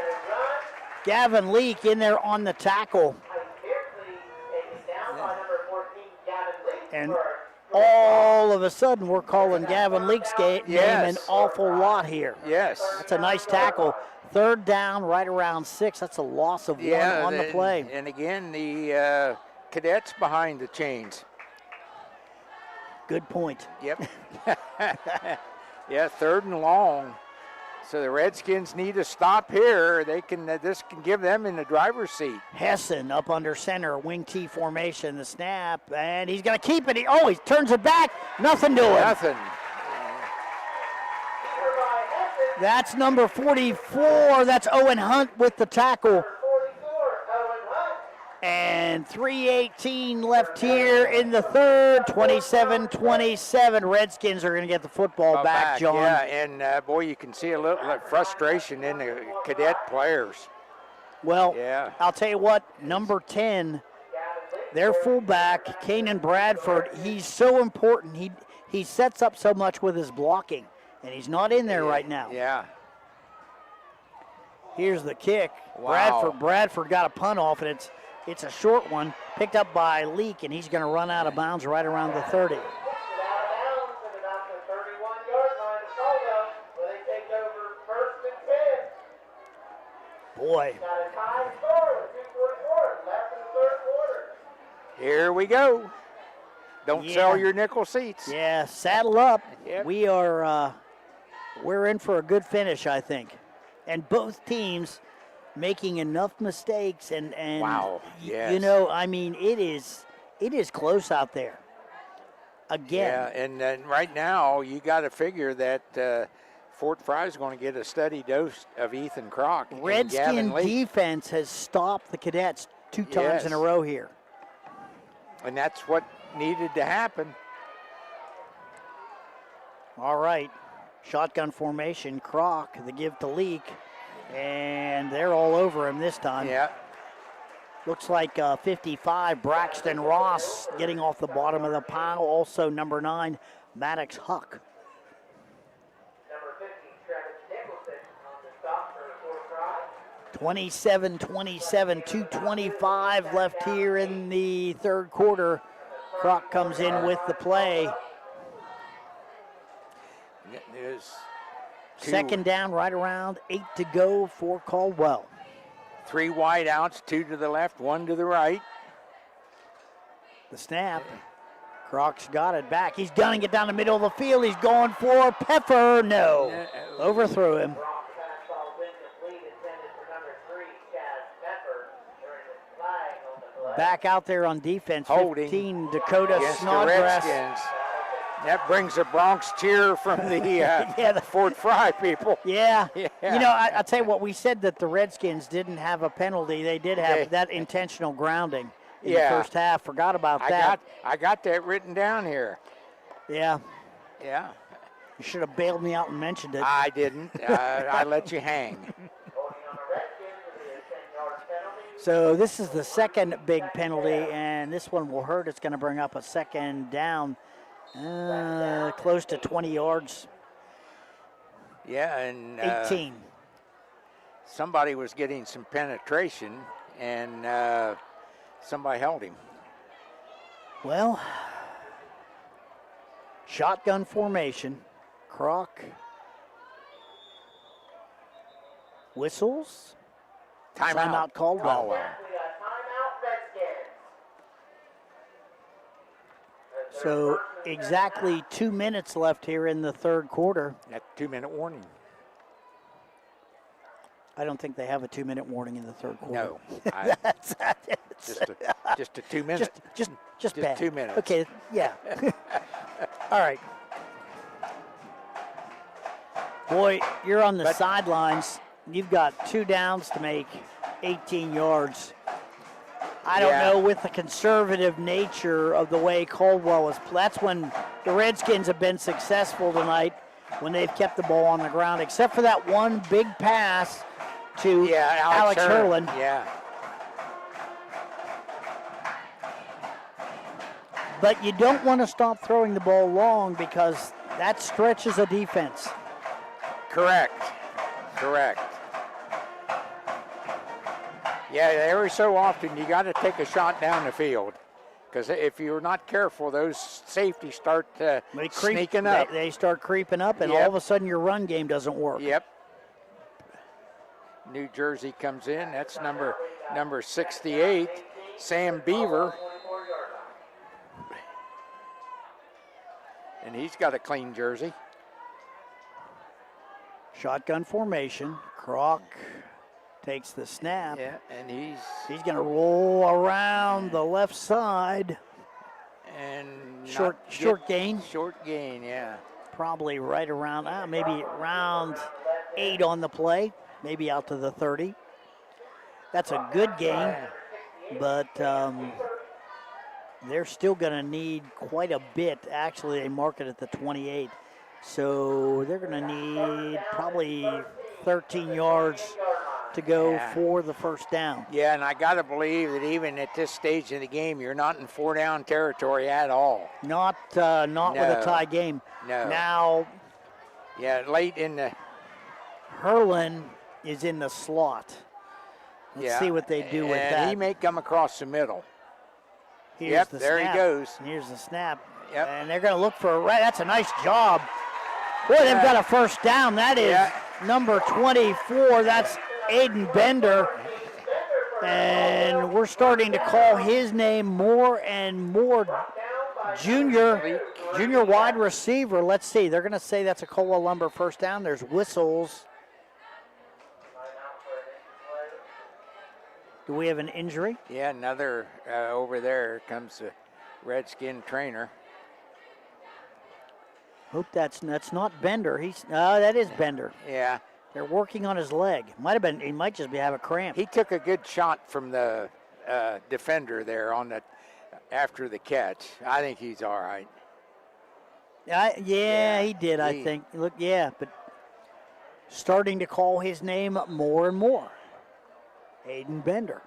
Gavin Leake in there on the tackle. And all of a sudden, we're calling Gavin Leake's name an awful lot here. Yes. That's a nice tackle. 3rd down, right around 6. That's a loss of 1 on the play. And again, the Cadets behind the chains. Good point. Yep. 3rd and long. So the Redskins need to stop here. This can give them in the driver's seat. Hessen up under center, wing T formation, the snap, and he's going to keep it. He turns it back. Nothing to it. Nothing. That's number 44. That's Owen Hunt with the tackle. And 3:18 left here in the 3rd, 27-27. Redskins are going to get the football back, John. Yeah, and boy, you can see a little frustration in the Cadet players. Well, I'll tell you what, number 10, their fullback, Kanan Bradford, he's so important. He sets up so much with his blocking, and he's not in there right now. Yeah. Here's the kick. Wow. Bradford got a punt off, and it's a short one, picked up by Leake, and he's going to run out of bounds right around the 30. Boy. Here we go. Don't sell your nickel seats. Yeah, saddle up. Yep. We're in for a good finish, I think. And both teams making enough mistakes and wow. Yes. It is close out there. Again. Yeah, and then right now you got to figure that Fort Frye is going to get a steady dose of Ethan Kroc. Redskin defense has stopped the Cadets 2 times in a row here. And that's what needed to happen. All right. Shotgun formation, Kroc, the give to Leake. And they're all over him this time. Yeah. Looks like 55, Braxton Ross getting off the bottom of the pile. Also number 9, Maddox Huck. 27-27, 2:25 left here in the third quarter. Croc comes in with the play. Second down, right around 8 to go for Caldwell. 3 wide outs, 2 to the left, 1 to the right. The snap. Croc's got it back. He's gunning it down the middle of the field. He's going for Peffer. No. Overthrew him. Back out there on defense, Holding 15, Dakota against the Snodgrass. Redskins. That brings a Bronx cheer from the, the Fort Frye people. Yeah. You know, I'll tell you what, we said that the Redskins didn't have a penalty. They did have that intentional grounding in the first half. Forgot about that. I got that written down here. Yeah. Yeah. You should have bailed me out and mentioned it. I didn't. I let you hang. So this is the second big penalty, and this one will hurt. It's going to bring up a second down, close to 20 yards. Yeah, and 18. Somebody was getting some penetration, and somebody held him. Well, shotgun formation. Croc whistles. Timeout Caldwell. So exactly 2 minutes left here in the third quarter. That 2-minute warning. I don't think they have a 2-minute warning in the third quarter. No. Just a 2 minute. Just bad. 2 minutes. Okay, yeah. All right. Boy, you're on the sidelines. You've got 2 downs to make 18 yards. I don't know, with the conservative nature of the way Caldwell is, that's when the Redskins have been successful tonight, when they've kept the ball on the ground, except for that one big pass to Alex Hurlin. Yeah. But you don't want to stop throwing the ball long because that stretches a defense. Correct. Yeah, every so often you got to take a shot down the field, because if you're not careful, those safeties start sneaking up. They start creeping up, and all of a sudden your run game doesn't work. Yep. New Jersey comes in. That's number 68, Sam Beaver. And he's got a clean jersey. Shotgun formation. Croc takes the snap. Yeah, and he's going to roll around the left side. And short gain. Short gain, yeah. Probably right around, maybe around 8 on the play, maybe out to the 30. That's a good gain, but they're still going to need quite a bit. Actually, they mark it at the 28. So they're going to need probably 13 yards to go for the first down. Yeah, and I got to believe that even at this stage of the game, you're not in 4-down territory at all. Not with a tie game. No. Now, late in the... Hurlin is in the slot. Let's see what they do with that. And he may come across the middle. Here's the there snap. He goes. Here's the snap. Yep. And they're going to look for a right. That's a nice job. Boy, they've got a first down. That is number 24. That's Aiden Bender. And we're starting to call his name more and more. Junior wide receiver. Let's see. They're going to say that's a Caldwell Lumber first down. There's whistles. Do we have an injury? Yeah, another over there comes the Redskin trainer. Hope that's not Bender. That is Bender. Yeah. They're working on his leg. He might just have a cramp. He took a good shot from the defender there after the catch. I think he's all right. He did, I think. Look, but starting to call his name more and more. Aiden Bender.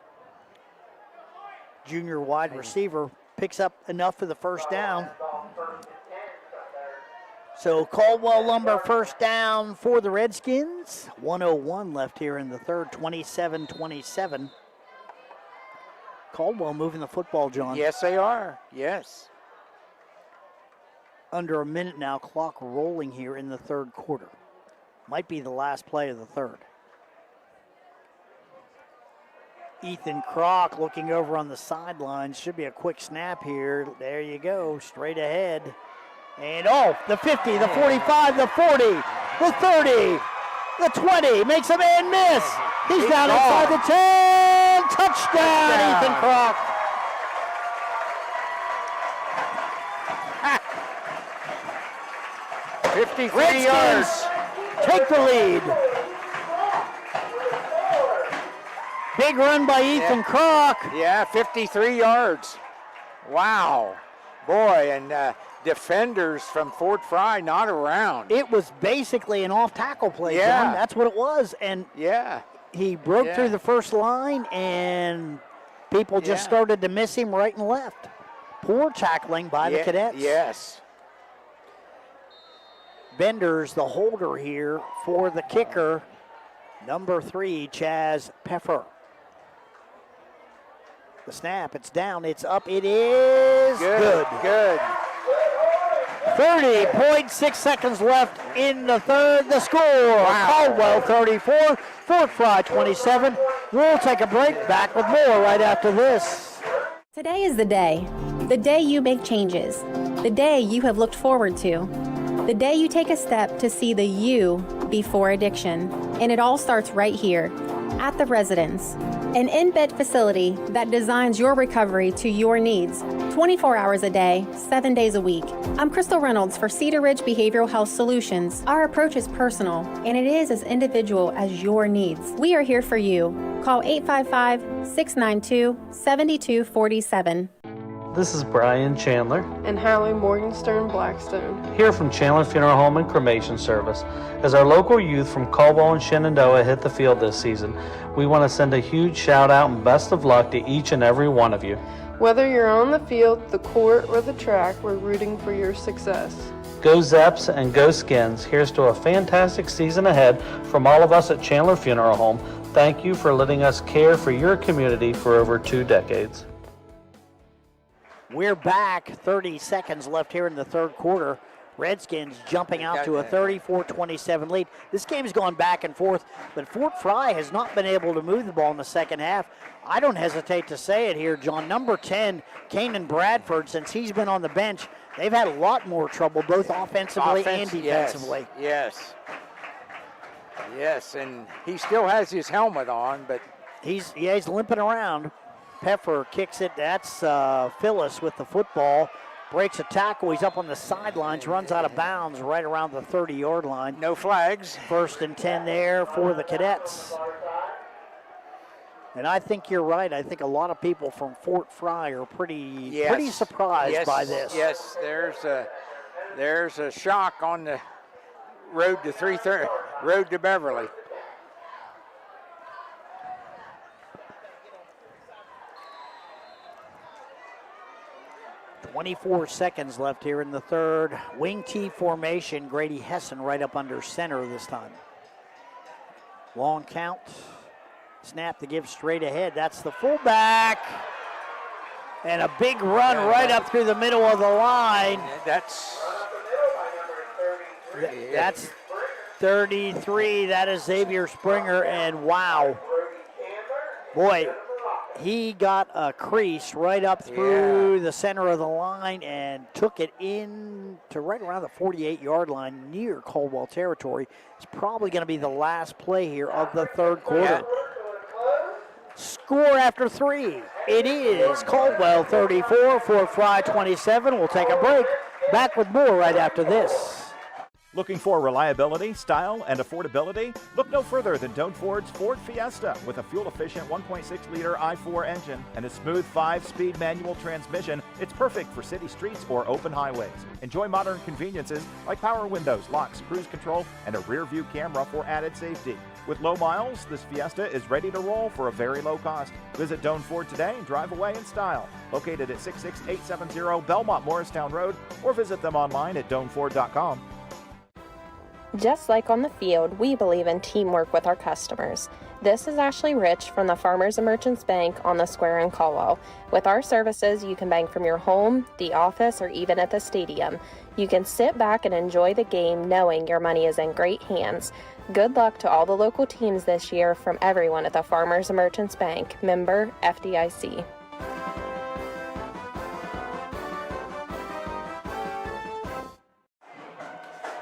junior wide receiver, picks up enough for the first down. So Caldwell Lumber first down for the Redskins. 1:01 left here in the third, 27-27. Caldwell moving the football, John. Yes, they are. Yes. Under a minute now, clock rolling here in the third quarter. Might be the last play of the third. Ethan Kroc looking over on the sidelines. Should be a quick snap here. There you go, straight ahead. And the 50, the 45, the 40, the 30, the 20. Makes a man miss. He's down inside the 10. Touchdown, Ethan Kroc. $53 yards. Take the lead. Big run by Ethan Kroc. Yeah, 53 yards. Wow. Boy, and defenders from Fort Frye not around. It was basically an off-tackle play, Yeah. John. That's what it was. And he broke through the first line, and people just started to miss him right and left. Poor tackling by the Cadets. Yes. Bender's the holder here for the kicker, number 3, Chaz Peffer. The snap, it's down, it's up, it is good. Good. 30.6 seconds left in the third. The score, Caldwell 34, Fort Frye 27. We'll take a break, back with more right after this. Today is the day you make changes, the day you have looked forward to, the day you take a step to see the you before addiction. And it all starts right here at the Residence, an in-bed facility that designs your recovery to your needs, 24 hours a day, 7 days a week. I'm Crystal Reynolds for Cedar Ridge Behavioral Health Solutions. Our approach is personal, and it is as individual as your needs. We are here for you. Call 855-692-7247. This is Brian Chandler and Hallie Morgenstern Blackstone. here from Chandler Funeral Home and Cremation Service. As our local youth from Caldwell and Shenandoah hit the field this season, we want to send a huge shout out and best of luck to each and every one of you. Whether you're on the field, the court, or the track, we're rooting for your success. Go Zeps and go Skins. Here's to a fantastic season ahead from all of us at Chandler Funeral Home. Thank you for letting us care for your community for over 2 decades. We're back, 30 seconds left here in the third quarter. Redskins jumping out to a 34-27 lead. This game's gone back and forth, but Fort Frye has not been able to move the ball in the second half. I don't hesitate to say it here, John. Number 10, Kanan Bradford, since he's been on the bench, they've had a lot more trouble, both offensively and defensively. Yes, and he still has his helmet on, but he's limping around. Peffer kicks it. That's Phyllis with the football. Breaks a tackle. He's up on the sidelines, runs out of bounds right around the 30-yard line. No flags. 1st and 10 there for the Cadets. And I think you're right. I think a lot of people from Fort Frye are pretty surprised by this. Yes, there's a shock on the road to Beverly. .24 seconds left here in the third. Wing T formation. Grady Hessen right up under center this time. Long count. Snap to give straight ahead. That's the fullback. And a big run right up through the middle of the line. That's 33. That is Xavier Springer. And wow. Boy, he got a crease right up through the center of the line and took it in to right around the 48-yard line near Caldwell territory. It's probably going to be the last play here of the third quarter. Score after 3. It is Caldwell 34, Fort Frye 27. We'll take a break. Back with more right after this. Looking for reliability, style, and affordability? Look no further than Doan Ford's Ford Fiesta with a fuel-efficient 1.6-liter i4 engine and a smooth 5-speed manual transmission. It's perfect for city streets or open highways. Enjoy modern conveniences like power windows, locks, cruise control, and a rear-view camera for added safety. With low miles, this Fiesta is ready to roll for a very low cost. Visit Doan Ford today and drive away in style. Located at 66870 Belmont Morristown Road, or visit them online at doanford.com. Just like on the field, we believe in teamwork with our customers. This is Ashley Rich from the Farmers and Merchants Bank on the Square in Caldwell. With our services, you can bank from your home, the office, or even at the stadium. You can sit back and enjoy the game knowing your money is in great hands. Good luck to all the local teams this year from everyone at the Farmers and Merchants Bank, member FDIC.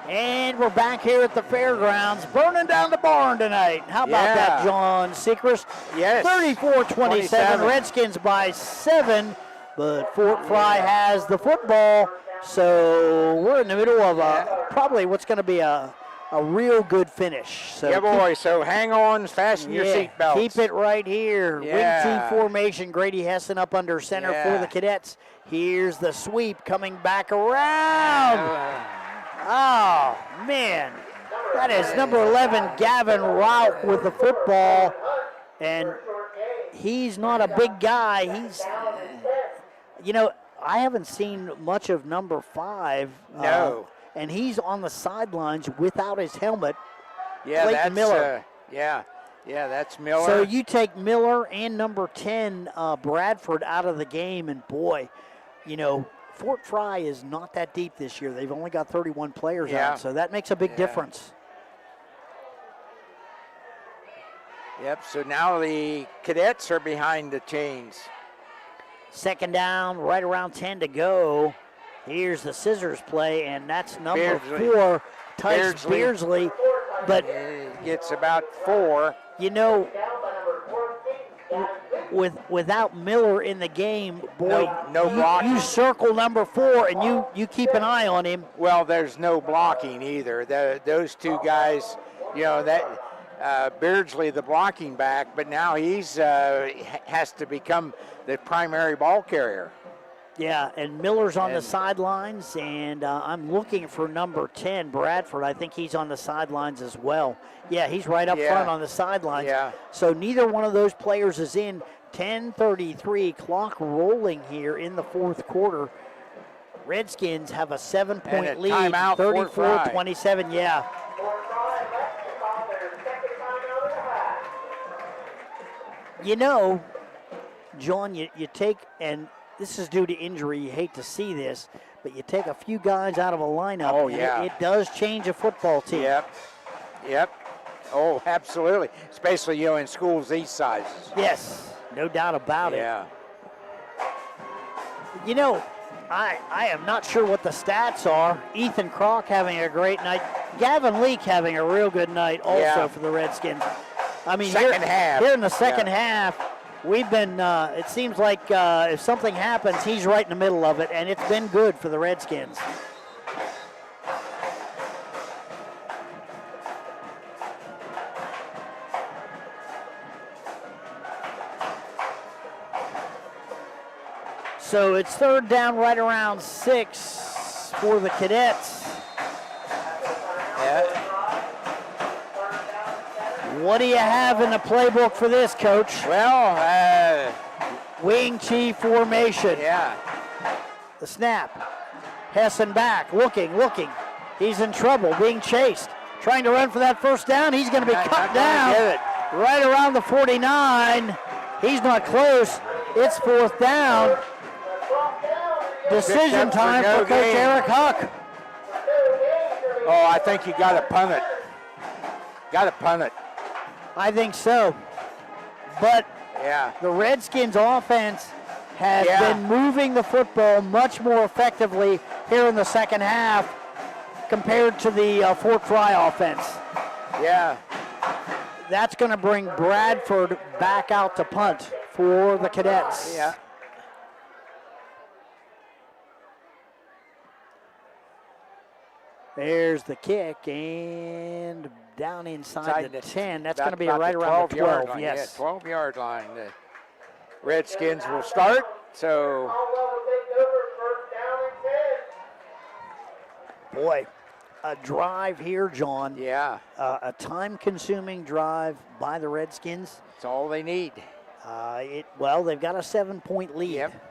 And we're back here at the fairgrounds, burning down the barn tonight. How about that, John Secrest? Yes. 34-27, Redskins by 7, but Fort Frye has the football. So we're in the middle of probably what's going to be a real good finish. So yeah, boy, so hang on, fasten your seatbelts. Keep it right here. Wing T formation, Grady Hessen up under center for the Cadets. Here's the sweep coming back around. Oh, man. That is number 11, Gavin Rauch with the football. And he's not a big guy. He's, I haven't seen much of number 5. No. And he's on the sidelines without his helmet. Yeah, Clayton that's Miller. Yeah, that's Miller. So you take Miller and number 10, Bradford, out of the game, and boy, Fort Frye is not that deep this year. They've only got 31 players out, so that makes a big difference. Yep, so now the Cadets are behind the chains. Second down, right around 10 to go. Here's the scissors play, and that's number 4, Tice Beardsley. But gets about 4. Without Miller in the game, boy, no blocking. You circle number 4 and you keep an eye on him. Well, there's no blocking either. Those two guys, Beardsley, the blocking back, but now he's has to become the primary ball carrier. Yeah, and Miller's on the sidelines, and I'm looking for number 10, Bradford. I think he's on the sidelines as well. Yeah, he's right up front on the sidelines. Yeah. So neither one of those players is in. 10:33, clock rolling here in the fourth quarter. Redskins have a 7-point lead, 34-27, yeah. John, you take, and this is due to injury, you hate to see this, but you take a few guys out of a lineup, and it does change a football team. Yep. Oh, absolutely. Especially, in schools these sizes. Yes, no doubt about it. I am not sure what the stats are. Ethan Kroc having a great night. Gavin Leake having a real good night also for the Redskins. I mean, here in the second half, we've been, it seems like if something happens, he's right in the middle of it, and it's been good for the Redskins. So it's third down right around 6 for the Cadets. What do you have in the playbook for this, Coach? Well, wing T formation. The snap. Hessen back, looking. He's in trouble, being chased. Trying to run for that first down. He's going to be cut down right around the 49. He's not close. It's fourth down. Decision time for Coach Eric Huck. Oh, I think you got to punt it. I think so. But the Redskins offense has been moving the football much more effectively here in the second half compared to the Fort Frye offense. That's going to bring Bradford back out to punt for the Cadets. There's the kick, and down inside the 10. That's going to be about right around the 12. line. Yes. Yeah, 12-yard line. The Redskins will start. So, boy, a drive here, John. Yeah. A time-consuming drive by the Redskins. That's all they need. Well, they've got a 7-point lead. Yep.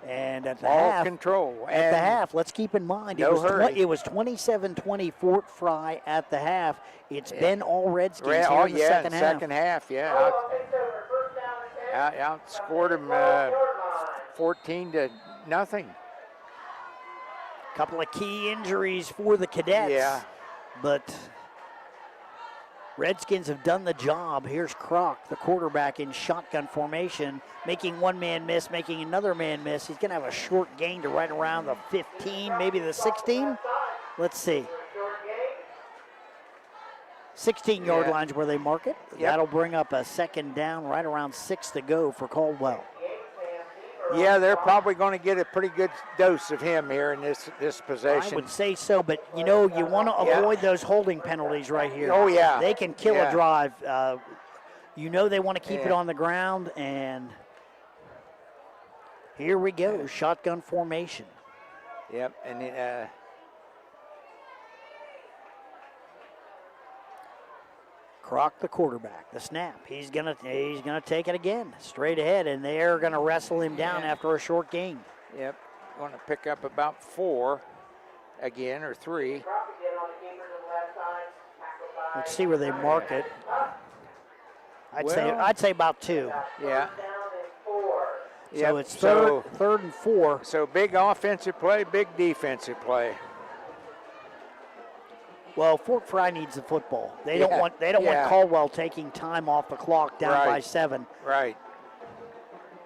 And at the Ball half, control. At the half, let's keep in mind, No hurry. it was 27-20 Fort Frye at the half. It's been all Redskins here in the second half. Second half, yeah. Outscored them 14-0. Couple of key injuries for the Cadets. Yeah. But Redskins have done the job. Here's Kroc, the quarterback, in shotgun formation, making one man miss, making another man miss. He's going to have a short gain to right around the 15, maybe the 16. Let's see. 16-yard lines where they mark it. Yep. That'll bring up a second down, right around 6 to go for Caldwell. Yeah, they're probably going to get a pretty good dose of him here in this possession. I would say so, but, you want to avoid those holding penalties right here. Oh, yeah. They can kill Yeah. a drive. They want to keep it on the ground, and here we go, shotgun formation. Yep, and then, Kroc, the quarterback, the snap. He's gonna take it again, straight ahead, and they're gonna wrestle him down after a short gain. Yep, going to pick up about 4 again, or 3. Let's see where they mark it. I'd say about 2. Yeah. So it's third and 4. So big offensive play, big defensive play. Well, Fort Frye needs the football. They don't want Caldwell taking time off the clock down by 7. Right.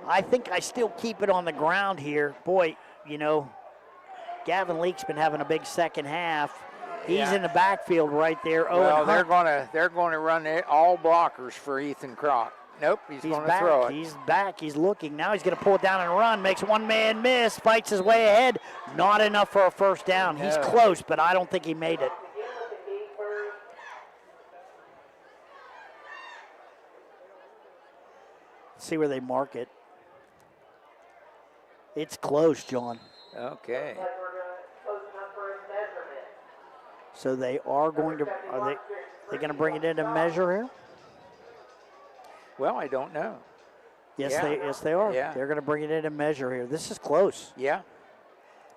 I think I still keep it on the ground here. Boy, Gavin Leake's been having a big second half. He's in the backfield right there. Well, they're going to run all blockers for Ethan Kroc. Nope, he's going to throw it. He's back. He's looking. Now he's going to pull it down and run. Makes one man miss. Fights his way ahead. Not enough for a first down. He's close, but I don't think he made it. See where they mark it. It's close, John. Okay. So they are going to, are they going to bring it into measure here? Well, I don't know. Yes, they are. Yeah. They're going to bring it into measure here. This is close. Yeah.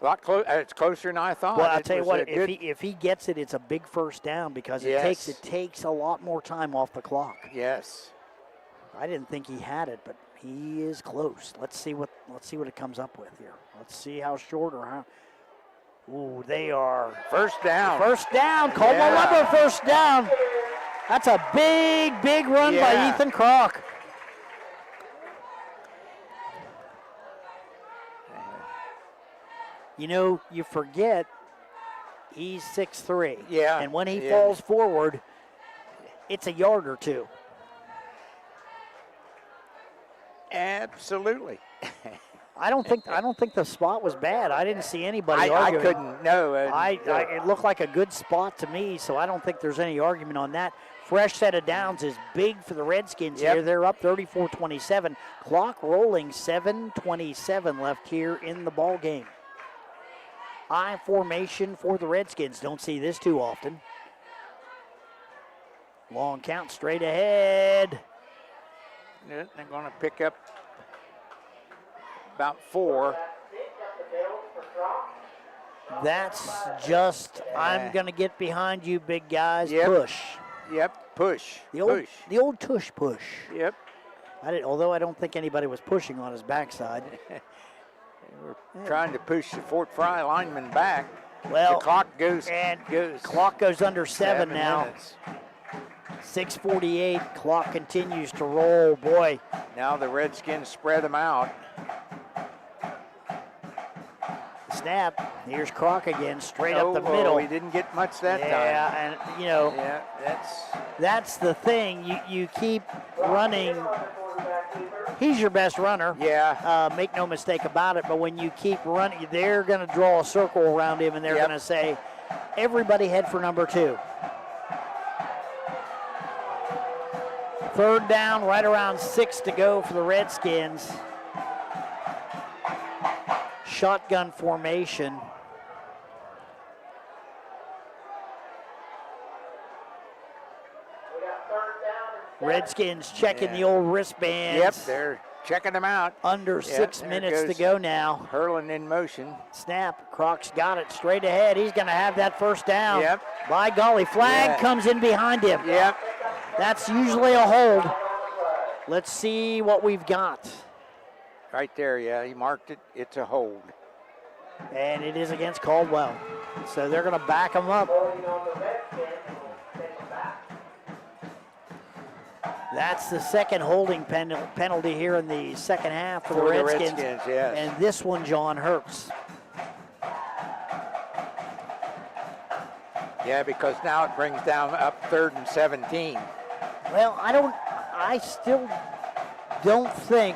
A lot close. It's closer than I thought. Well, I'll tell you what, if he gets it, it's a big first down because it takes a lot more time off the clock. Yes. I didn't think he had it, but he is close. Let's see what it comes up with here. Let's see how short or how. Ooh, they are first down. First down. Caldwell Weber first down. That's a big run by Ethan Kroc. You forget he's 6'3". Yeah. And when he falls forward, it's a yard or two. Absolutely. I don't think the spot was bad. I didn't see anybody arguing. I couldn't. No. It looked like a good spot to me, so I don't think there's any argument on that. Fresh set of downs is big for the Redskins here. They're up 34-27. Clock rolling, 7:27 left here in the ball game. I formation for the Redskins. Don't see this too often. Long count straight ahead. They're going to pick up about 4. That's just, I'm going to get behind you, big guys. Yep. Push. Yep, push. The old tush push. Yep. Although I don't think anybody was pushing on his backside. We're trying to push the Fort Frye lineman back. Well, the clock goes clock goes under 7 now. Minutes. 6:48. Clock continues to roll. Boy. Now the Redskins spread them out. Snap. Here's Kroc again, straight up the middle. He didn't get much that time. Yeah, and that's the thing. You keep running. He's your best runner. Yeah. Make no mistake about it. But when you keep running, they're going to draw a circle around him, and they're going to say, Everybody head for number 2. Third down, right around 6 to go for the Redskins. Shotgun formation. Redskins checking the old wristbands. Yep, they're checking them out. Under 6 minutes to go now. Hurling in motion. Snap. Croc's got it straight ahead. He's going to have that first down. Yep. By golly, flag comes in behind him. Yep. That's usually a hold. Let's see what we've got. Right there, yeah, he marked it. It's a hold. And it is against Caldwell. So they're going to back him up. That's the second holding penalty here in the second half for the Redskins. Yes. And this one, John, hurts. Yeah, because now it brings down up 3rd and 17. Well, I still don't think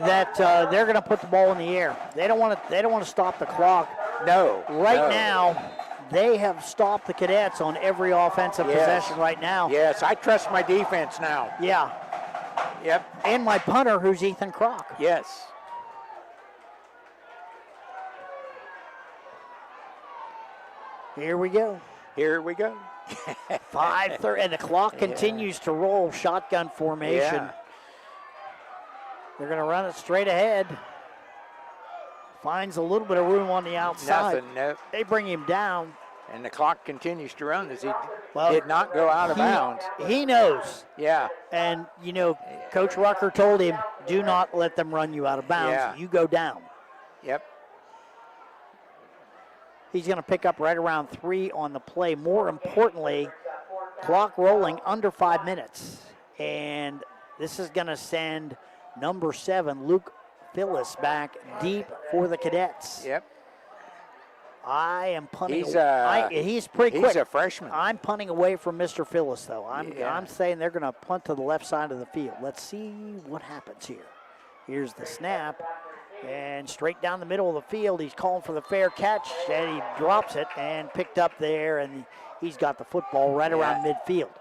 that they're going to put the ball in the air. They don't want to stop the clock. No. Right now, they have stopped the Cadets on every offensive possession right now. Yes, I trust my defense now. Yeah. Yep. And my punter, who's Ethan Croc. Yes. Here we go. Here we go. 5:30, and the clock continues to roll. Shotgun formation. Yeah. They're going to run it straight ahead. Finds a little bit of room on the outside. Nothing, nope. They bring him down. And the clock continues to run as he did not go out of bounds. He knows. Yeah. And, Coach Rucker told him, do not let them run you out of bounds. Yeah. You go down. Yep. He's going to pick up right around 3 on the play. More importantly, clock rolling under 5 minutes. And this is going to send number 7, Luke Phyllis, back deep for the Cadets. Yep. I am punting. He's pretty quick. He's a freshman. I'm punting away from Mr. Phyllis, though. I'm saying they're going to punt to the left side of the field. Let's see what happens here. Here's the snap. And straight down the middle of the field, he's calling for the fair catch, and he drops it and picked up there, and he's got the football right around midfield.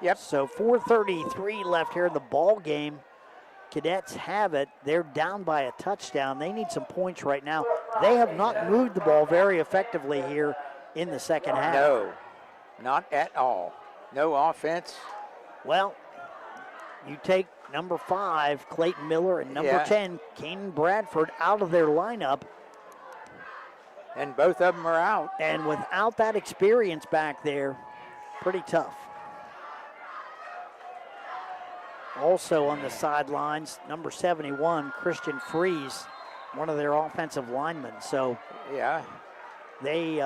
Yep. So 4:33 left here in the ball game. Cadets have it. They're down by a touchdown. They need some points right now. They have not moved the ball very effectively here in the second half. No, not at all. No offense. Well, you take number 5, Clayton Miller, and number 10, Kanan Bradford, out of their lineup. And both of them are out. And without that experience back there, pretty tough. Also on the sidelines, number 71, Christian Fries, one of their offensive linemen. So yeah, they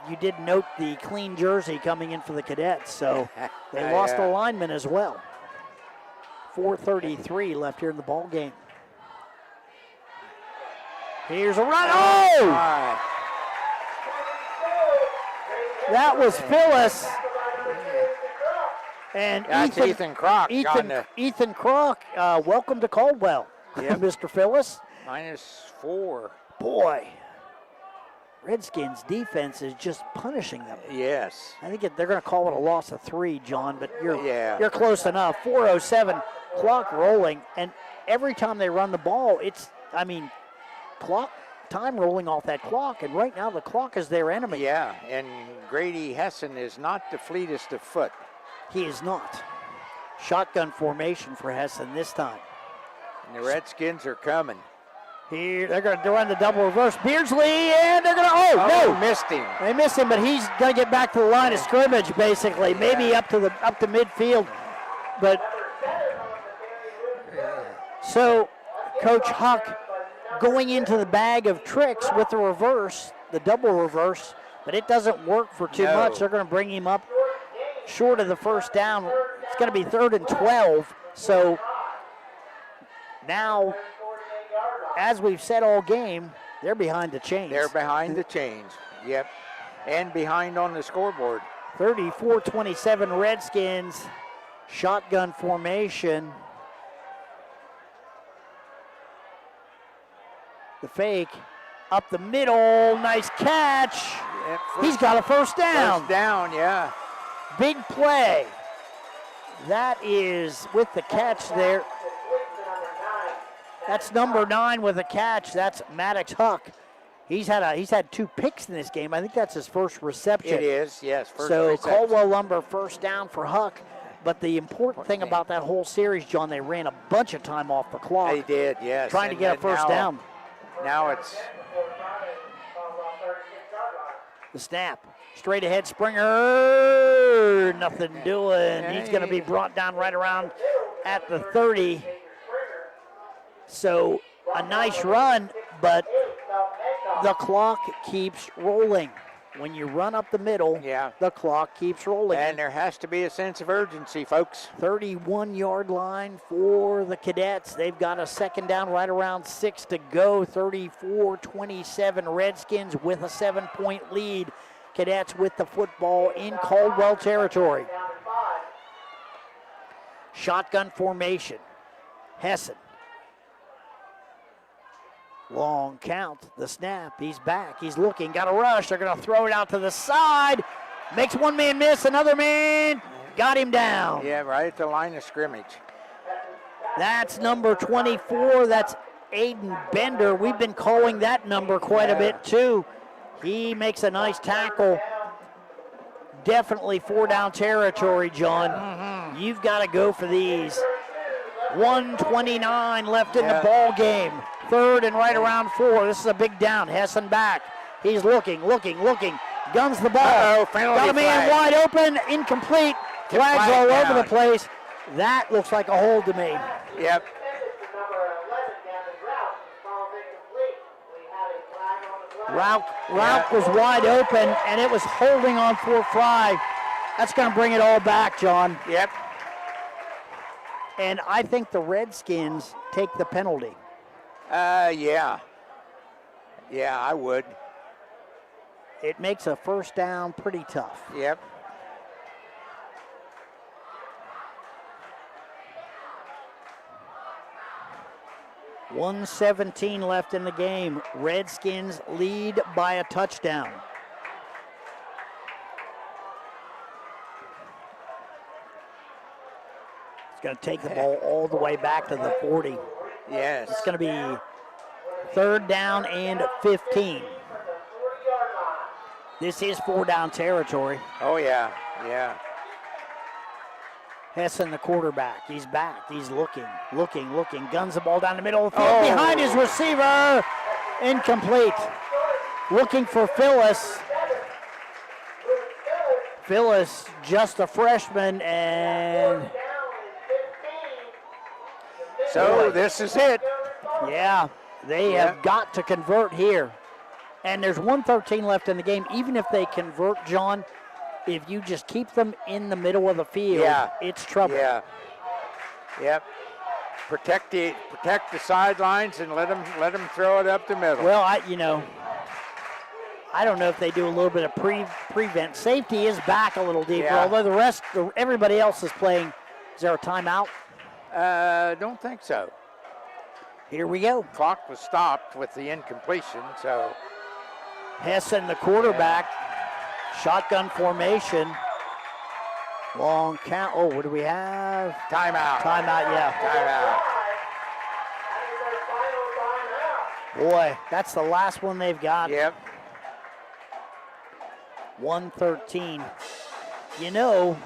you did note the clean jersey coming in for the Cadets. So they lost a lineman as well. 4:33 left here in the ball game. Here's a run. Oh! That was Phyllis. And that's Ethan Croc. Ethan Croc, welcome to Caldwell, Mr. Phyllis. -4. Boy, Redskins defense is just punishing them. Yes. I think they're going to call it a loss of 3, John, but you're close enough. 4:07, clock rolling, and every time they run the ball, time rolling off that clock, and right now the clock is their enemy. Yeah, and Grady Hessen is not the fleetest of foot. He is not. Shotgun formation for Hessen this time. And the Redskins are coming. Here, they're going to run the double reverse. Beardsley, and they're going to, no! Missed him. They missed him, but he's going to get back to the line of scrimmage, basically. Maybe up to midfield. But, so, Coach Huck going into the bag of tricks with the reverse, the double reverse, but it doesn't work for too much. They're going to bring him up short of the first down. It's going to be 3rd and 12. So now, as we've said all game, they're behind the chains. They're behind the chains, yep. And behind on the scoreboard. 34-27 Redskins, shotgun formation. The fake, Up the middle, nice catch. Yep, He's got a first down. First down, yeah. Big play. That is with the catch there. That's number 9 with a catch. That's Maddox Huck. He's had 2 picks in this game. I think that's his first reception. It is, yes. First so reception. Caldwell Lumber first down for Huck. But the important thing about that whole series, John, they ran a bunch of time off the clock. They did, yes. Trying to get a first down. Now it's the snap. Straight ahead, Springer. Nothing doing. He's going to be brought down right around at the 30. So a nice run, but the clock keeps rolling. When you run up the middle, the clock keeps rolling. And there has to be a sense of urgency, folks. 31-yard line for the Cadets. They've got a second down right around 6 to go. 34-27 Redskins with a 7-point lead. Cadets with the football in Caldwell territory. Shotgun formation. Hessen. Long count, the snap, he's back, he's looking, got a rush, they're going to throw it out to the side. Makes one man miss, another man got him down. Yeah, right at the line of scrimmage. That's number 24, that's Aiden Bender. We've been calling that number quite a bit too. He makes a nice tackle. Definitely 4-down territory, John. You've got to go for these. 1:29 left in the ball game. 3rd and right around 4. This is a big down. Hessen back. He's looking. Guns the ball. Got a man wide open. Incomplete. Flags all over the place. That looks like a hold to me. Yep. Rauch was wide open, and it was holding on Fort Frye. That's going to bring it all back, John. Yep. And I think the Redskins take the penalty. Yeah. Yeah, I would. It makes a first down pretty tough. Yep. $1:17 left in the game. Redskins lead by a touchdown. It's going to take the ball all the way back to the 40. Yes. It's going to be 3rd down and 15. This is 4-down territory. Oh, yeah, yeah. Hessen, the quarterback. He's back. He's looking. Guns the ball down the middle of the field behind his receiver. Incomplete. Looking for Phyllis. Phyllis, just a freshman, and so this is it. Yeah, they have got to convert here. And there's 1:13 left in the game. Even if they convert, John, if you just keep them in the middle of the field, it's trouble. Yeah. Yep. Protect the sidelines and let them throw it up the middle. Well, I don't know if they do a little bit of prevent. Safety is back a little deeper, although everybody else is playing. Is there a timeout? Don't think so. Here we go. Clock was stopped with the incompletion, so. Hessen, the quarterback, shotgun formation. Long count. Oh, what do we have? Timeout. Yeah. Timeout. Boy, that's the last one they've got. Yep. 1:13. You know,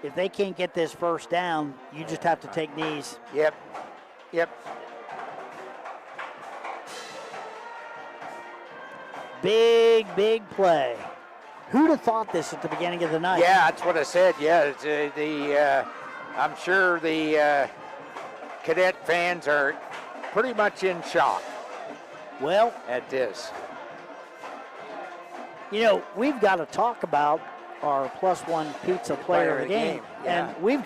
if they can't get this first down, you just have to take knees. Yep. Big play. Who'd have thought this at the beginning of the night? Yeah, that's what I said. Yeah, it's, I'm sure the Cadet fans are pretty much in shock. Well, at this. You know, we've got to talk about our +1 pizza player of the game. Yeah. And we've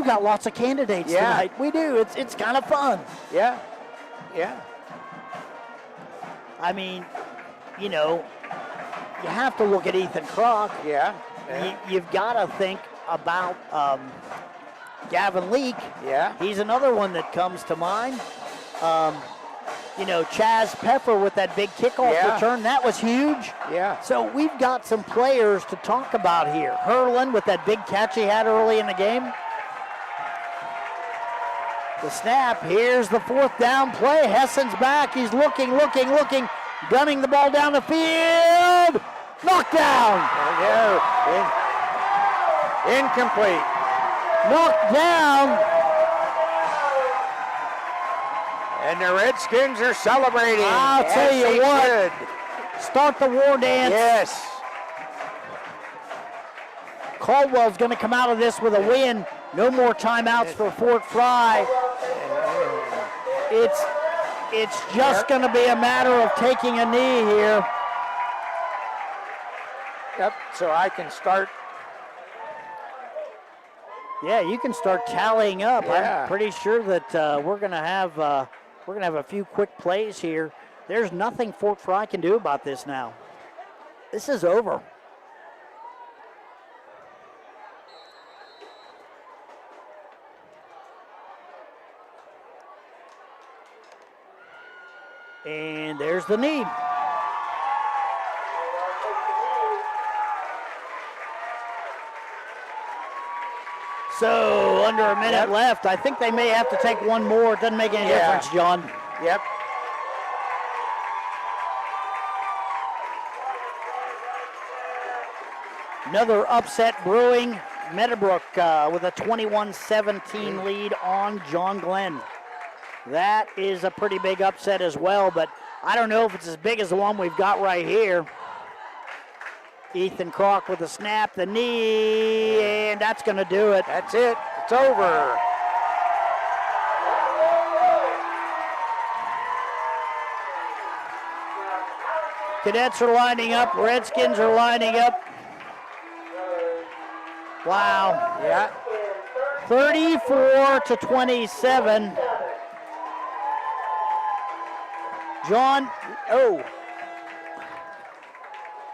got lots of candidates tonight. We do. It's kind of fun. Yeah. I mean, you know, you have to look at Ethan Kroc. Yeah. You've got to think about Gavin Leake. Yeah. He's another one that comes to mind. Chaz Peffer with that big kickoff return. That was huge. Yeah. So we've got some players to talk about here. Herlin with that big catch he had early in the game. The snap. Here's the 4th down play. Hessen's back. He's looking, gunning the ball down the field. Knocked down. There we go. Incomplete. Knocked down. And the Redskins are celebrating. I'll tell you what. Start the war dance. Yes. Caldwell's going to come out of this with a win. No more timeouts for Fort Frye. It's just going to be a matter of taking a knee here. Yep, so I can start. Yeah, you can start tallying up. Yeah. I'm pretty sure that we're going to have a few quick plays here. There's nothing Fort Frye can do about this now. This is over. And there's the knee. So under a minute left. I think they may have to take one more. It doesn't make any difference, John. Yep. Another upset brewing. Meadowbrook with a 21-17 lead on John Glenn. That is a pretty big upset as well, but I don't know if it's as big as the one we've got right here. Ethan Kroc with the snap, the knee, and that's going to do it. That's it. It's over. Cadets are lining up. Redskins are lining up. Wow. Yeah. 34-27. John,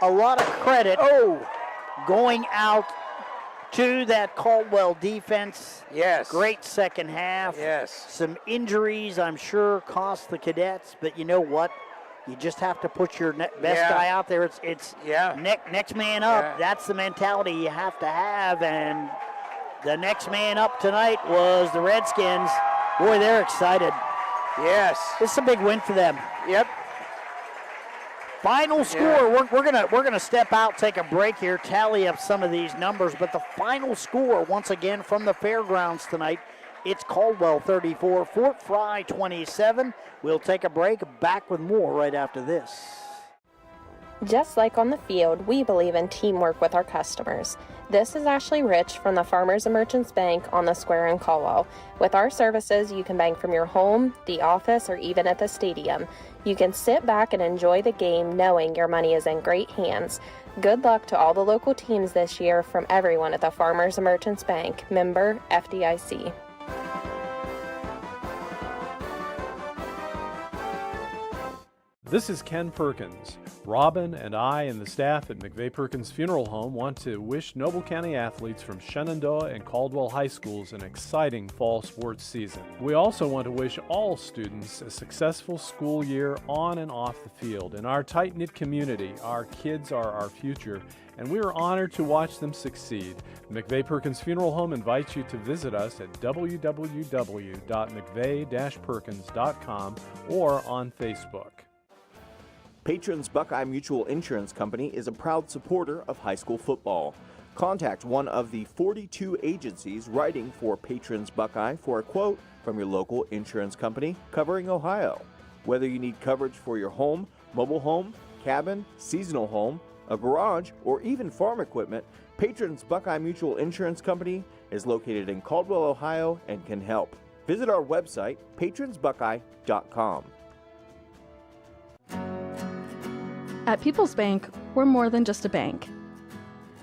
a lot of credit going out to that Caldwell defense. Yes. Great second half. Yes. Some injuries, I'm sure, cost the Cadets, but you know what? You just have to put your best guy out there. It's next man up. Yeah. That's the mentality you have to have, and the next man up tonight was the Redskins. Boy, they're excited. Yes. This is a big win for them. Yep. Final score, we're gonna step out, take a break here, tally up some of these numbers, but the final score, once again, from the fairgrounds tonight, it's Caldwell 34, Fort Frye 27. We'll take a break, back with more right after this. Just like on the field, we believe in teamwork with our customers. This is Ashley Rich from the Farmers and Merchants Bank on the Square in Caldwell. With our services, you can bank from your home, the office, or even at the stadium. You can sit back and enjoy the game knowing your money is in great hands. Good luck to all the local teams this year from everyone at the Farmers and Merchants Bank, member FDIC. This is Ken Perkins. Robin and I and the staff at McVeigh Perkins Funeral Home want to wish Noble County athletes from Shenandoah and Caldwell High Schools an exciting fall sports season. We also want to wish all students a successful school year on and off the field. In our tight-knit community, our kids are our future, and we are honored to watch them succeed. McVeigh Perkins Funeral Home invites you to visit us at www.mcveigh-perkins.com or on Facebook. Patrons Buckeye Mutual Insurance Company is a proud supporter of high school football. Contact one of the 42 agencies writing for Patrons Buckeye for a quote from your local insurance company covering Ohio. Whether you need coverage for your home, mobile home, cabin, seasonal home, a garage, or even farm equipment, Patrons Buckeye Mutual Insurance Company is located in Caldwell, Ohio, and can help. Visit our website, patronsbuckeye.com. At People's Bank, we're more than just a bank.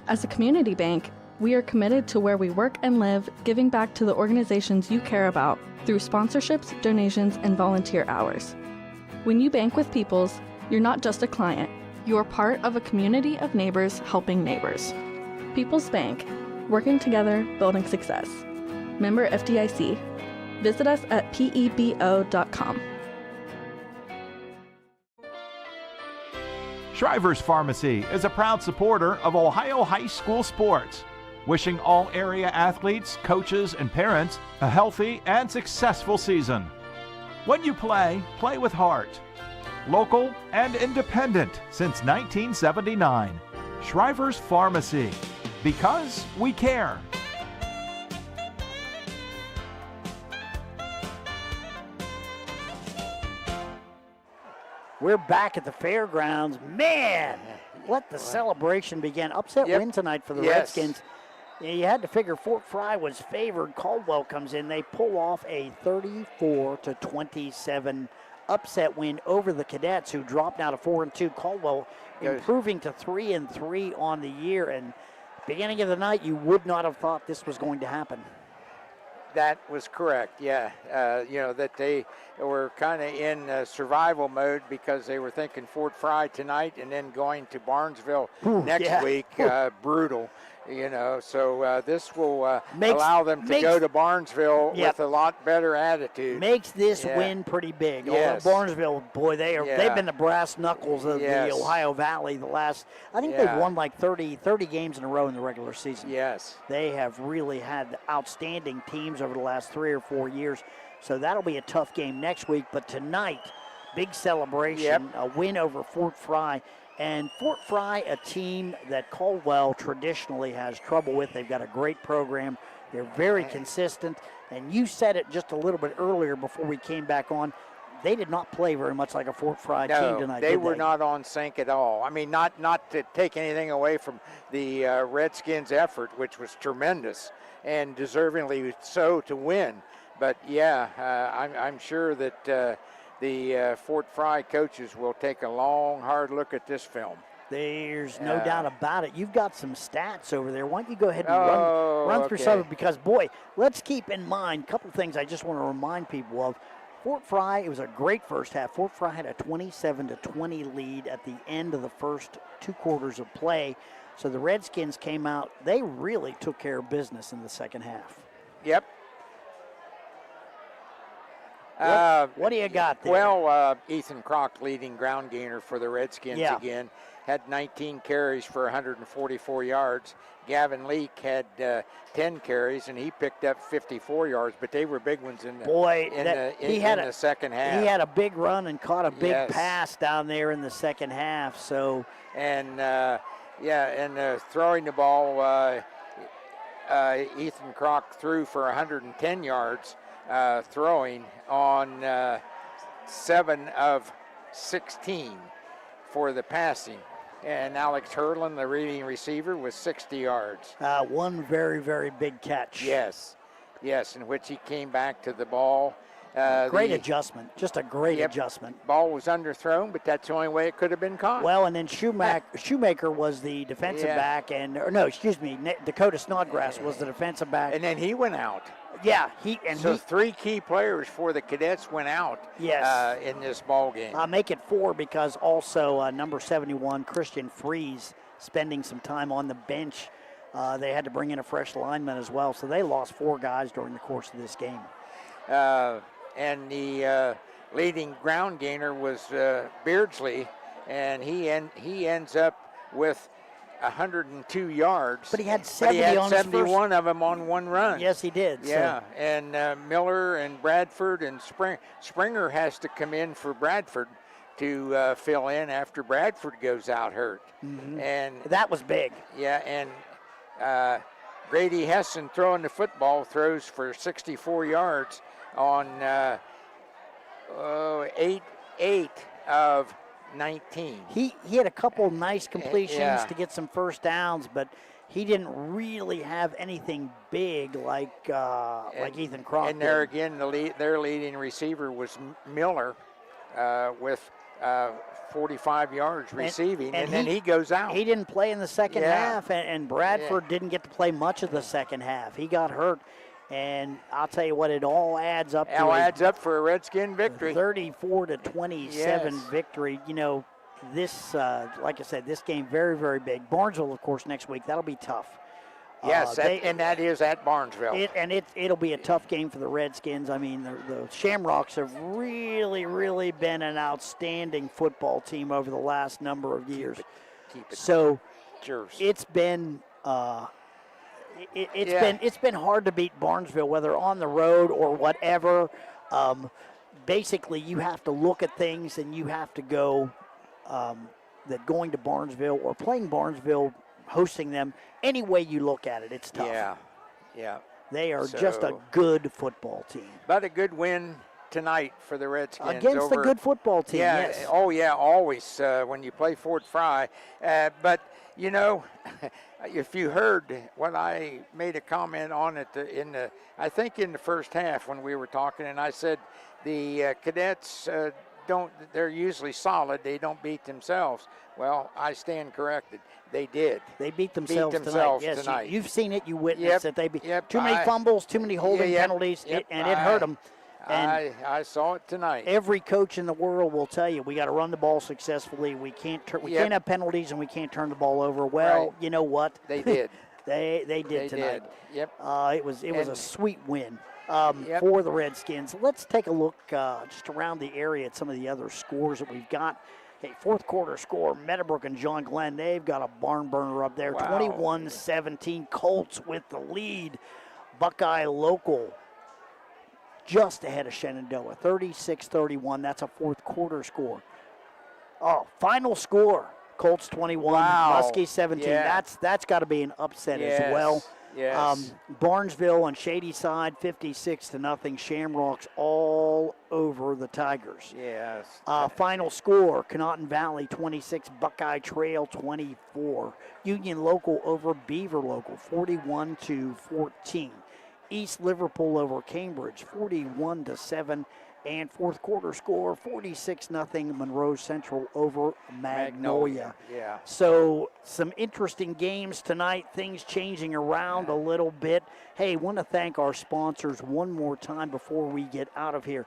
As a community bank, we are committed to where we work and live, giving back to the organizations you care about through sponsorships, donations, and volunteer hours. When you bank with People's, you're not just a client, you're part of a community of neighbors helping neighbors. People's Bank, working together, building success. Member FDIC. Visit us at pebo.com. Shriver's Pharmacy is a proud supporter of Ohio high school sports, wishing all area athletes, coaches, and parents a healthy and successful season. When you play, play with heart. Local and independent since 1979. Shriver's Pharmacy, because we care. We're back at the fairgrounds. Man, let the celebration begin. Upset win tonight for the Redskins. You had to figure Fort Frye was favored. Caldwell comes in. They pull off a 34-27 upset win over the Cadets, who dropped now to 4-2. Caldwell improving to 3-3 on the year. And beginning of the night, you would not have thought this was going to happen. That was correct, yeah. That they were kind of in survival mode because they were thinking Fort Frye tonight and then going to Barnesville next week. Brutal, So this will allow them to go to Barnesville with a lot better attitude. Makes this win pretty big. Yes. Barnesville, boy, they've been the brass knuckles of the Ohio Valley the last, I think they've won like 30 games in a row in the regular season. Yes. They have really had outstanding teams over the last 3 or 4 years. So that'll be a tough game next week. But tonight, big celebration, a win over Fort Frye. And Fort Frye, a team that Caldwell traditionally has trouble with. They've got a great program. They're very consistent. And you said it just a little bit earlier before we came back on. They did not play very much like a Fort Frye team tonight. They were not on sync at all. I mean, not to take anything away from the Redskins' effort, which was tremendous and deservingly so to win. But I'm sure that the Fort Frye coaches will take a long, hard look at this film. There's no doubt about it. You've got some stats over there. Why don't you go ahead and run through some of it? Because, boy, let's keep in mind a couple things I just want to remind people of. Fort Frye, it was a great first half. Fort Frye had a 27-20 lead at the end of the first 2 quarters of play. So the Redskins came out. They really took care of business in the second half. Yep. What do you got there? Well, Ethan Kroc, leading ground gainer for the Redskins again, had 19 carries for 144 yards. Gavin Leake had 10 carries, and he picked up 54 yards, but they were big ones in the, the second half. He had a big run and caught a big pass down there in the second half. So, and throwing the ball, Ethan Kroc threw for 110 yards. Throwing on 7 of 16 for the passing. And Alex Hurlin, the leading receiver, was 60 yards. One very, very big catch. Yes, in which he came back to the ball. Great adjustment, just a great adjustment. Ball was underthrown, but that's the only way it could have been caught. Well, and then Shoemaker was the defensive back, Dakota Snodgrass was the defensive back. And then he went out. Yeah, 3 key players for the Cadets went out in this ball game. I'll make it 4 because also number 71, Christian Freeze, spending some time on the bench. They had to bring in a fresh lineman as well, so they lost 4 guys during the course of this game. And the leading ground gainer was Beardsley, and he ends up with 102 yards. But he had 71 of them on one run. Yes, he did. Yeah, and Miller and Bradford and Springer has to come in for Bradford to fill in after Bradford goes out hurt. Mm-hmm. And that was big. Yeah, and Grady Hessen throwing the football throws for 64 yards on 8 of 19. He had a couple nice completions to get some first downs, but he didn't really have anything big like Ethan Kroc. And there again, their leading receiver was Miller with 45 yards receiving, and then he goes out. He didn't play in the second half, and Bradford didn't get to play much of the second half. He got hurt. And I'll tell you what, it all adds up. It all adds up for a Redskin victory. 34-27 victory. This, like I said, this game very, very big. Barnesville, of course, next week. That'll be tough. Yes, and that is at Barnesville. It'll be a tough game for the Redskins. I mean, the Shamrocks have really, really been an outstanding football team over the last number of years. Keep it. So Cheers. it's been it's been hard to beat Barnesville, whether on the road or whatever. Basically, you have to look at things and you have to go that going to Barnesville or playing Barnesville, hosting them, any way you look at it, it's tough. Yeah. They are just a good football team. But a good win tonight for the Redskins. Against a good football team, yes. Oh, yeah, always when you play Fort Frye. But, you know, if you heard when I made a comment on it I think in the first half when we were talking, and I said the cadets they're usually solid. They don't beat themselves. Well, I stand corrected. They did. They beat themselves tonight. Yes, you've seen it. You witnessed it. They beat too many fumbles, too many holding penalties, and it hurt them. And I saw it tonight. Every coach in the world will tell you we got to run the ball successfully. We can't can't have penalties, and we can't turn the ball over. Well, you know what? They did. they did tonight. Yep. It was a sweet win. For the Redskins. Let's take a look just around the area at some of the other scores that we've got. Okay, fourth quarter score, Meadowbrook and John Glenn, they've got a barn burner up there. Wow. 21-17, Colts with the lead. Buckeye Local just ahead of Shenandoah, 36-31. That's a fourth quarter score. Oh, final score, Colts 21, Muskie 17. Yeah. That's got to be an upset as well. Yes. Barnesville on Shady Side, 56-0. Shamrocks all over the Tigers. Yes. Final score, Conotton Valley 26, Buckeye Trail 24. Union Local over Beaver Local, 41-14. East Liverpool over Cambridge, 41-7. And fourth quarter score, 46-0, Monroe Central over Magnolia. Yeah. So some interesting games tonight, things changing around a little bit. Hey, want to thank our sponsors one more time before we get out of here.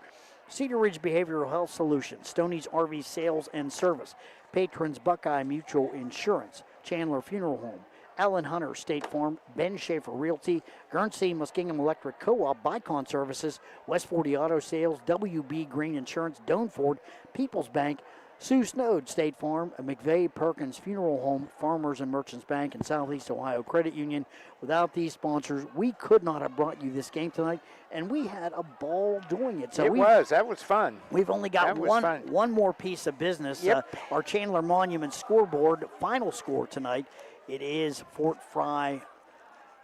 Cedar Ridge Behavioral Health Solutions, Stoney's RV Sales and Service, Patrons Buckeye Mutual Insurance, Chandler Funeral Home, Alan Hunter State Farm, Ben Schaefer Realty, Guernsey Muskingum Electric Co-op, Bicon Services, West 40 Auto Sales, WB Green Insurance, Doan Ford, People's Bank, Sue Snowd State Farm, McVeigh Perkins Funeral Home, Farmers and Merchants Bank, and Southeast Ohio Credit Union. Without these sponsors, we could not have brought you this game tonight, and we had a ball doing it. So that was fun. We've only got one more piece of business. Our Chandler Monument scoreboard, final score tonight. It is Fort Frye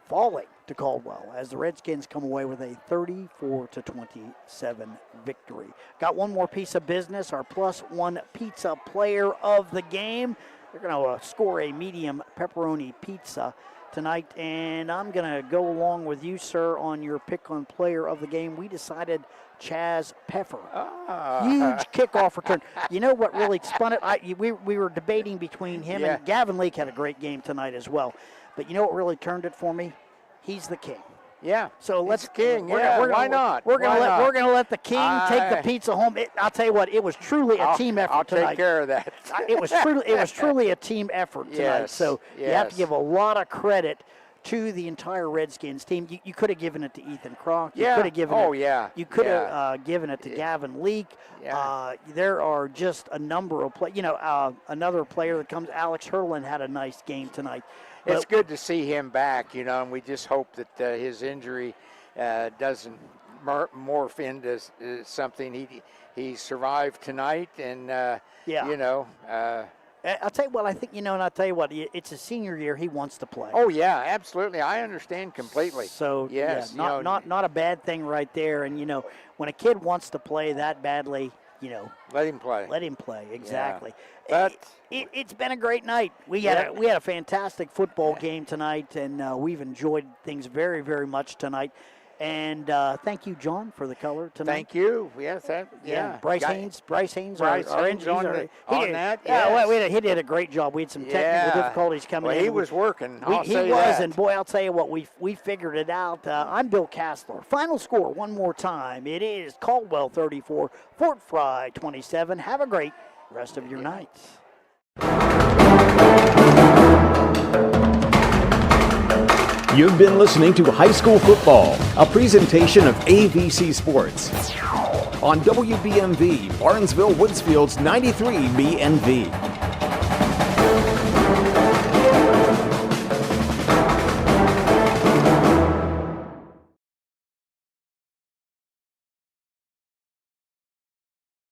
falling to Caldwell as the Redskins come away with a 34-27 victory. Got one more piece of business, our +1 pizza player of the game. They're going to score a medium pepperoni pizza tonight, and I'm going to go along with you, sir, on your pick on player of the game. We decided Chaz Peffer. Huge kickoff return. You know what really spun it? We were debating between him and Gavin Leake had a great game tonight as well. But you know what really turned it for me? He's the king. Yeah. So let's king. Why not? We're gonna let the king take the pizza home. I'll tell you what, it was truly a team effort tonight. I'll take care of that. It was truly a team effort tonight. Yes, so you have to give a lot of credit to the entire Redskins team. You could have given it to Ethan Kroc. You could have given You could have given it to Gavin Leake. There are just a number of players. Another player that comes, Alex Hurlin, had a nice game tonight. It's good to see him back, and we just hope that his injury doesn't morph into something. He survived tonight, and I'll tell you what, I think, and I'll tell you what, it's a senior year. He wants to play. Oh, yeah, absolutely. I understand completely. So, yes, not a bad thing right there. And, when a kid wants to play that badly, let him play. Let him play, exactly. Yeah. But it's been a great night. We had a fantastic football game tonight, and we've enjoyed things very, very much tonight. And thank you, John, for the color tonight. Thank you. Yes, Bryce Haynes, our engineer. He did a great job. We had some technical difficulties coming in. He was working. And boy, I'll tell you what, we figured it out. I'm Bill Cassler. Final score one more time. It is Caldwell 34, Fort Frye 27. Have a great rest of your night. You've been listening to High School Football, a presentation of AVC Sports. On WBNV, Barnesville Woodsfield's 93 BNV.